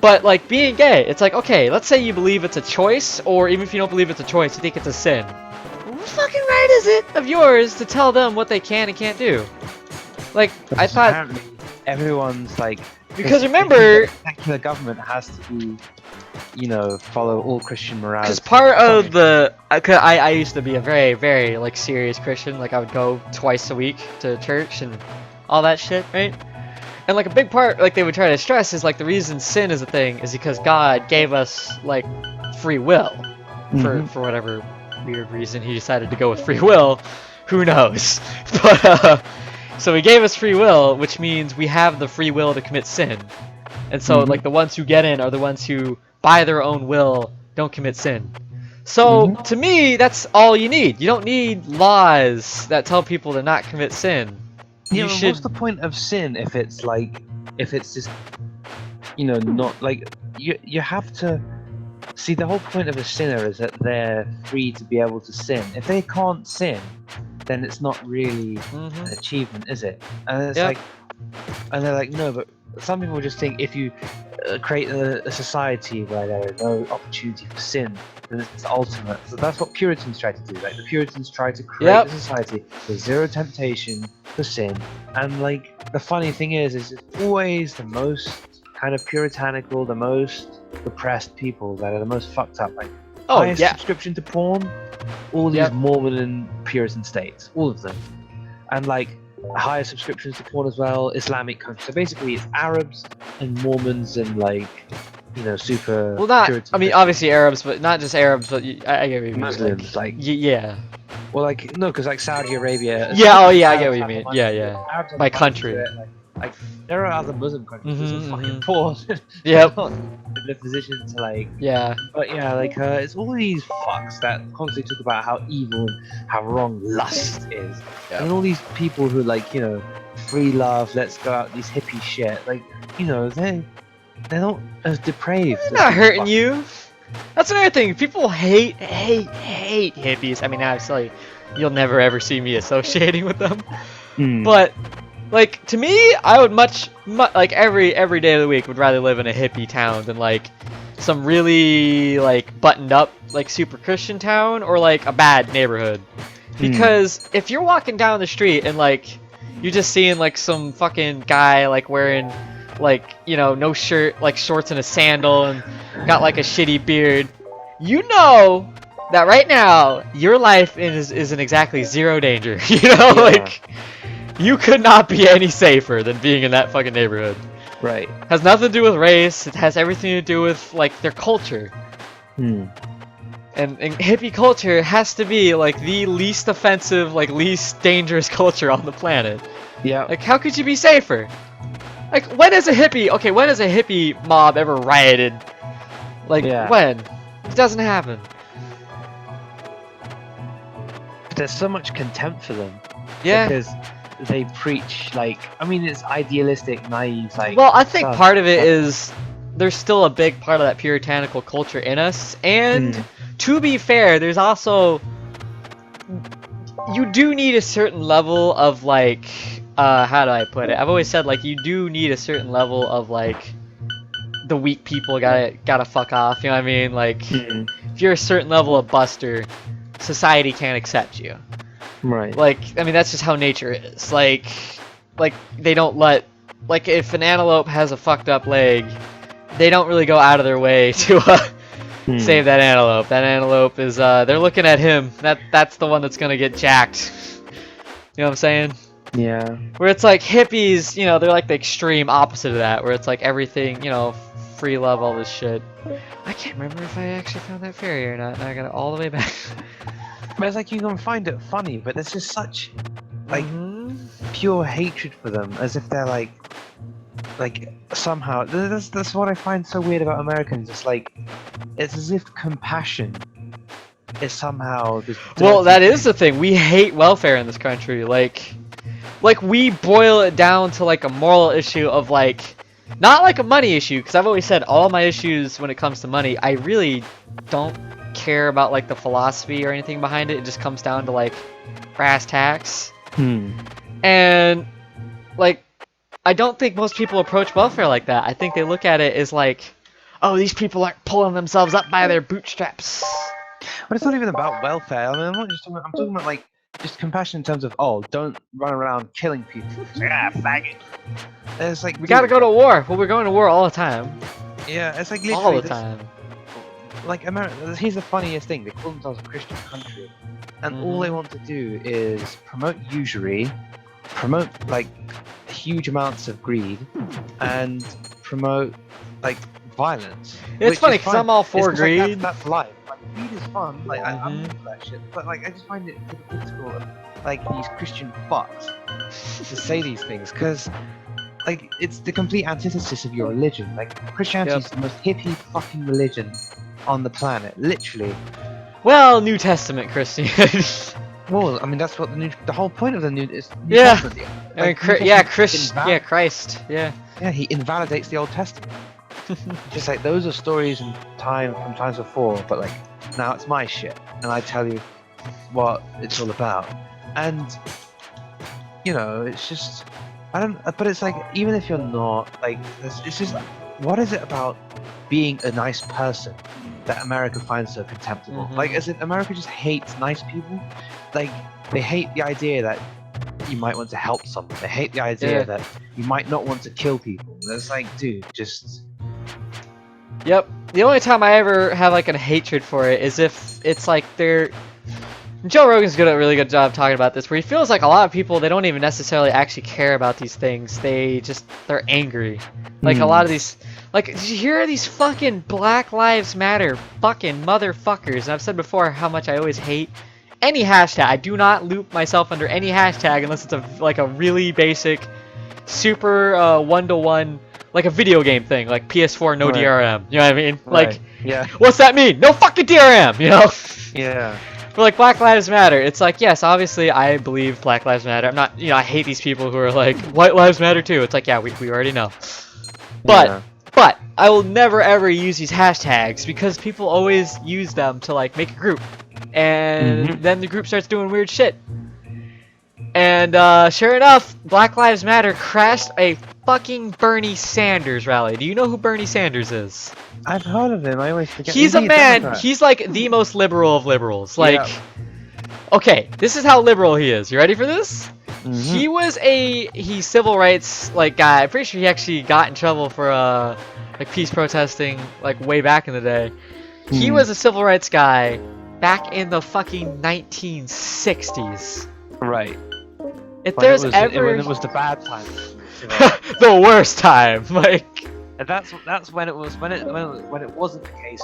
But like being gay, it's like, okay, let's say you believe it's a choice, or even if you don't believe it's a choice, you think it's a sin. What fucking right is it of yours to tell them what they can and can't do? Like, I thought apparently everyone's like, because remember, the government has to be you know, follow all Christian morality. Because part of the, I used to be a very, very like serious Christian. Like I would go twice a week to church and all that shit, right? And like a big part, like they would try to stress, is like the reason sin is a thing is because God gave us like free will, for whatever weird reason he decided to go with free will. Who knows? But so he gave us free will, which means we have the free will to commit sin. And so like the ones who get in are the ones who, by their own will, don't commit sin. So to me, that's all you need. You don't need laws that tell people to not commit sin. Yeah, You but should. what's the point of sin if it's like, if it's just, you know, not like you have to see, the whole point of a sinner is that they're free to be able to sin. If they can't sin, then it's not really an achievement, is it? And it's like, and they're like, no, but some people just think if you create a society where there is no opportunity for sin, then it's the ultimate. So that's what Puritans try to do. Like the Puritans try to create a society with zero temptation for sin. And like the funny thing is it's always the most kind of puritanical, the most depressed people that are the most fucked up. Like highest subscription to porn, all these Mormon and Puritan states, all of them, and like higher subscriptions to porn as well, Islamic countries. So basically, it's Arabs and Mormons and like, you know, super. Well, not. Puritan I mean, obviously Arabs, but not just Arabs. But I get what you mean. Muslims, like yeah. Well, like no, because like Saudi Arabia. Yeah. Oh, yeah. I get what you mean. Yeah, yeah. Arabs have My money to country. do it, like there are other Muslim countries that are fucking poor. Yep. In the position to like. Yeah. But yeah, like it's all these fucks that constantly talk about how evil and how wrong lust is, and all these people who like, you know, free love, let's go out, these hippie shit, like, you know, they're not as depraved. They're not hurting you. That's another thing. People hate hippies. I mean, obviously, you'll never ever see me associating with them. But like to me, I would much like every day of the week would rather live in a hippie town than like some really like buttoned up like super Christian town or like a bad neighborhood. Because if you're walking down the street and like you're just seeing like some fucking guy like wearing like, you know, no shirt, like shorts and a sandal and got like a shitty beard, you know that right now your life is in exactly zero danger. You know, like you could not be any safer than being in that fucking neighborhood. Right. Has nothing to do with race. It has everything to do with like their culture. And hippie culture has to be like the least offensive, like least dangerous culture on the planet. Yeah. Like how could you be safer? Like when is a hippie mob ever rioted? Like when? It doesn't happen. But there's so much contempt for them. Yeah. Because they preach like, I mean, it's idealistic, naive, like. Well, I think part of it is there's still a big part of that puritanical culture in us, and to be fair, there's also, you do need a certain level of like, how do I put it? I've always said like you do need a certain level of like the weak people gotta fuck off. You know what I mean? Like if you're a certain level of buster, society can't accept you. Right. Like, I mean, that's just how nature is. Like they don't let, like, if an antelope has a fucked up leg, they don't really go out of their way to save that antelope. That antelope is, they're looking at him. That's the one that's gonna get jacked. You know what I'm saying? Yeah. Where it's like hippies, you know, they're like the extreme opposite of that, where it's like everything, you know, free love, all this shit. I can't remember if I actually found that fairy or not. Now I got it all the way back. But it's like you can find it funny, but there's just such like pure hatred for them, as if they're like somehow. That's what I find so weird about Americans. It's like it's as if compassion is somehow this. Well, that is the thing. We hate welfare in this country. Like we boil it down to like a moral issue of like, not like a money issue. Because I've always said all my issues when it comes to money, I really don't care about like the philosophy or anything behind it. It just comes down to like brass tacks. And like I don't think most people approach welfare like that. I think they look at it as like, oh, these people are pulling themselves up by their bootstraps. But it's not even about welfare. I mean, I'm talking about like just compassion in terms of, oh, don't run around killing people. It's like, faggot. It's like we gotta go to war. Well, we're going to war all the time. Yeah, it's like all literally the time. like America. Here's the funniest thing: they call themselves a Christian country, and all they want to do is promote usury, promote like huge amounts of greed, and promote like violence. It's which funny is because fine. I'm all It's for 'cause, like, greed. that's life. Like greed is fun. Like I'm Mhm. into that shit. But like I just find it hypocritical of like these Christian fucks to say these things because like it's the complete antithesis of your religion. Like Christianity is the most hippie fucking religion on the planet, literally. Well, New Testament Christianity. Well, I mean that's what the whole point of the New Yeah. Testament. I mean, New yeah, Testament Christ. Yeah. Yeah, he invalidates the Old Testament. Just like those are stories in time from times before, but like now it's my shit, and I tell you what it's all about. And you know, it's just I don't. But it's like even if you're not like, it's just what is it about being a nice person that America finds so contemptible? Mhm. Like, is it America just hates nice people? Like they hate the idea that you might want to help someone. They hate the idea Yeah. that you might not want to kill people. And it's like, dude, just Yep. The only time I ever have like a hatred for it is if it's like they're. Joe Rogan's good at a really good job talking about this, where he feels like a lot of people they don't even necessarily actually care about these things. They're angry. Like a lot of these, like did you hear these fucking Black Lives Matter fucking motherfuckers? And I've said before how much I always hate any hashtag. I do not loop myself under any hashtag unless it's like a really basic, super one-to-one. Like a video game thing, like PS4 no Right. DRM. You know what I mean? Like, Right. Yeah. what's that mean? No fucking DRM. You know? Yeah. For like Black Lives Matter, it's like yes, obviously I believe Black Lives Matter. I'm not, I hate these people who are like White Lives Matter too. It's like yeah, we already know. But Yeah. but I will never ever use these hashtags because people always use them to like make a group, and Mhm. then the group starts doing weird shit. And sure enough, Black Lives Matter crashed a fucking Bernie Sanders rally. Do you know who Bernie Sanders is? I've heard of him. I always forget. He's a Isn't he man. Democrat? He's like the most liberal of liberals. Like, Yeah. okay, this is how liberal he is. You ready for this? Mhm. He was he civil rights like guy. I'm pretty sure he actually got in trouble for like peace protesting like way back in the day. He Hmm. was a civil rights guy back in the fucking 1960s. Right. If When there's it was, ever when it was the bad time. the worst time, like. And that's when it was when it wasn't the case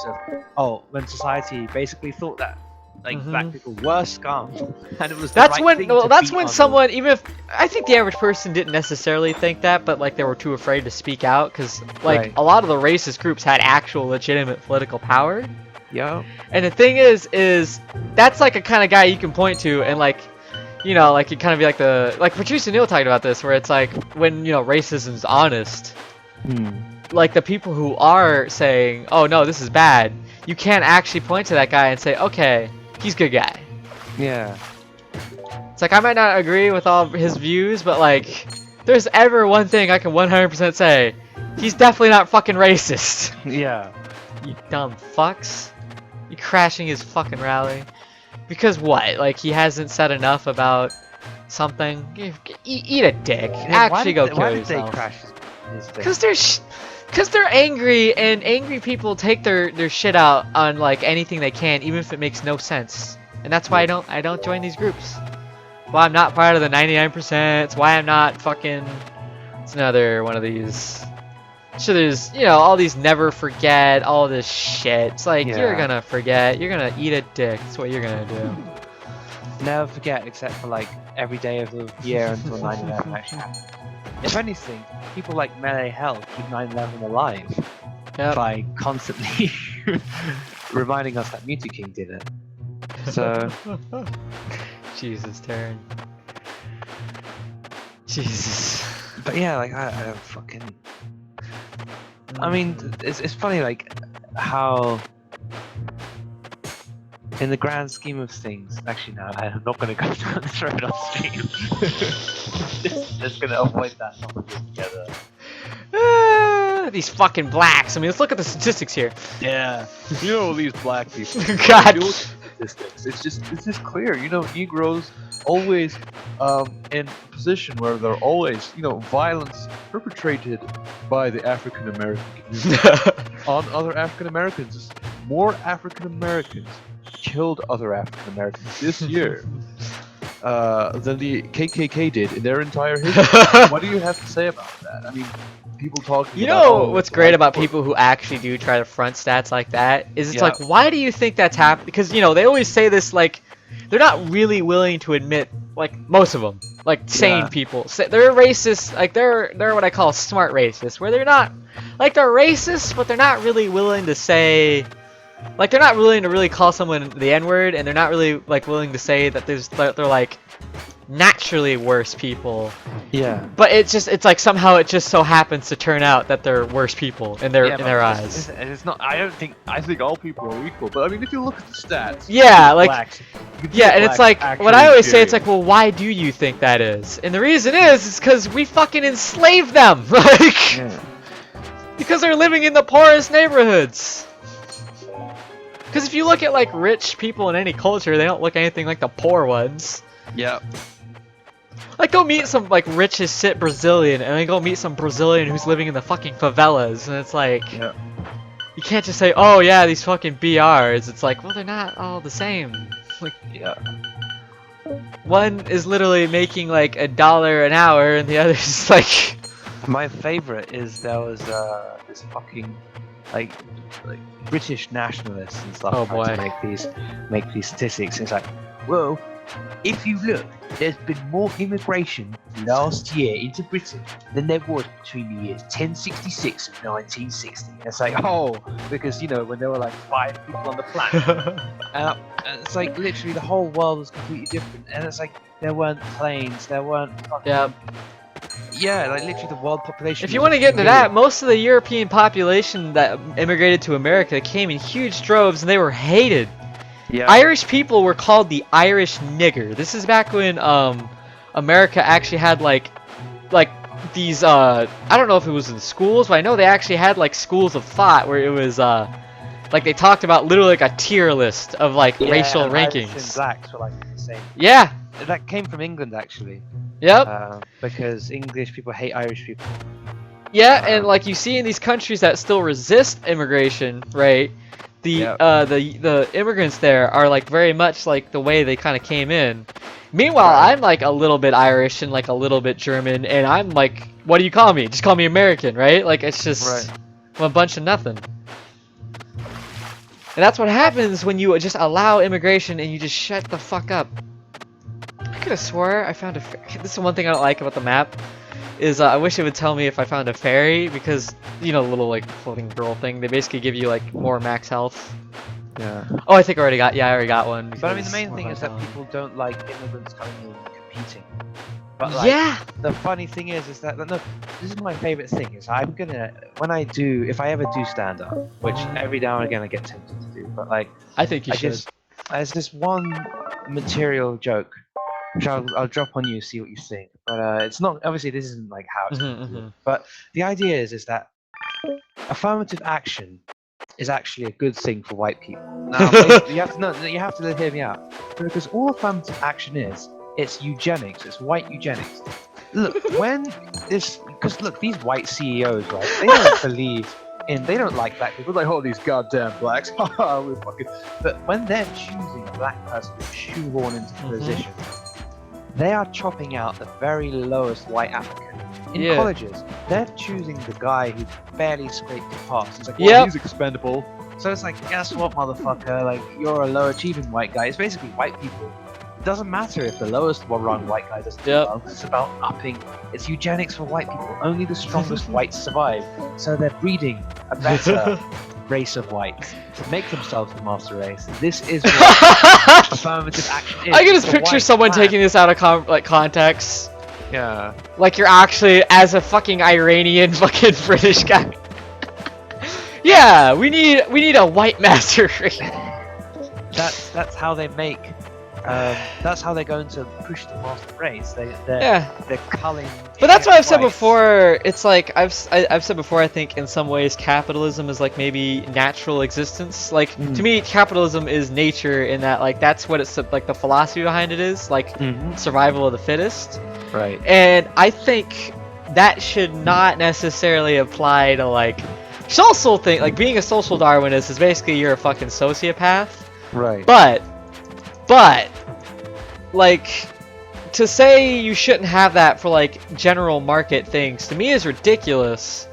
of when society basically thought that like black people were scum and it was the That's right when thing well, to that's beat when on someone even if I think the average person didn't necessarily think that, but like they were too afraid to speak out because like Right. a lot of the racist groups had actual legitimate political power. them. Yeah. And the thing is that's like a kind of guy you can point to and like like you kind of be like Patrice O'Neill talked about this where it's like when racism's honest, like the people who are saying oh no this is bad, you can't actually point to that guy and say okay he's a good guy. Yeah. It's like I might not agree with all of his views, but like, if there's ever one thing I can 100% say, he's definitely not fucking racist. Yeah. You dumb fucks. You crashing his fucking rally. Because what? Like he hasn't said enough about something? Eat a dick. Actually go kill why did yourself. they crash his thing? Because they're angry, and angry people take their shit out on like anything they can, even if it makes no sense. And that's why I don't join these groups. Why I'm not part of the 99%. It's why I'm not fucking. It's another one of these. So there's all these never forget, all this shit. It's like you're Yeah. gonna forget. You're gonna eat a dick. That's what you're gonna do. Never forget, except for like every day of the year until 9/11 actually happened. If anything, people like Melee Hell keep 9/11 alive Yep. by constantly reminding us that Mewtwo King did it. So Jesus, Taryn. Jesus. but yeah, like I don't fucking. I mean, it's funny like how. In the grand scheme of things, actually no, I'm not going to go down this road on stream. just going to avoid that altogether. These fucking blacks. I mean, let's look at the statistics here. Yeah, you know these black people. God. You look at statistics. It's just clear. Negroes always in a position where they're always violence perpetrated by the African American community on other African Americans. more African Americans killed other African Americans this year than the KKK did in their entire history. What do you have to say about that? I mean, people talking You about, know oh, what's it's great white about people. people who actually do try to front stats like that is it's Yeah. like, why do you think that's happening? Because, you know, they always say this, like, they're not really willing to admit, like, most of them, like, sane Yeah. people. They're racist, like, they're what I call smart racists, where they're not, like, they're racist, but they're not really willing to say, like, they're not willing to really call someone the N-word, and they're not really, like, willing to say that they're like, naturally worse people. Yeah. But it's like somehow it just so happens to turn out that they're worse people in their eyes. It's not. I think all people are equal. But I mean, if you look at the stats, Yeah, like blacks, you can see yeah, the and it's blacks like what actually I always say. It's like, inferior. well, why do you think that is? And the reason is because we fucking enslaved them, like Yeah. because they're living in the poorest neighborhoods. Because if you look at like rich people in any culture, they don't look anything like the poor ones. Yeah. Like, go meet some, like, rich as shit Brazilian, and then go meet some Brazilian who's living in the fucking favelas, and it's like, Yeah. you can't just say, oh, yeah, these fucking BRs. It's like, well, they're not all the same. Like, Yeah. one is literally making, like, $1 an hour, and the other is, like... My favorite is there was this fucking like British nationalists and stuff Oh, trying boy. to make these statistics. And it's like, well, if you look, there's been more immigration last year into Britain than there was between the years 1066 and 1960. It's like, oh, because you know when there were like 5 people on the planet, and it's like literally the whole world was completely different. And it's like there weren't planes, there weren't fucking, Yeah. yeah, like literally the world population. If you was want to get into 2 that, million. most of the European population that immigrated to America came in huge droves, and they were hated. Yeah. Irish people were called the Irish nigger. This is back when America actually had like these I don't know if it was in schools, but I know they actually had like schools of thought where it was like they talked about literally like a tier list of like racial and Irish and rankings. blacks were like the same. Yeah. That came from England actually, Yep. because English people hate Irish people. Yeah, and like you see in these countries that still resist immigration, right? The immigrants there are like very much like the way they kind of came in. Meanwhile, Right. I'm like a little bit Irish and like a little bit German, and I'm like, what do you call me? Just call me American, right? Like it's just Right. I'm a bunch of nothing. And that's what happens when you just allow immigration and you just shut the fuck up. I could have swore I found a. This is one thing I don't like about the map. Is I wish it would tell me if I found a fairy, because you know the little like floating girl thing. They basically give you like more max health. Yeah. Oh, I think I already got one. But I mean, the because main more thing is that vitality. people don't like immigrants coming in and competing. But like, Yeah. the funny thing is that no, this is my favorite thing. Is I'm gonna if I ever do stand up, which every now and again I get tempted to do, but like I think you should. there's this one material joke which I'll drop on you, see what you think. But it's not, obviously this isn't like how it's Mhm, gonna do. mhm. But the idea is that affirmative action is actually a good thing for white people. Now you have to hear me out, because all affirmative action is, it's eugenics, it's white eugenics. Look, because look, these white CEOs, right? They don't believe they don't like black people. Like, oh, these goddamn blacks. Haha, we're fucking. But when they're choosing a black person to shoehorn into the position, they are chopping out the very lowest white applicant. In Yeah. colleges, they're choosing the guy who barely scraped the pass. It's like, well, Yep. he's expendable. So it's like, guess what, motherfucker? Like, you're a low achieving white guy. It's basically white people. It doesn't matter if the lowest rung white guy doesn't do Yep. well. It's about upping. It's eugenics for white people. Only the strongest whites survive. So they're breeding a better race of whites to make themselves the master race. This is what affirmative action is. I can It's just a picture white someone plan. taking this out of context. Yeah. Like you're actually as a fucking Iranian fucking British guy. Yeah, we need a white master race. That's how they make. That's how they're going to push the master race. They're Yeah. culling. But that's what I've said whites. before. It's like I've said before. I think in some ways capitalism is like maybe natural existence. Like to me, capitalism is nature in that like that's what it's like the philosophy behind it is like survival of the fittest. Right. And I think that should not necessarily apply to like social thing, like being a social Darwinist is basically you're a fucking sociopath. Right. But, like, to say you shouldn't have that for like general market things to me is ridiculous,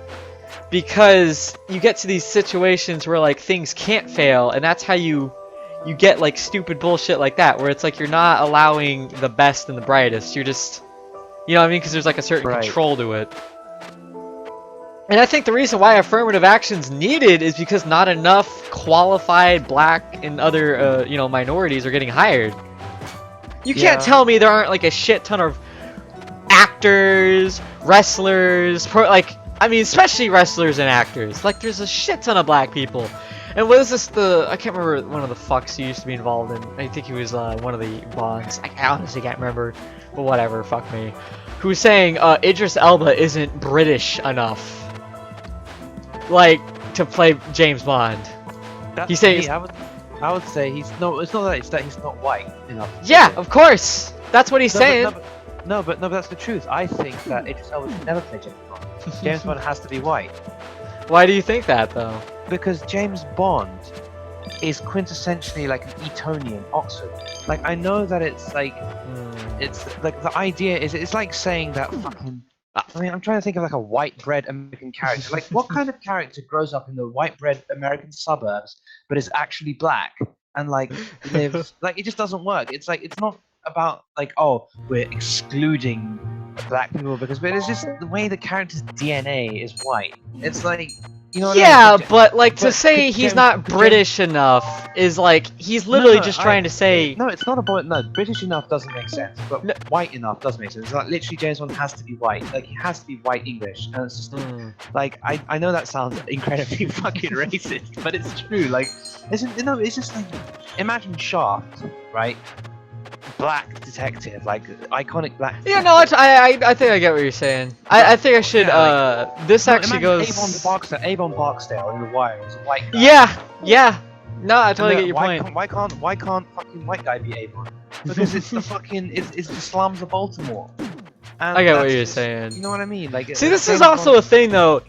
because you get to these situations where like things can't fail, and that's how you get like stupid bullshit like that, where it's like you're not allowing the best and the brightest. You're just, you know what I mean? Because there's like a certain control to it. And I think the reason why affirmative action's needed is because not enough qualified black and other, you know, minorities are getting hired. You can't tell me there aren't like a shit ton of actors, wrestlers, like, I mean, especially wrestlers and actors. Like, there's a shit ton of black people. And what is this, I can't remember one of the fucks he used to be involved in. I think he was one of the Bonds. I honestly can't remember. But whatever, fuck me. Who was saying Idris Elba isn't British enough, like, to play James Bond. He's saying... I would say he's no. It's not that. It's that he's not white enough. Yeah, of course. That's what he's saying. But that's the truth. I think that Idris Elba should never play James Bond. James Bond has to be white. Why do you think that, though? Because James Bond is quintessentially like an Etonian, Oxford. Like, I know that it's like, it's like the idea is it's like saying that fucking. I mean, I'm trying to think of like a white-bread American character. Like, what kind of character grows up in the white-bread American suburbs, but is actually black and like lives? Like, it just doesn't work. It's like, it's not about like, oh, we're excluding black people because, but it's just the way the character's DNA is white. It's like, you know what I mean? But like to say he's not British enough is like he's literally just trying to say. No, it's not about British enough doesn't make sense, but white enough does make sense. It's like literally James Bond has to be white. Like, he has to be white English, and it's just like I know that sounds incredibly fucking racist, but it's true. Like, it's just like, imagine Shaft, right? Black detective, like iconic black detective. Yeah, no, I think I get what you're saying. I think I should, this actually goes... Avon Barksdale in The Wire is a white guy. Yeah. No, I totally get your point. Why can't fucking white guy be Avon? Because it's the fucking, it's the slums of Baltimore. And I get what you're saying. You know what I mean? Like, see, this is also a thing, though,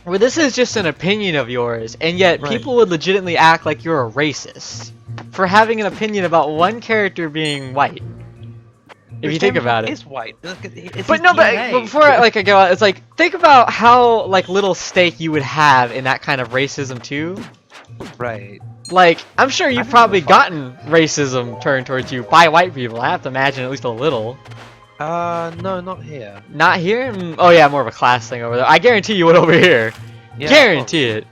where this is just an opinion of yours, and yet people would legitimately act like you're a racist for having an opinion about one character being white. If you think about it. It's white. But before I go out, it's like, think about how like little stake you would have in that kind of racism too. Right. Like, I'm sure you've probably gotten racism turned towards you by white people. I have to imagine at least a little. No, not here. Not here? Oh yeah, more of a class thing over there. I guarantee you it over here. Yeah, guarantee it.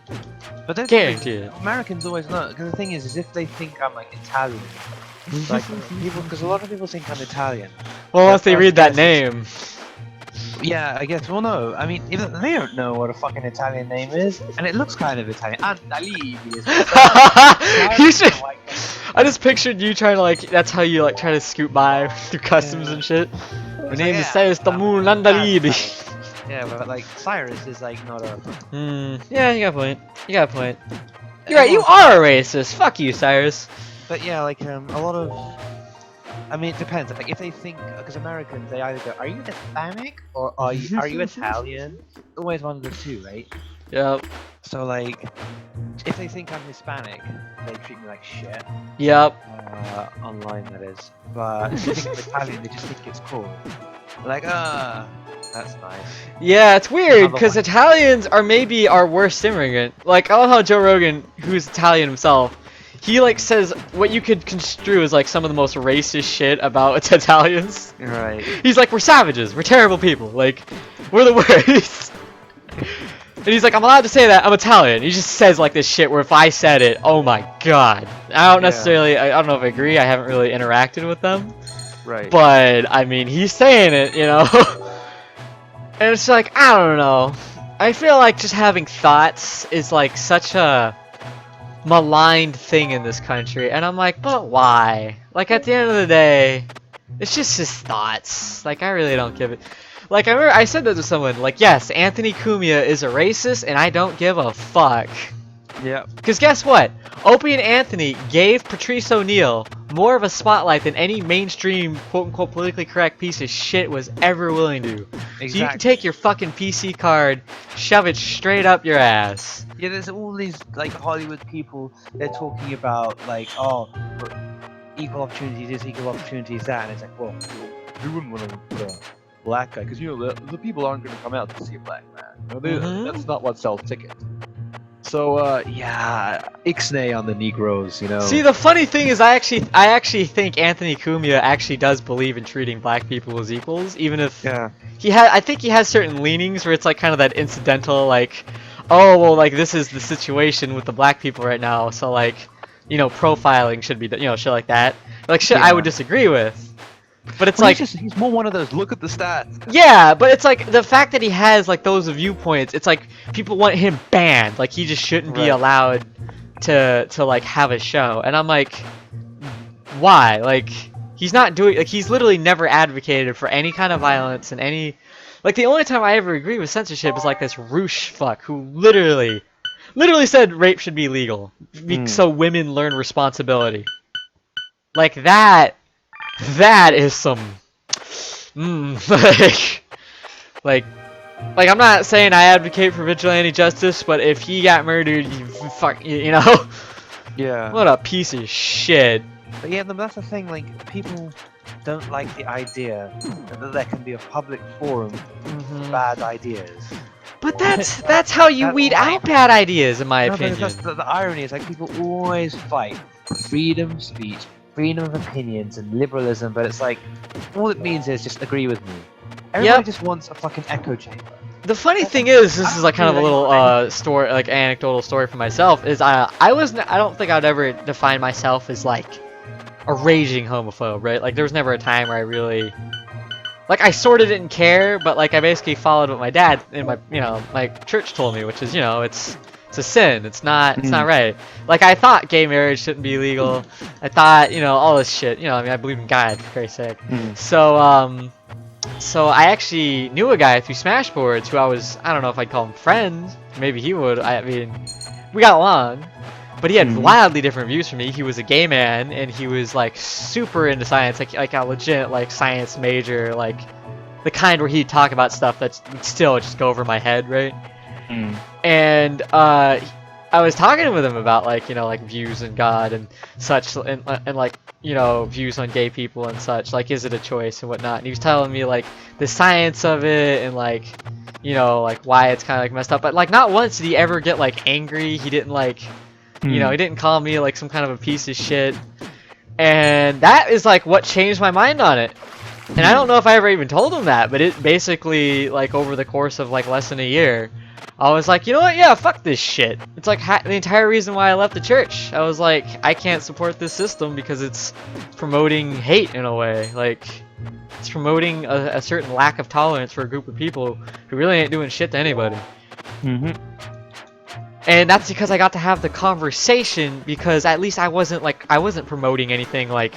But then, guarantee it. Americans always know, because the thing is if they think I'm like Italian, like people, because a lot of people think I'm Italian. Well, once they read that name. Yeah, I guess. Well, no, I mean, even they don't know what a fucking Italian name is, and it looks kind of Italian. Andalibi is. You should. I just pictured you trying to like. That's how you like try to scoot by through customs and shit. My name is Cyrus Tamul Andalibi. Yeah, but like Cyrus is like not a. Yeah, you got a point. You got a point. You're right. You are a racist. Fuck you, Cyrus. But yeah, like a lot of. I mean, it depends. Like, if they think, because Americans, they either go, "Are you Hispanic?" or "Are you Italian?" Always one of the two, right? Yep. So like, if they think I'm Hispanic, they treat me like shit. Yep. Online, that is. But if they think I'm Italian, they just think it's cool. Like, that's nice. Yeah, it's weird because Italians are maybe our worst immigrant. Like, I love how Joe Rogan, who's Italian himself, he like says what you could construe as like some of the most racist shit about Italians. Right. He's like, we're savages, we're terrible people, like, we're the worst. And he's like, I'm allowed to say that, I'm Italian. He just says like this shit where if I said it, oh my god. I don't necessarily, I don't know if I agree, I haven't really interacted with them. Right. But, I mean, he's saying it, you know? And it's like, I don't know. I feel like just having thoughts is like such a maligned thing in this country. And I'm like, but why? Like, at the end of the day, it's just his thoughts. Like, I really don't give it. Like, I remember I said that to someone. Like, yes, Anthony Cumia is a racist, and I don't give a fuck. Yeah. Because guess what? Opie and Anthony gave Patrice O'Neal more of a spotlight than any mainstream quote-unquote politically correct piece of shit was ever willing to. So you can take your fucking PC card, shove it straight up your ass. Yeah, there's all these like Hollywood people. They're talking about like, oh, equal opportunities this, equal opportunities that, and it's like, well, you wouldn't want to put a black guy because you know the people aren't going to come out to see a black man. You know, that's not what sells tickets. So yeah, ixnay on the Negroes. You know. See, the funny thing is, I actually think Anthony Cumia actually does believe in treating black people as equals, even if I think he has certain leanings where it's like kind of that incidental, like, oh well, like this is the situation with the black people right now, so like, you know, profiling should be, you know, shit like that. Like shit, I would disagree with. But it's like he's more one of those look at the stats. Yeah, but it's like the fact that he has like those viewpoints. It's like people want him banned. Like he just shouldn't be allowed to like have a show. And I'm like, why? Like he's not doing. Like he's literally never advocated for any kind of violence and any. Like the only time I ever agree with censorship is like this Roosh fuck who literally said rape should be legal so women learn responsibility. Like that. That is some, like I'm not saying I advocate for vigilante justice, but if he got murdered, you know, Yeah. what a piece of shit. But yeah, that's the thing. Like people don't like the idea that there can be a public forum for bad ideas. But that's how you weed out bad ideas, in my opinion. That's the irony is like people always fight for freedom of speech, freedom of opinions, and liberalism, but it's like all it means is just agree with me. Everybody just wants a fucking echo chamber. The funny thing is, this is like kind of a little story, like anecdotal story for myself. Is I don't think I'd ever define myself as like a raging homophobe, right? Like there was never a time where I really, like I sort of didn't care, but like I basically followed what my dad and my church told me, which is, you know, it's a sin. It's not right. Like I thought gay marriage shouldn't be legal. I thought, you know, all this shit. You know, I mean, I believe in God, for Christ's sake. So I actually knew a guy through Smashboards who I don't know if I'd call him friends. Maybe he would. I mean, we got along. But he had wildly different views from me. He was a gay man, and he was like super into science, like a legit like science major, like the kind where he'd talk about stuff that's still just go over my head, right? And I was talking with him about like, you know, like views in God and such, and like, you know, views on gay people and such, like is it a choice and whatnot. And he was telling me like the science of it and like, you know, like why it's kind of like messed up. But like not once did he ever get like angry. He didn't like, you know, he didn't call me like some kind of a piece of shit. And that is like what changed my mind on it. And I don't know if I ever even told him that, but it basically like over the course of like less than a year, I was like, you know what? Yeah, fuck this shit. It's like the entire reason why I left the church. I was like, I can't support this system because it's promoting hate in a way. Like, it's promoting a certain lack of tolerance for a group of people who really ain't doing shit to anybody. And that's because I got to have the conversation, because at least I wasn't promoting anything like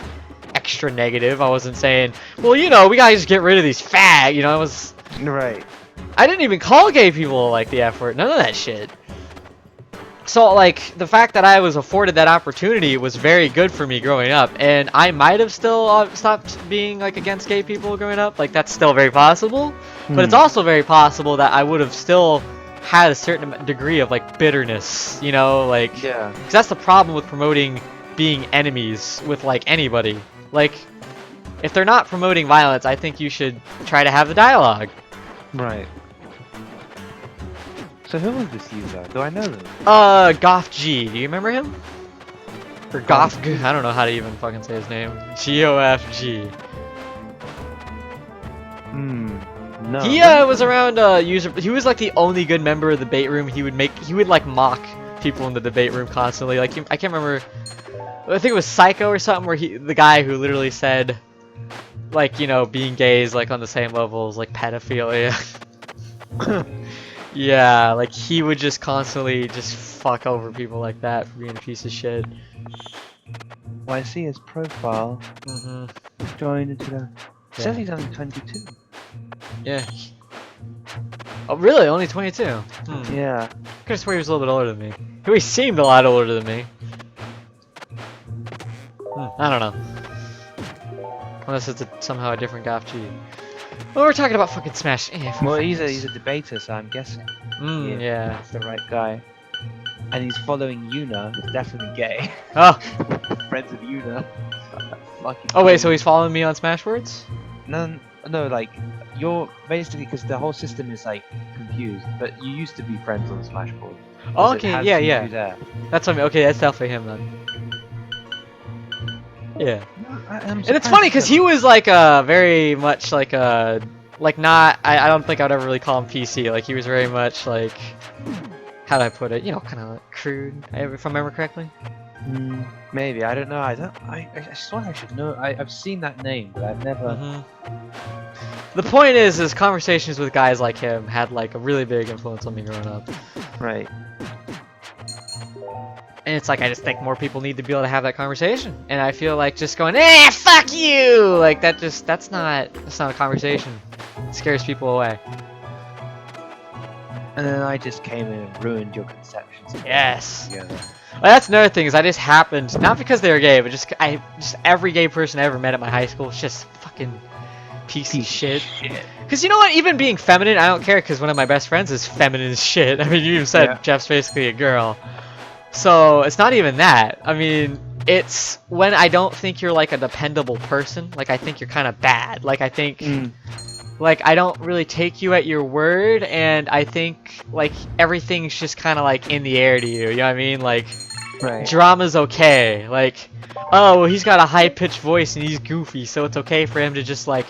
extra negative. I wasn't saying, well, you know, we gotta just get rid of these fag. You know, I was I didn't even call gay people like the F word. None of that shit. So like the fact that I was afforded that opportunity was very good for me growing up, and I might have still stopped being like against gay people growing up. Like that's still very possible, but it's also very possible that I would have still had a certain degree of like bitterness, you know, like because that's the problem with promoting being enemies with like anybody. Like if they're not promoting violence, I think you should try to have the dialogue. Right. So who was this user? Do I know them? Goff G. Do you remember him? Or Goff G? I don't know how to even fucking say his name. GOFG. No. He was around user. He was like the only good member of the debate room. He would like mock people in the debate room constantly. Like I can't remember. I think it was Psycho or something, where the guy who literally said, like, you know, being gay is like on the same level as like pedophilia. Yeah, like he would just constantly just fuck over people like that for being a piece of shit. Well, I see his profile. Joined into the. Says he's only 22. Yeah. Oh, really? Only 22? Hmm. Yeah. Could've sworn he was a little bit older than me. He seemed a lot older than me. I don't know. Unless it's somehow a different Golf G. Well, we're talking about fucking Smash. Well, he's a debater, so I'm guessing Yeah. that's the right guy. And he's following Yuna, who's definitely gay. Oh. Friends with Yuna. Fucking Oh wait, cool. so he's following me on Smashwords? No, like you're basically because the whole system is like confused. But you used to be friends on Smashboard. Oh, It okay, has yeah, you yeah. there. That's what I mean. Okay, that's definitely him then. Yeah. I'm And it's funny because he was like very much like not I don't think I'd ever really call him PC. Like he was very much like, how do I put it? You know, kind of crude, if I remember correctly. Maybe, I don't know. I swear I should know. I've seen that name, but I've never. The point is conversations with guys like him had like a really big influence on me growing up. Right. And it's like, I just think more people need to be able to have that conversation. And I feel like just going, fuck you! Like, that's not a conversation. It scares people away. And then I just came in and ruined your conceptions. Yes! Together. Well, that's another thing, is I just happened, not because they were gay, but just every gay person I ever met at my high school was just fucking piece of shit. Because you know what, even being feminine, I don't care, because one of my best friends is feminine as shit. I mean, you even said Jeff's basically a girl. So, it's not even that. I mean, it's when I don't think you're like a dependable person, like I think you're kind of bad. Like I think, like I don't really take you at your word, and I think like everything's just kind of like in the air to you, you know what I mean? Like, drama's okay. Like, oh, well, he's got a high-pitched voice and he's goofy, so it's okay for him to just like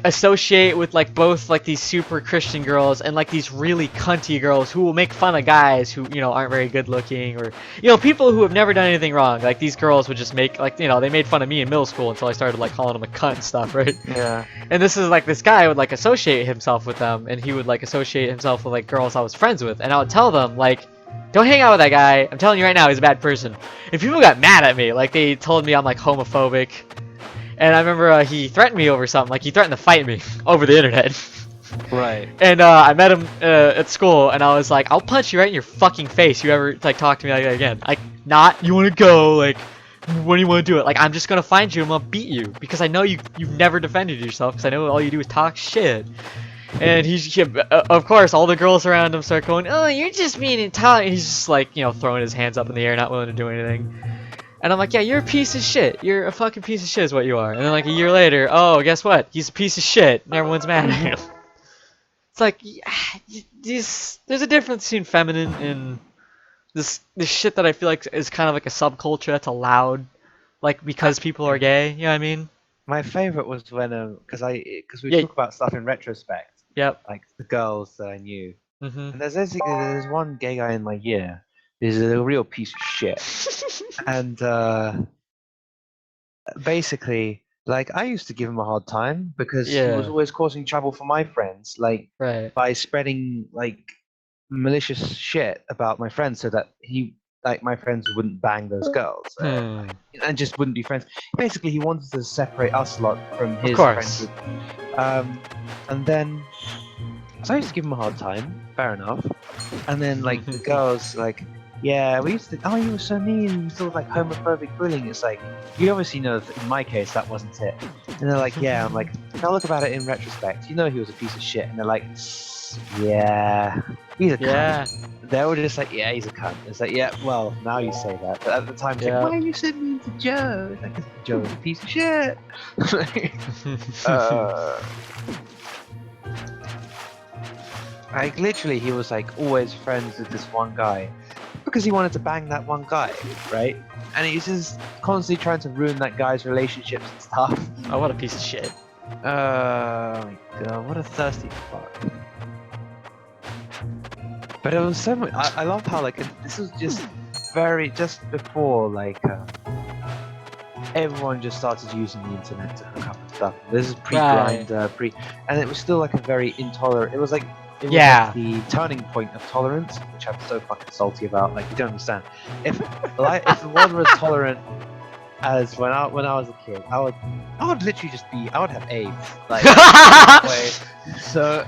associate with like both like these super Christian girls and like these really cunty girls who will make fun of guys who, you know, aren't very good looking, or, you know, people who have never done anything wrong. Like these girls would just make like, you know, they made fun of me in middle school until I started like calling them a cunt and stuff, right? Yeah. And this is like, this guy would like associate himself with them, and he would like associate himself with like girls I was friends with, and I would tell them like, don't hang out with that guy. I'm telling you right now, he's a bad person. And people got mad at me, like they told me I'm like homophobic. And I remember he threatened me over something, like he threatened to fight me over the internet. Right. And I met him at school, and I was like, I'll punch you right in your fucking face. You ever like talk to me like that again? Like, not, you wanna go, like, when do you wanna do it? Like, I'm just gonna find you and I'm gonna beat you. Because I know you've never defended yourself, because I know all you do is talk shit. And of course, all the girls around him start going, oh, you're just mean and talk. And he's just like, you know, throwing his hands up in the air, not willing to do anything. And I'm like, yeah, you're a piece of shit. You're a fucking piece of shit is what you are. And then like a year later, oh, guess what? He's a piece of shit. And everyone's mad at him. It's like, there's a difference between feminine and this shit that I feel like is kind of like a subculture that's allowed, like because people are gay. You know what I mean? My favorite was when because we talk about stuff in retrospect. Yep. Like the girls that I knew. Mm-hmm. And there's one gay guy in my year. He's a real piece of shit. And basically, like I used to give him a hard time because he was always causing trouble for my friends, like by spreading like malicious shit about my friends, so that my friends wouldn't bang those girls and just wouldn't be friends. Basically, he wanted to separate us a lot from his friends. And then, so I used to give him a hard time. Fair enough. And then like the girls like. Yeah, we used to. Oh, you were so mean. Sort of like homophobic bullying. It's like you obviously know that in my case that wasn't it. And they're like, yeah. I'm like, now look about it in retrospect. You know he was a piece of shit. And they're like, yeah, he's a cunt. They were just like, yeah, he's a cunt. It's like, yeah, well, now you say that. But at the time, it's like, why are you so mean to Joe? It's like, 'cause Joe's a piece of shit. Like literally, he was like always friends with this one guy. Because he wanted to bang that one guy, right? And he's just constantly trying to ruin that guy's relationships and stuff. Oh, what a piece of shit. Oh my god, what a thirsty fuck. But it was so much. I love how like this was just just before like everyone just started using the internet to hook up and stuff. This is pre-Grindr, and it was still like a very intolerant. It was like. It was like the turning point of tolerance, which I'm so fucking salty about. Like you don't understand. If the world was tolerant as when I was a kid, I would literally just be. I would have AIDS. Like way. So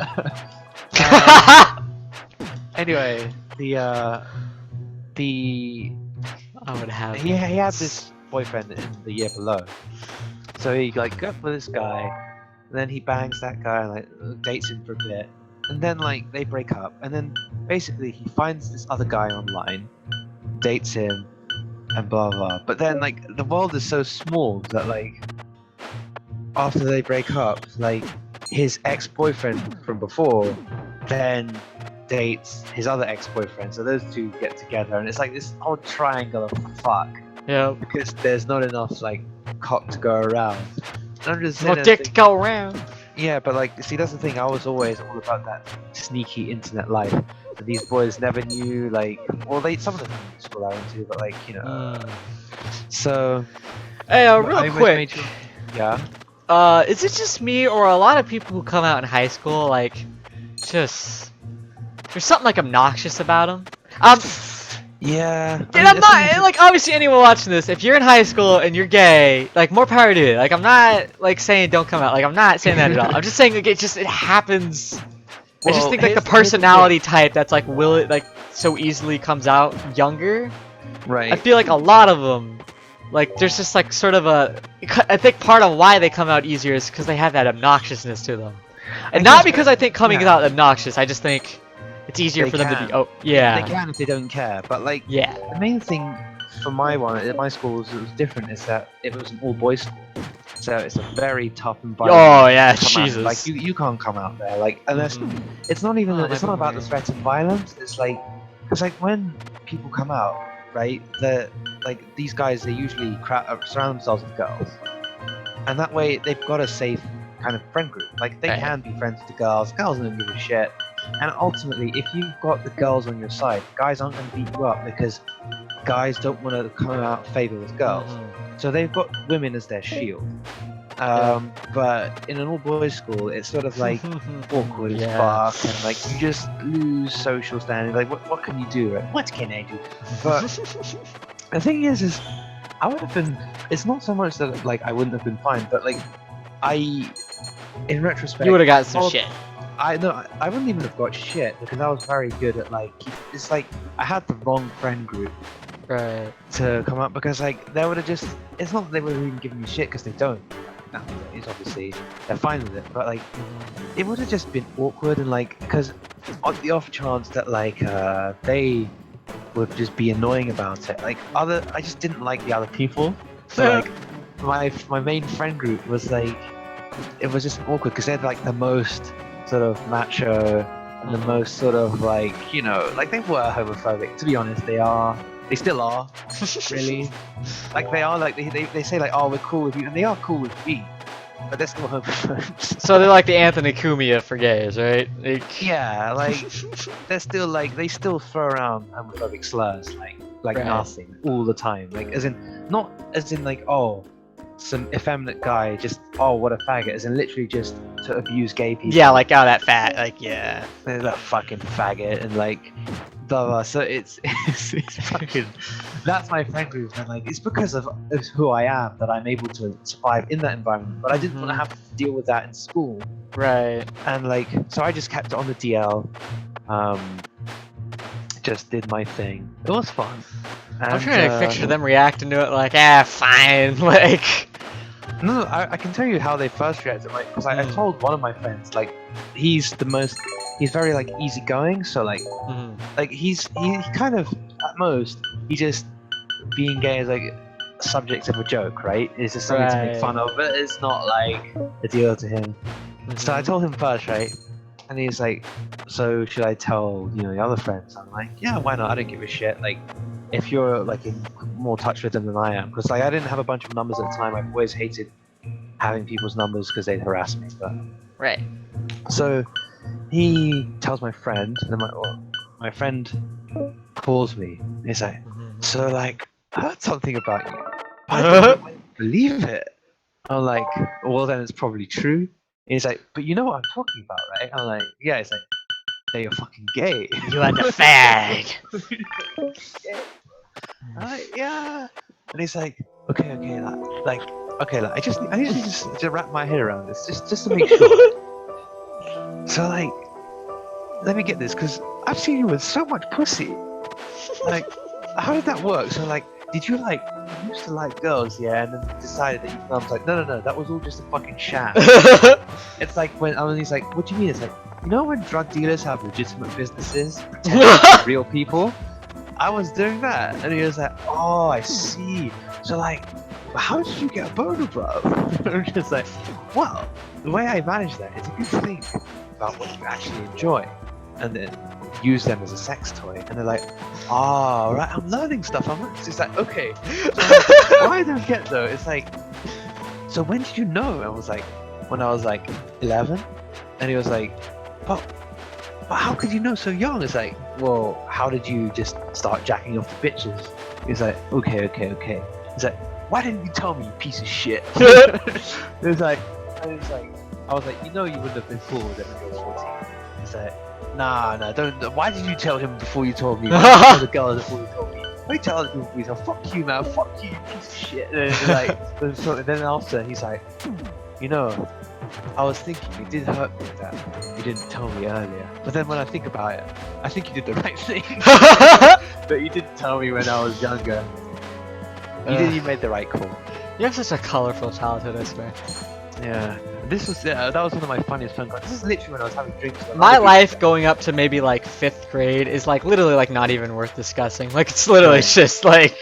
Anyway, the I would have. he had this boyfriend in the year below, so he like got with this guy, and then he bangs that guy and like dates him for a bit, and then like they break up, and then basically he finds this other guy online, dates him, and blah blah. But then like the world is so small that like after they break up, like his ex-boyfriend from before then dates his other ex-boyfriend, so those two get together, and it's like this whole triangle of fuck Yeah. because there's not enough like cock to go around. And I'm just No sitting there dick to thinking- go around. yeah, but like, see, that's the thing. I was always all about that sneaky internet life. And these boys never knew, like, well, some of them knew the school I went to, but like, you know. So. Hey, I real always quick. made sure- yeah. Is it just me or a lot of people who come out in high school like, just there's something like obnoxious about them? Yeah. And I'm not like obviously anyone watching this. If you're in high school and you're gay, like more power to you. Like I'm not like saying don't come out. Like I'm not saying that at all. I'm just saying like it happens. I just Well, think like the here's the personality type that's like like so easily comes out younger. Right. I feel like a lot of them, like there's just like sort of I think part of why they come out easier is because they have that obnoxiousness to them, and not because I think coming yeah. out obnoxious. I just think it's easier They for them to can. be. Oh yeah. They can if they don't care, but like, Yeah. the main thing for my one at my school was it was different. Is that it was an all boys school, so it's a very tough environment. Oh yeah, to come out. Jesus. Like you can't come out there. Like unless it's not even. Oh, It's my not about the memory. threat of violence. It's like when people come out, right? The like these guys, they usually surround themselves with girls, and that way they've got a safe kind of friend group. Like they Right. can be friends with the girls. Girls don't give a shit. And ultimately, if you've got the girls on your side, guys aren't going to beat you up because guys don't want to come out favor with girls. So they've got women as their shield. But in an all-boys school, it's sort of like awkward as Yeah. fuck, and like you just lose social standing. Like, what can you do? Right? What can I do? But the thing is I would have been. It's not so much that like I wouldn't have been fine, but like in retrospect, You would have got some all- shit. I wouldn't even have got shit because I was very good at like. It's like I had the wrong friend group Right. to come up because like they would have just. It's not that they would have even given me shit because they don't. Nowadays, obviously, they're fine with it, but like it would have just been awkward and like because on the off chance that like they would just be annoying about it. Like I just didn't like the other people. So like my main friend group was like it was just awkward because they're like the most sort of macho and the most sort of like like they were homophobic. To be honest, they still are really like they are like they say like, oh, we're cool with you, and they are cool with me, but they're still homophobes. So they're like the Anthony Cumia for gays, right? Like... Yeah, like they're still like they still throw around homophobic slurs like Right. nothing all the time, like as in not as in like, oh, some effeminate guy just, oh, what a faggot, as in literally just to abuse gay people. Yeah, like oh that fat, like yeah. That fucking faggot, and like blah blah. So it's fucking. That's my friend group, and like it's because of who I am that I'm able to survive in that environment. But I didn't want to have to deal with that in school, Right. and like so I just kept it on the DL. Just did my thing. It was fun. I'm And, trying to picture them reacting to it like, fine, like. No, I can tell you how they first reacted. Like, because I told one of my friends, like, he's very like easygoing. So like, he kind of at most he just being gay is like subject of a joke, right? It's just something to make fun of, but it's not like a deal to him. So I told him first, right? And he's like, so should I tell the other friends? I'm like, yeah, why not? I don't give a shit. Like, if you're like in more touch with them than I am, because like I didn't have a bunch of numbers at the time. I've always hated having people's numbers because they'd harass me. But Right. so he tells my friend, and my friend calls me. He's like, so like I heard something about you. I don't believe it. I'm like, well then it's probably true. He's like, but you know what I'm talking about, right? I'm like, yeah. He's like, yeah, you're fucking gay. You had the fag. Yeah. And he's like, okay, like, I just need to wrap my head around this, just to make sure. So like, let me get this, because I've seen you with so much pussy. Like, how did that work? So like, did you like you used to like girls, yeah, and then decided that I was like, no, that was all just a fucking sham. It's like when he's like, what do you mean? It's like, you know when drug dealers have legitimate businesses, pretending to be real people? I was doing that, and he was like, oh, I see. So like, how did you get a boner, bro? I'm just like, well, the way I manage that is if you think about what you actually enjoy, and then use them as a sex toy, and they're like, oh, right, I'm learning stuff. It's like, okay. So, like, what I don't get though, it's like, so when did you know? I was like, when I was like 11, and he was like, but how could you know so young? It's like, well, how did you just start jacking off the bitches? He's like, okay. He's like, why didn't you tell me, you piece of shit? It was like, I was like, you know, you wouldn't have been fooled at when you were 14. He's like, nah, don't. Why did you tell him before you told me? Why did you tell the girl before you told me? Why did you tell other people before you told me? Fuck you, man. Fuck you, you piece of shit. And it's like, and then after, he's like, you know, I was thinking it did hurt me that you didn't tell me earlier. But then when I think about it, I think you did the right thing. But you didn't tell me when I was younger. You made the right call. You have such a colorful childhood, I swear. Yeah. This was that was one of my funniest phone calls. This is literally when I was having drinks. With My other life people. going up to maybe like 5th grade is like literally like not even worth discussing. Like it's literally just like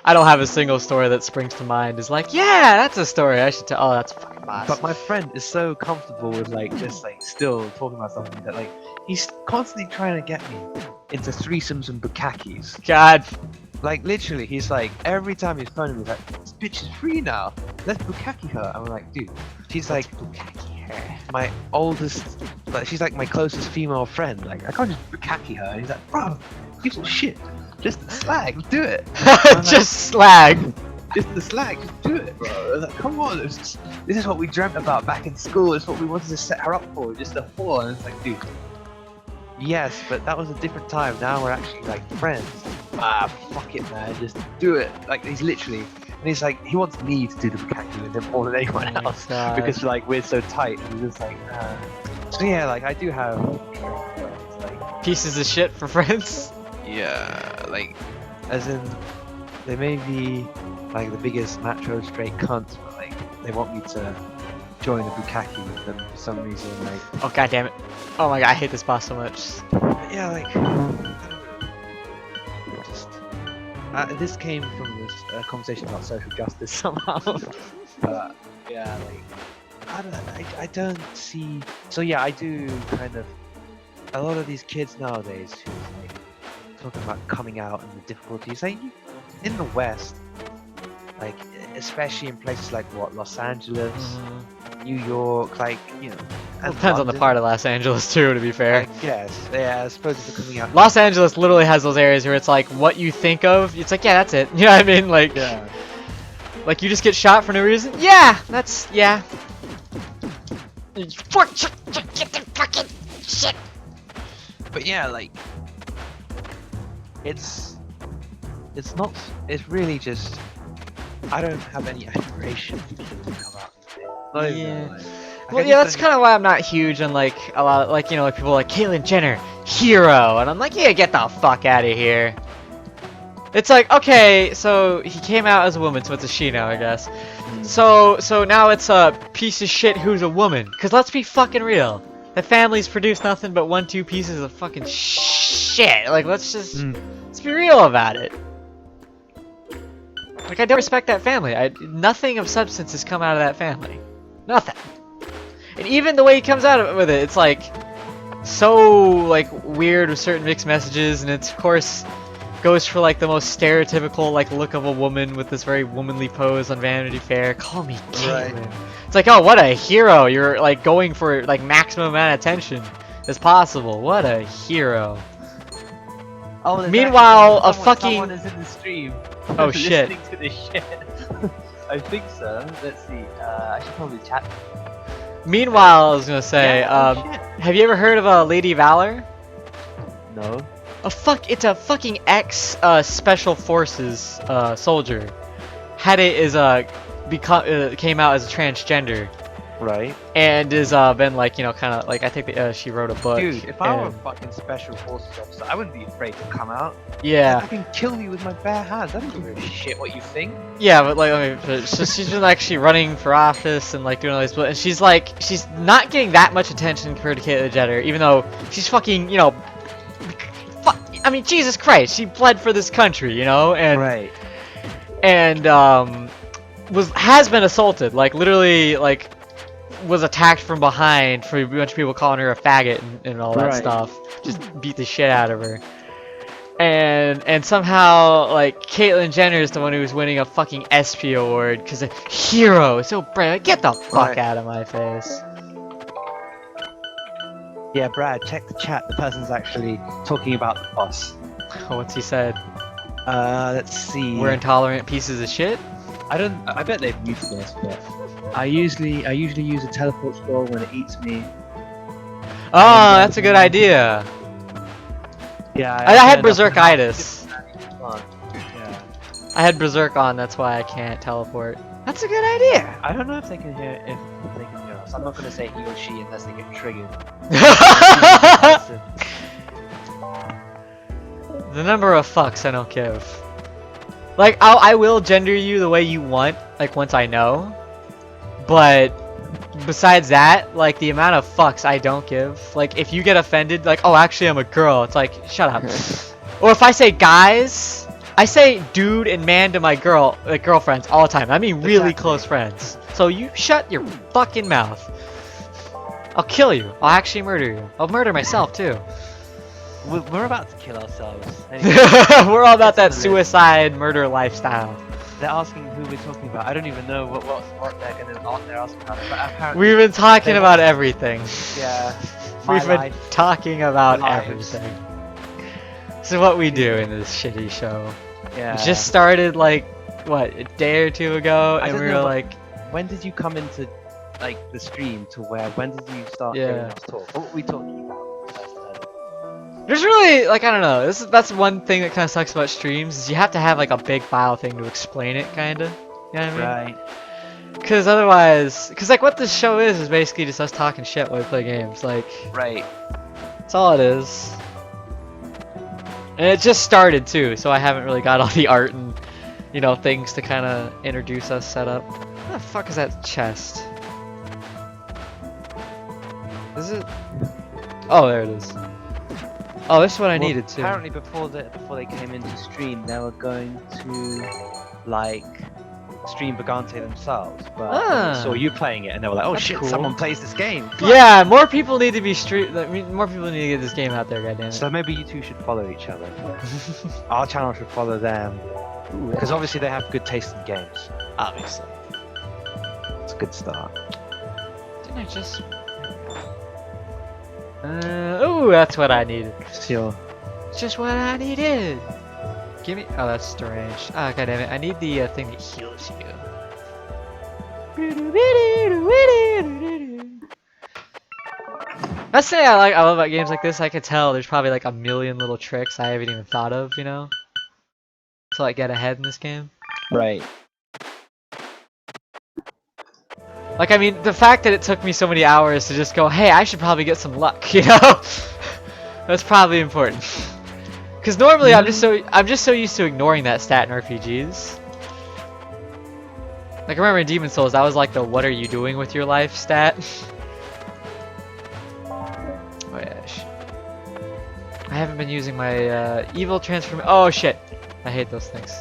I don't have a single story that springs to mind. Is like, yeah, that's a story I should tell. Oh, that's fucking boss. But my friend is so comfortable with like just like still talking about something that like he's constantly trying to get me into threesomes and bukakis. God. Like literally, he's like every time he's phoning me, he's like, this bitch is free now. Let's bukkake her. I'm like, dude, she's like my oldest, like she's like my closest female friend. Like I can't just bukkake her. And he's like, bro, give some shit. Just the slag, do it. Just slag. Just the slag, just do it, bro. I was like, come on, this is what we dreamt about back in school. It's what we wanted to set her up for, just a 4. And it's like, dude, yes, but that was a different time. Now we're actually like friends. Fuck it, man, just do it. Like he's literally, and he's like, he wants me to do the bukkake with him more than anyone else because like we're so tight. And he's just like, so yeah, like I do have like Pieces of shit for friends. yeah, like as in they may be like the biggest macho straight cunts, but like they want me to join the bukkake with them for some reason. Like, Oh god damn it. Oh my god, I hate this boss so much. yeah, like just this came from this conversation about social justice somehow. But yeah, like I don't see. So yeah, I do kind of a lot of these kids nowadays who like talking about coming out and the difficulties. Like in the West, like especially in places like Los Angeles, New York, like you know. Well, it depends on the part of Los Angeles too, to be fair. I guess, yeah, I suppose if they're coming out. Los Angeles literally has those areas where it's like what you think of. It's like, yeah, that's it. You know what I mean? Like, Yeah. like you just get shot for no reason. Yeah, that's yeah. Fuck, get the fucking shit. But yeah, like it's not. It's really just. I don't have any admiration for people who come out and say it. Not even Yeah. that, like, Well, yeah, that's kind of why I'm not huge on like a lot of like you know like people like Caitlyn Jenner, hero, and I'm like, yeah, get the fuck out of here. It's like, okay, so he came out as a woman, so it's a she now, I guess. So now it's a piece of shit who's a woman. Cause let's be fucking real, the family's produced nothing but 1-2 pieces of fucking shit. Like let's be real about it. Like I don't respect that family. Nothing of substance has come out of that family. Nothing. And even the way he comes out with it, it's like so like weird with certain mixed messages, and it's of course goes for like the most stereotypical like look of a woman with this very womanly pose on Vanity Fair. Call me Caitlyn. Right. It's like, oh, what a hero! You're like going for like maximum amount of attention as possible. What a hero! Oh, there's Meanwhile, actually a fucking someone is in the stream. Oh, shit. Listening to this shit. I think so. Let's see. I should probably chat. Meanwhile, I was gonna say, Yeah, oh, shit. have you ever heard of Lady Valor? No. It's a fucking ex special forces soldier. Had it as came out as a transgender, Right. and has been like, you know, kind of like, I think she wrote a book. Dude, if I were a and- fucking special forces officer, I wouldn't be afraid to come out. yeah, I can kill you with my bare hands. I don't give a shit what you think. yeah, but like, I mean, so she's been actually running for office and like doing all this, but and she's like, she's not getting that much attention compared to Caitlyn Jenner, even though she's fucking, you know, I mean, Jesus Christ, she bled for this country, you know, and Right. and has been assaulted, like literally, like was attacked from behind for a bunch of people calling her a faggot and all that Right. stuff. Just beat the shit out of her. And somehow, like, Caitlyn Jenner is the one who's winning a fucking ESPY award because a hero is so brave. Like, get the fuck Right. out of my face. Yeah, Brad, check the chat. The person's actually talking about the boss. What's he said? Let's see. We're intolerant pieces of shit? I bet they've muted this, but I usually use a teleport scroll when it eats me. Oh, that's a good idea. yeah, I had Berserkitis. Yeah. I had Berserk on, that's why I can't teleport. That's a good idea. I don't know if they can hear us. I'm not gonna say he or she unless they get triggered. The number of fucks I don't give. Like, I will gender you the way you want, like, once I know. But, besides that, like, the amount of fucks I don't give. Like, if you get offended, like, oh, actually I'm a girl, it's like, shut up. Or if I say guys, I say dude and man to my girlfriends all the time. I mean really Exactly. close friends. So you shut your fucking mouth. I'll kill you. I'll actually murder you. I'll murder myself, too. We're about to kill ourselves. Anyway, We're all about that It's suicide murder lifestyle. they're asking who we're talking about. I don't even know what they're asking about. But apparently, We've been talking They about want- everything. yeah, my We've been life. talking about Lives. everything. This is what we do in this shitty show. Yeah. It just started like, what, a day or two ago, I and we don't were know what- like, When did you come into like the stream to where? When did you start Yeah. hearing us talk? What were we talking about? there's really, like, I don't know, that's one thing that kind of sucks about streams, is you have to have like a big file thing to explain it, kind of. You know what I mean? Right. Because otherwise, because like what this show is basically just us talking shit while we play games. Like, Right. that's all it is. And it just started too, so I haven't really got all the art and, you know, things to kind of introduce us, set up. What the fuck is that chest? Is it? Oh, there it is. Oh, this is what I Well, needed too. Apparently, before they came into stream, they were going to like stream Vagante themselves, but Ah. they saw you playing it, and they were like, "Oh That's shit, cool. someone plays this game." Yeah, more people need to be more people need to get this game out there, goddammit. So maybe you two should follow each other. Our channel should follow them, because obviously they have good taste in games. Obviously, it's a good start. Didn't I just? Ooh, that's what I needed. Sure. It's just what I needed. Give me. Oh, that's deranged. Ah, god damn it! I need the thing that heals you. That's the thing I love about games like this. I could tell there's probably like a million little tricks I haven't even thought of, you know, to like get ahead in this game. Right. Like, I mean, the fact that it took me so many hours to just go, hey, I should probably get some luck, you know? That's probably important. Because normally I'm just so used to ignoring that stat in RPGs. Like, I remember in Demon Souls, that was like the what are you doing with your life stat. Oh yeah, I haven't been using my evil transform. Oh shit, I hate those things.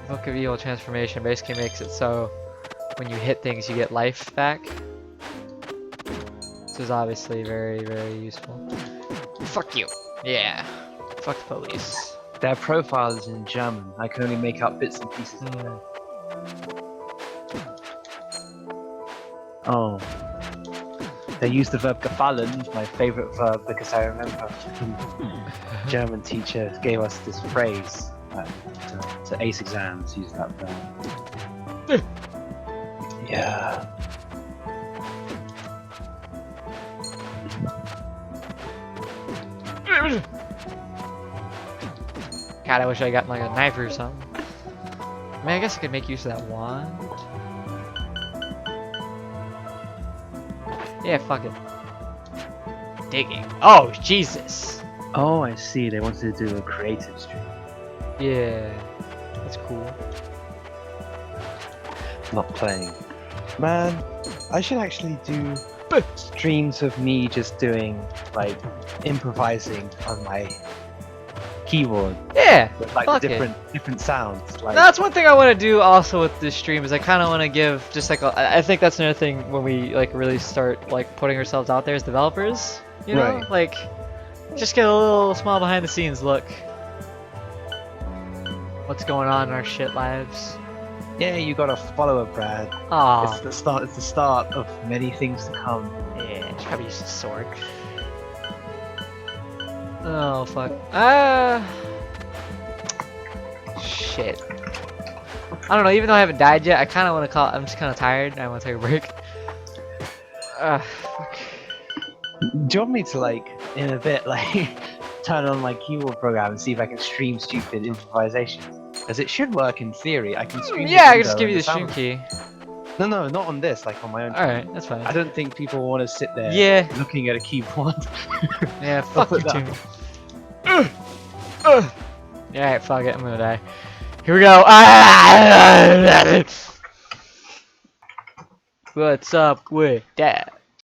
Book of Evil Transformation basically makes it so when you hit things, you get life back. This is obviously very, very useful. Fuck you. Yeah. Fuck the police. Their profile is in German. I can only make out bits and pieces. Hmm. Oh. They use the verb gefallen, my favorite verb, because I remember a fucking German teacher gave us this phrase to ace exams, use that verb. Yeah. God, I wish I got like a knife or something. I mean, I guess I could make use of that wand. Yeah, fuck it. Digging. Oh, Jesus. Oh, I see. They wanted to do a creative stream, Yeah. That's cool. not playing. Man, I should actually do streams of me just doing like improvising on my keyboard Yeah. with like Fuck the different sounds. Like That's one thing I want to do also with this stream is I kind of want to give just like I think that's another thing when we like really start like putting ourselves out there as developers, you know, Right. like just get a little small behind the scenes look. What's going on in our shit lives? yeah, you got a follower, Brad. Aw, It's the start. It's the start of many things to come. yeah, should probably use a sword. Oh fuck. Shit. I don't know. Even though I haven't died yet, I kind of want to call. I'm just kind of tired. I want to take a break. Fuck. Do you want me to like in a bit like turn on my keyboard program and see if I can stream stupid improvisation? Because it should work in theory. I can stream. Yeah, I can window just give and you the stream sound. key. No, no, not on this. Like on my own. All right, that's fine. I don't think people want to sit there. Yeah. Looking at a keyboard. Yeah, fuck you put that. too. Alright, fuck it, I'm gonna die. Here we go. What's up with that?